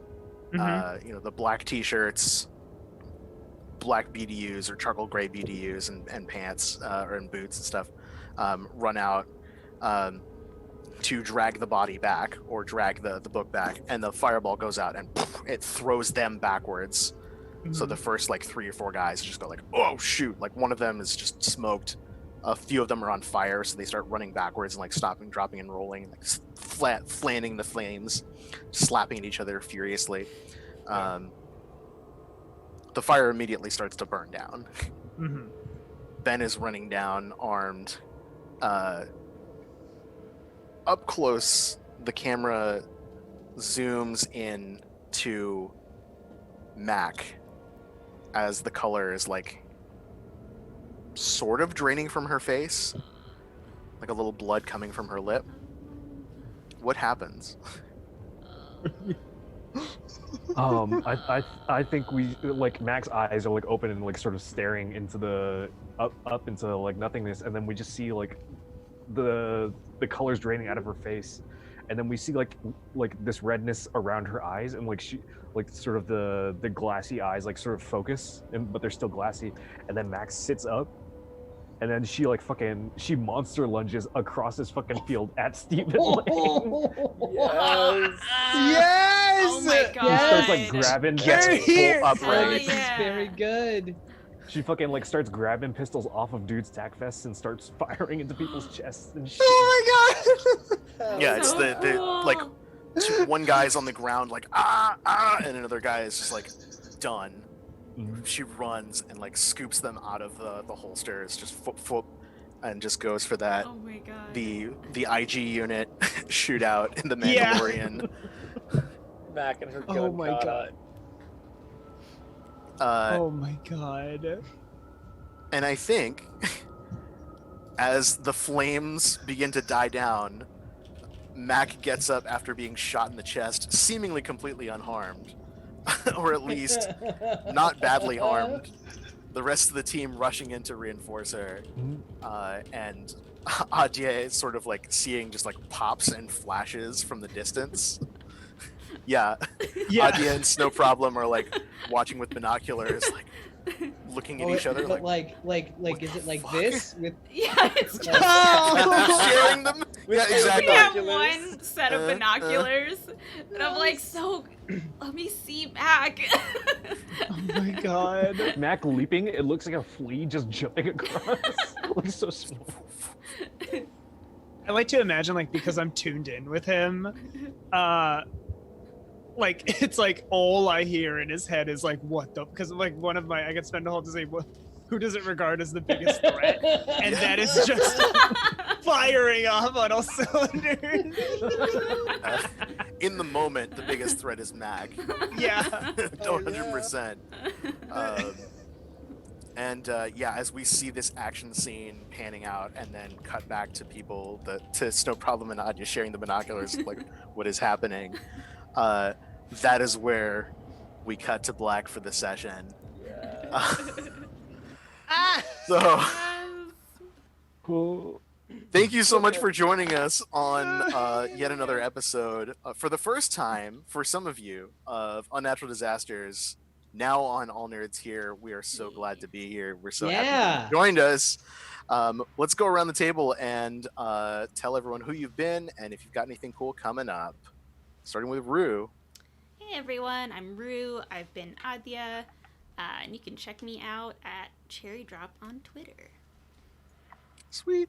The black t-shirts, black BDUs or charcoal gray BDUs and pants or in boots and stuff run out to drag the body back or drag the book back, and the fireball goes out and it throws them backwards. So the first like 3 or 4 guys just go like, oh shoot, like one of them is just smoked, a few of them are on fire, so they start running backwards and like stopping, dropping, and rolling, like flanning the flames, slapping at each other furiously. The fire immediately starts to burn down. Ben is running down armed. Up close, the camera zooms in to Mac as the color is like sort of draining from her face, like a little blood coming from her lip. What happens? I think we like Mac's eyes are like open and like sort of staring into the up into like nothingness, and then we just see like the colors draining out of her face, and then we see like this redness around her eyes, and like she like sort of the glassy eyes like sort of focus, but they're still glassy, and then Max sits up. And then she like she monster lunges across this fucking field at Stephen Lang. Yes. Yes! Oh my god. He starts like grabbing, Get gets here! full Hell upright. yeah. Very good. She fucking like starts grabbing pistols off of dudes' tack vests and starts firing into people's chests and shit. Oh my god! Yeah, it's So the like cool. one guy's on the ground like and another guy is just like done. Mhm. She runs and like scoops them out of the holsters, just foop, and just goes for that Oh my god. the IG unit shootout in the Yeah. Mandalorian. Mac and her gun Oh my kata. god. Oh my god. And I think as the flames begin to die down, Mac gets up after being shot in the chest, seemingly completely unharmed, or at least not badly harmed. The rest of the team rushing in to reinforce her, and Adye is sort of like seeing just like pops and flashes from the distance. Yeah, Yeah. Adye and Snow Problem are like watching with binoculars, like looking at each other, but like is it like fuck? this with Yeah, it's just sharing them. Yeah, two exactly. we have binoculars. one set of binoculars, and I'm like, so let me see Mac. Oh my god. Mac leaping, it looks like a flea just jumping across. It looks so small. I like to imagine, like, because I'm tuned in with him, like, it's like all I hear in his head is like, what the, because like one of my, I could spend a whole day, who does it regard as the biggest threat? And that is just firing off on all cylinders. In the moment, the biggest threat is Mac. Yeah. 100%. Yeah, as we see this action scene panning out, and then cut back to people, to Snow Problem and Adya sharing the binoculars, like what is happening. That is where we cut to black for the session. Yeah. So, Oh, thank you so much for joining us on yet another episode, for the first time for some of you, of Unnatural Disasters. Now on All Nerds Here, we are so glad to be here. We're so happy that you joined us. Let's go around the table and tell everyone who you've been and if you've got anything cool coming up. Starting with Rue. Hey everyone, I'm Rue. I've been Adya, and you can check me out at Cherry Drop on Twitter. Sweet.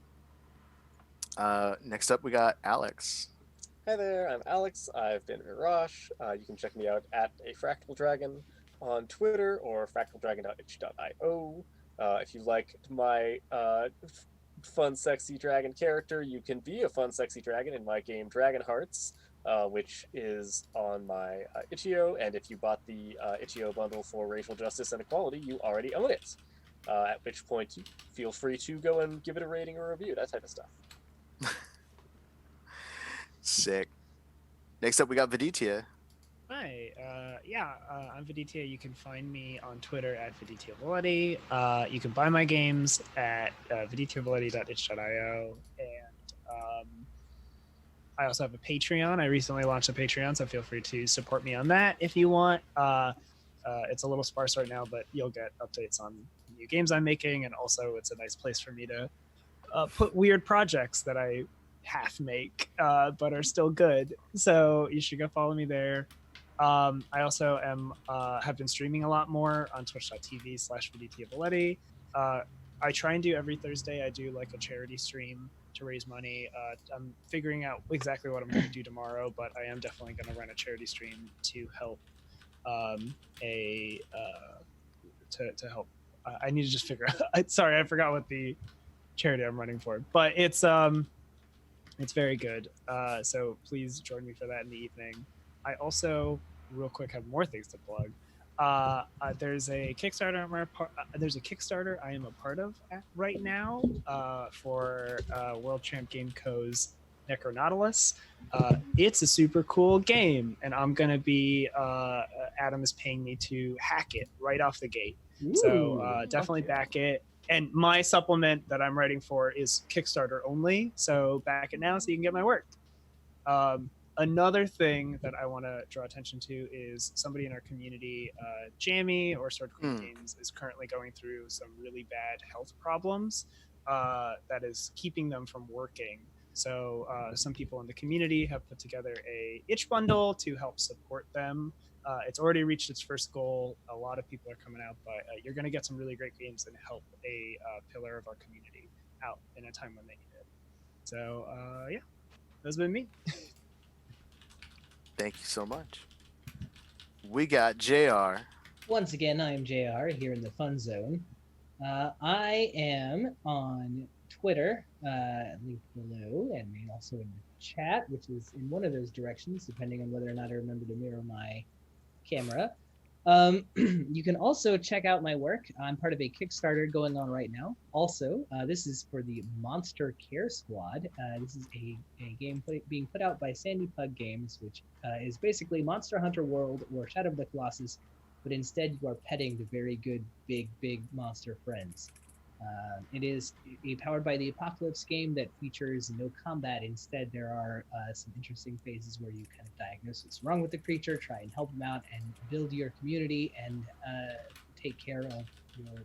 Next up, we got Alex. Hi there, I'm Alex. I've been Virash. You can check me out at a Fractal Dragon on Twitter or fractaldragon.itch.io. If you like my fun, sexy dragon character, you can be a fun, sexy dragon in my game Dragon Hearts, which is on my itch.io. And if you bought the itch.io bundle for racial justice and equality, you already own it. At which point, you feel free to go and give it a rating or review, that type of stuff. Sick. Next up, we got Viditya. Hi, I'm Viditya. You can find me on Twitter at VidityaValeti. You can buy my games at vidityavaleti.itch.io. And I also have a Patreon. I recently launched a Patreon, so feel free to support me on that if you want. It's a little sparse right now, but you'll get updates on new games I'm making, and also it's a nice place for me to put weird projects that I half make but are still good. So you should go follow me there. I also have been streaming a lot more on twitch.tv/VidityaValeti. I try and do every Thursday. I do like a charity stream to raise money. I'm figuring out exactly what I'm going to do tomorrow, but I am definitely going to run a charity stream to help to help. I need to just figure out. Sorry, I forgot what the charity I'm running for, but it's very good. So please join me for that in the evening. I also, real quick, have more things to plug. There's a Kickstarter. There's a Kickstarter I am a part of right now for World Champ Game Co.'s Necronautilus. It's a super cool game, and I'm gonna be. Adam is paying me to hack it right off the gate. So definitely back it. And my supplement that I'm writing for is Kickstarter only. So back it now so you can get my work. Another thing that I want to draw attention to is somebody in our community, Jamie or Sword Queen Games, is currently going through some really bad health problems that is keeping them from working. So some people in the community have put together a itch bundle to help support them It's already reached its first goal. A lot of people are coming out, but you're going to get some really great games and help a pillar of our community out in a time when they need it. So yeah, that's been me. Thank you so much. We got JR. Once again, I am JR here in the Fun Zone. I am on Twitter, linked below, and also in the chat, which is in one of those directions, depending on whether or not I remember to mirror my camera. You can also check out my work. I'm part of a Kickstarter going on right now. Also, this is for the Monster Care Squad. This is a game being put out by Sandy Pug Games, which is basically Monster Hunter World or Shadow of the Colossus, but instead you are petting the very good, big monster friends. It is a powered by the Apocalypse game that features no combat. Instead, there are some interesting phases where you kind of diagnose what's wrong with the creature, try and help them out, and build your community and take care of your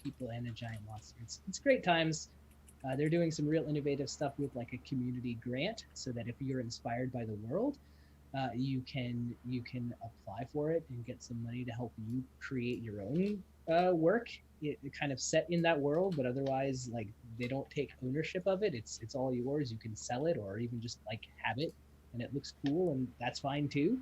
people and a giant monster. It's great times. They're doing some real innovative stuff with like a community grant, so that if you're inspired by the world, you can apply for it and get some money to help you create your own work. It kind of set in that world, but otherwise, like, they don't take ownership of it. It's all yours. You can sell it or even just like have it, and it looks cool, and that's fine too.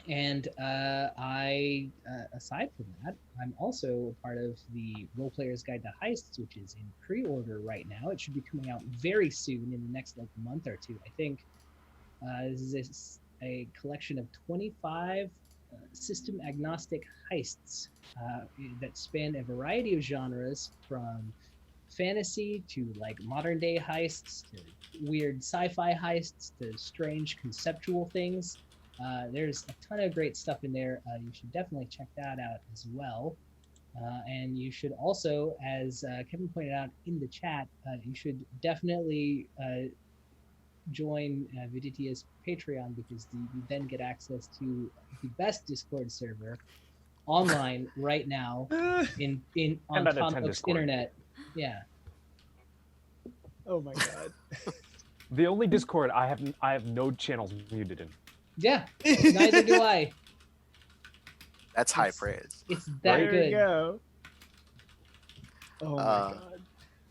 And I, aside from that, I'm also part of the Role Player's Guide to Heists, which is in pre-order right now. It should be coming out very soon, in the next like month or two, I think. This is a collection of 25 system agnostic heists that span a variety of genres, from fantasy to like modern day heists to weird sci-fi heists to strange conceptual things. There's a ton of great stuff in there. You should definitely check that out as well. And you should also, as Kevin pointed out in the chat, you should definitely join Viditia's Patreon, because you then get access to the best Discord server online right now in on And Tom attend Nook's Discord. internet. Yeah. Oh my god. The only Discord I have no channels muted in. Yeah. Neither do I. That's high It's- praise. It's that There good. we go. Oh my god.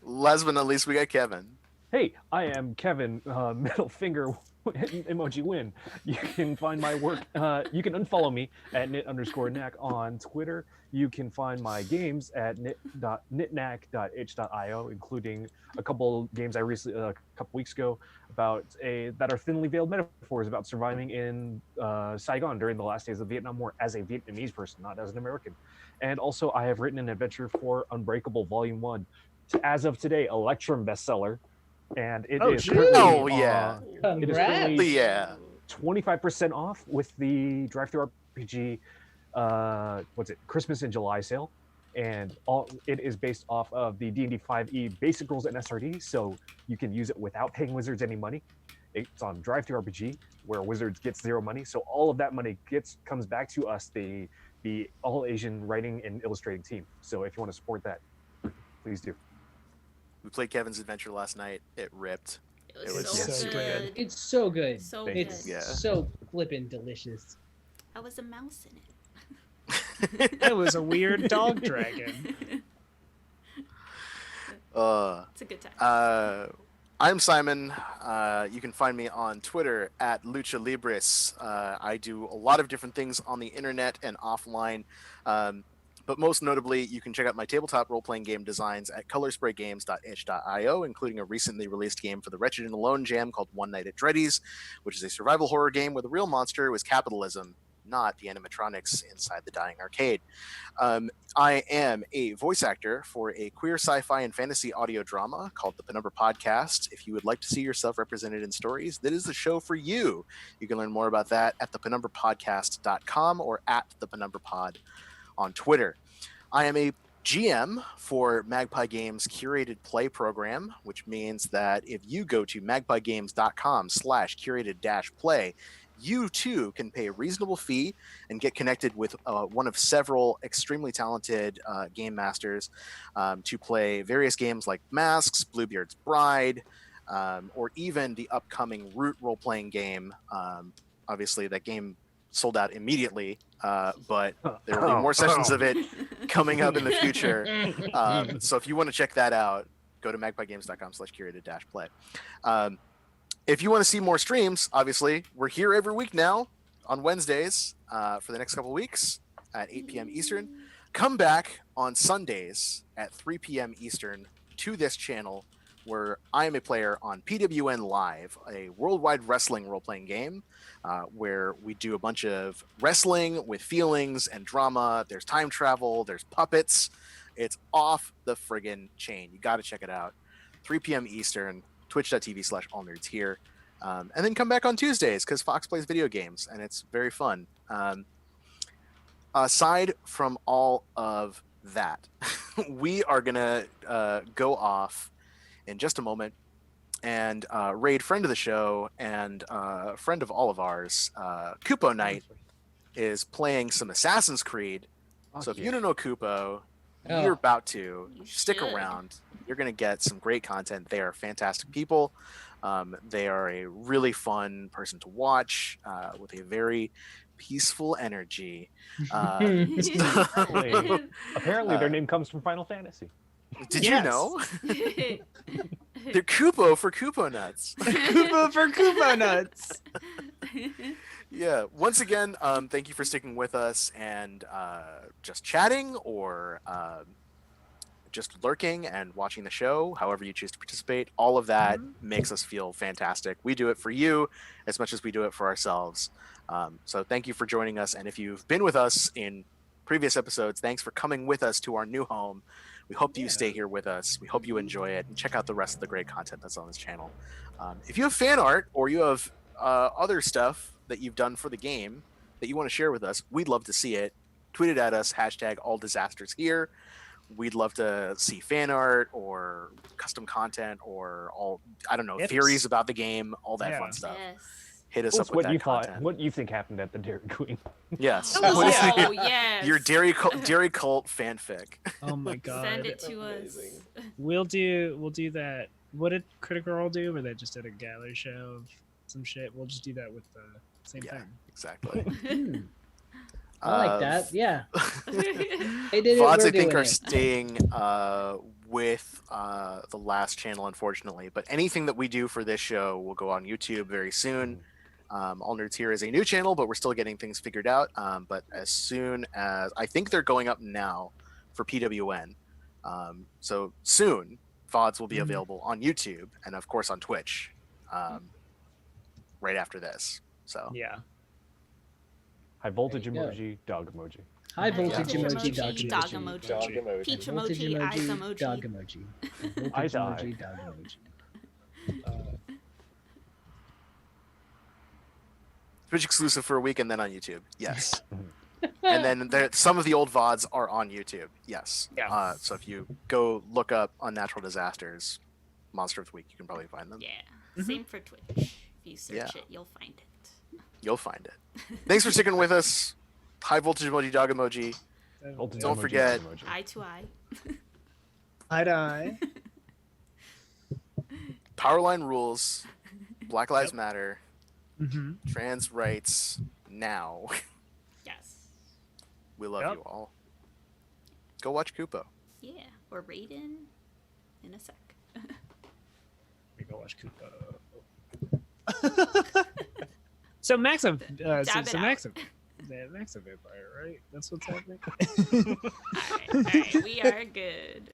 Last but not least, we got Kevin. Hey, I am Kevin, middle finger emoji win. You can find my work. You can unfollow me at knit_knack on Twitter. You can find my games at knitnack.itch.io, including a couple games I recently, a couple weeks ago, that are thinly veiled metaphors about surviving in Saigon during the last days of the Vietnam War as a Vietnamese person, not as an American. And also, I have written an adventure for Unbreakable Volume 1. As of today, Electrum bestseller. And it is shit. currently, Oh, yeah. it is Congrats. currently Yeah. 25% off with the Drive-Thru RPG Christmas in July sale, and it is based off of the D&D 5e basic rules and SRD, so you can use it without paying Wizards any money. It's on Drive-Thru RPG, where Wizards gets zero money, so all of that money comes back to us, the all Asian writing and illustrating team. So if you want to support that, please do. We played Kevin's adventure last night. It ripped. It was It so, was so good. good. It's so good. So Thank good. It's Yeah. so flippin' delicious. I was a mouse in it. It was a weird dog dragon. It's a good time. I'm Simon. You can find me on Twitter at Lucha Libris. I do a lot of different things on the internet and offline. But most notably, you can check out my tabletop role-playing game designs at colorspraygames.itch.io, including a recently released game for the Wretched and Alone Jam called One Night at Dreddy's, which is a survival horror game where the real monster was capitalism, not the animatronics inside the dying arcade. I am a voice actor for a queer sci-fi and fantasy audio drama called The Penumbra Podcast. If you would like to see yourself represented in stories, that is the show for you. You can learn more about that at thepenumbrapodcast.com or at thepενumbrapod on Twitter. I am a GM for Magpie Games curated play program, which means that if you go to magpiegames.com/curated-play, you too can pay a reasonable fee and get connected with one of several extremely talented game masters to play various games like Masks, Bluebeard's Bride, or even the upcoming Root role-playing game. Obviously, that game sold out immediately, but there will be more sessions of it coming up in the future. So if you want to check that out, go to magpiegames.com/curated-play. If you want to see more streams, obviously, we're here every week now on Wednesdays for the next couple of weeks at 8 p.m. Eastern. Come back on Sundays at 3 p.m. Eastern to this channel where I am a player on PWN Live, a worldwide wrestling role-playing game where we do a bunch of wrestling with feelings and drama. There's time travel, there's puppets. It's off the friggin' chain. You got to check it out. 3 p.m. Eastern, twitch.tv/allnerds here. And then come back on Tuesdays because Fox plays video games and it's very fun. Aside from all of that, we are going to go off in just a moment and raid friend of the show and friend of all of ours, Kupo Knight, is playing some Assassin's Creed. So if you don't know Kupo, you're about to stick around. You're going to get some great content. They are fantastic people. They are a really fun person to watch with a very peaceful energy. Apparently their name comes from Final Fantasy. Did you know? They're Kupo for Kupo Nuts. Kupo for Kupo Nuts. Yeah. Once again, thank you for sticking with us and just chatting or just lurking and watching the show, however you choose to participate. All of that makes us feel fantastic. We do it for you as much as we do it for ourselves. So thank you for joining us. And if you've been with us in previous episodes, thanks for coming with us to our new home. We hope you stay here with us. We hope you enjoy it and check out the rest of the great content that's on this channel. If you have fan art or you have other stuff that you've done for the game that you want to share with us, we'd love to see it. Tweet it at us, #AllDisastersHere. We'd love to see fan art or custom content or theories about the game, all that fun stuff. Yes. Hit us up with that content. What you think happened at the Dairy Queen? Yes. Oh, yes. Your Dairy Cult fanfic. Oh my god. Send it to Amazing. us. We'll do that. What did Critical Role do? Where they just did a gallery show of some shit. We'll just do that with the same thing. Exactly. I like that. Yeah. They did it. VODs, We're I think, doing are it. staying with the last channel, unfortunately. But anything that we do for this show will go on YouTube very soon. All Nerds Here is a new channel, but we're still getting things figured out. But as soon as I think they're going up now for PWN, so soon VODs will be available on YouTube and of course on Twitch. Right after this, so Yeah. High voltage There you go. emoji, dog emoji. High voltage Yeah. emoji, dog Emoji, emoji. dog emoji. Dog emoji. Peach Voltage emoji, eyes emoji. dog emoji. Voltage Eye to emoji, eye. dog emoji. Twitch exclusive for a week and then on YouTube. Yes. And then some of the old VODs are on YouTube. Yes. Yeah. So if you go look up Unnatural Disasters, Monster of the Week, you can probably find them. Yeah. Same for Twitch. If you search it, you'll find it. You'll find it. Thanks for sticking with us. High voltage emoji, dog emoji. Voltage Don't emoji, forget- dog emoji. Eye to eye. Eye to eye. Powerline rules. Black Lives Matter. Mm-hmm. Trans rights now. Yes. We love Yep. you all. Go watch Kupo. Yeah. Or Raiden in a sec. We go watch Kupo. So Max of Dab it Max out. Max a vampire, right? That's what's happening. All right. We are good.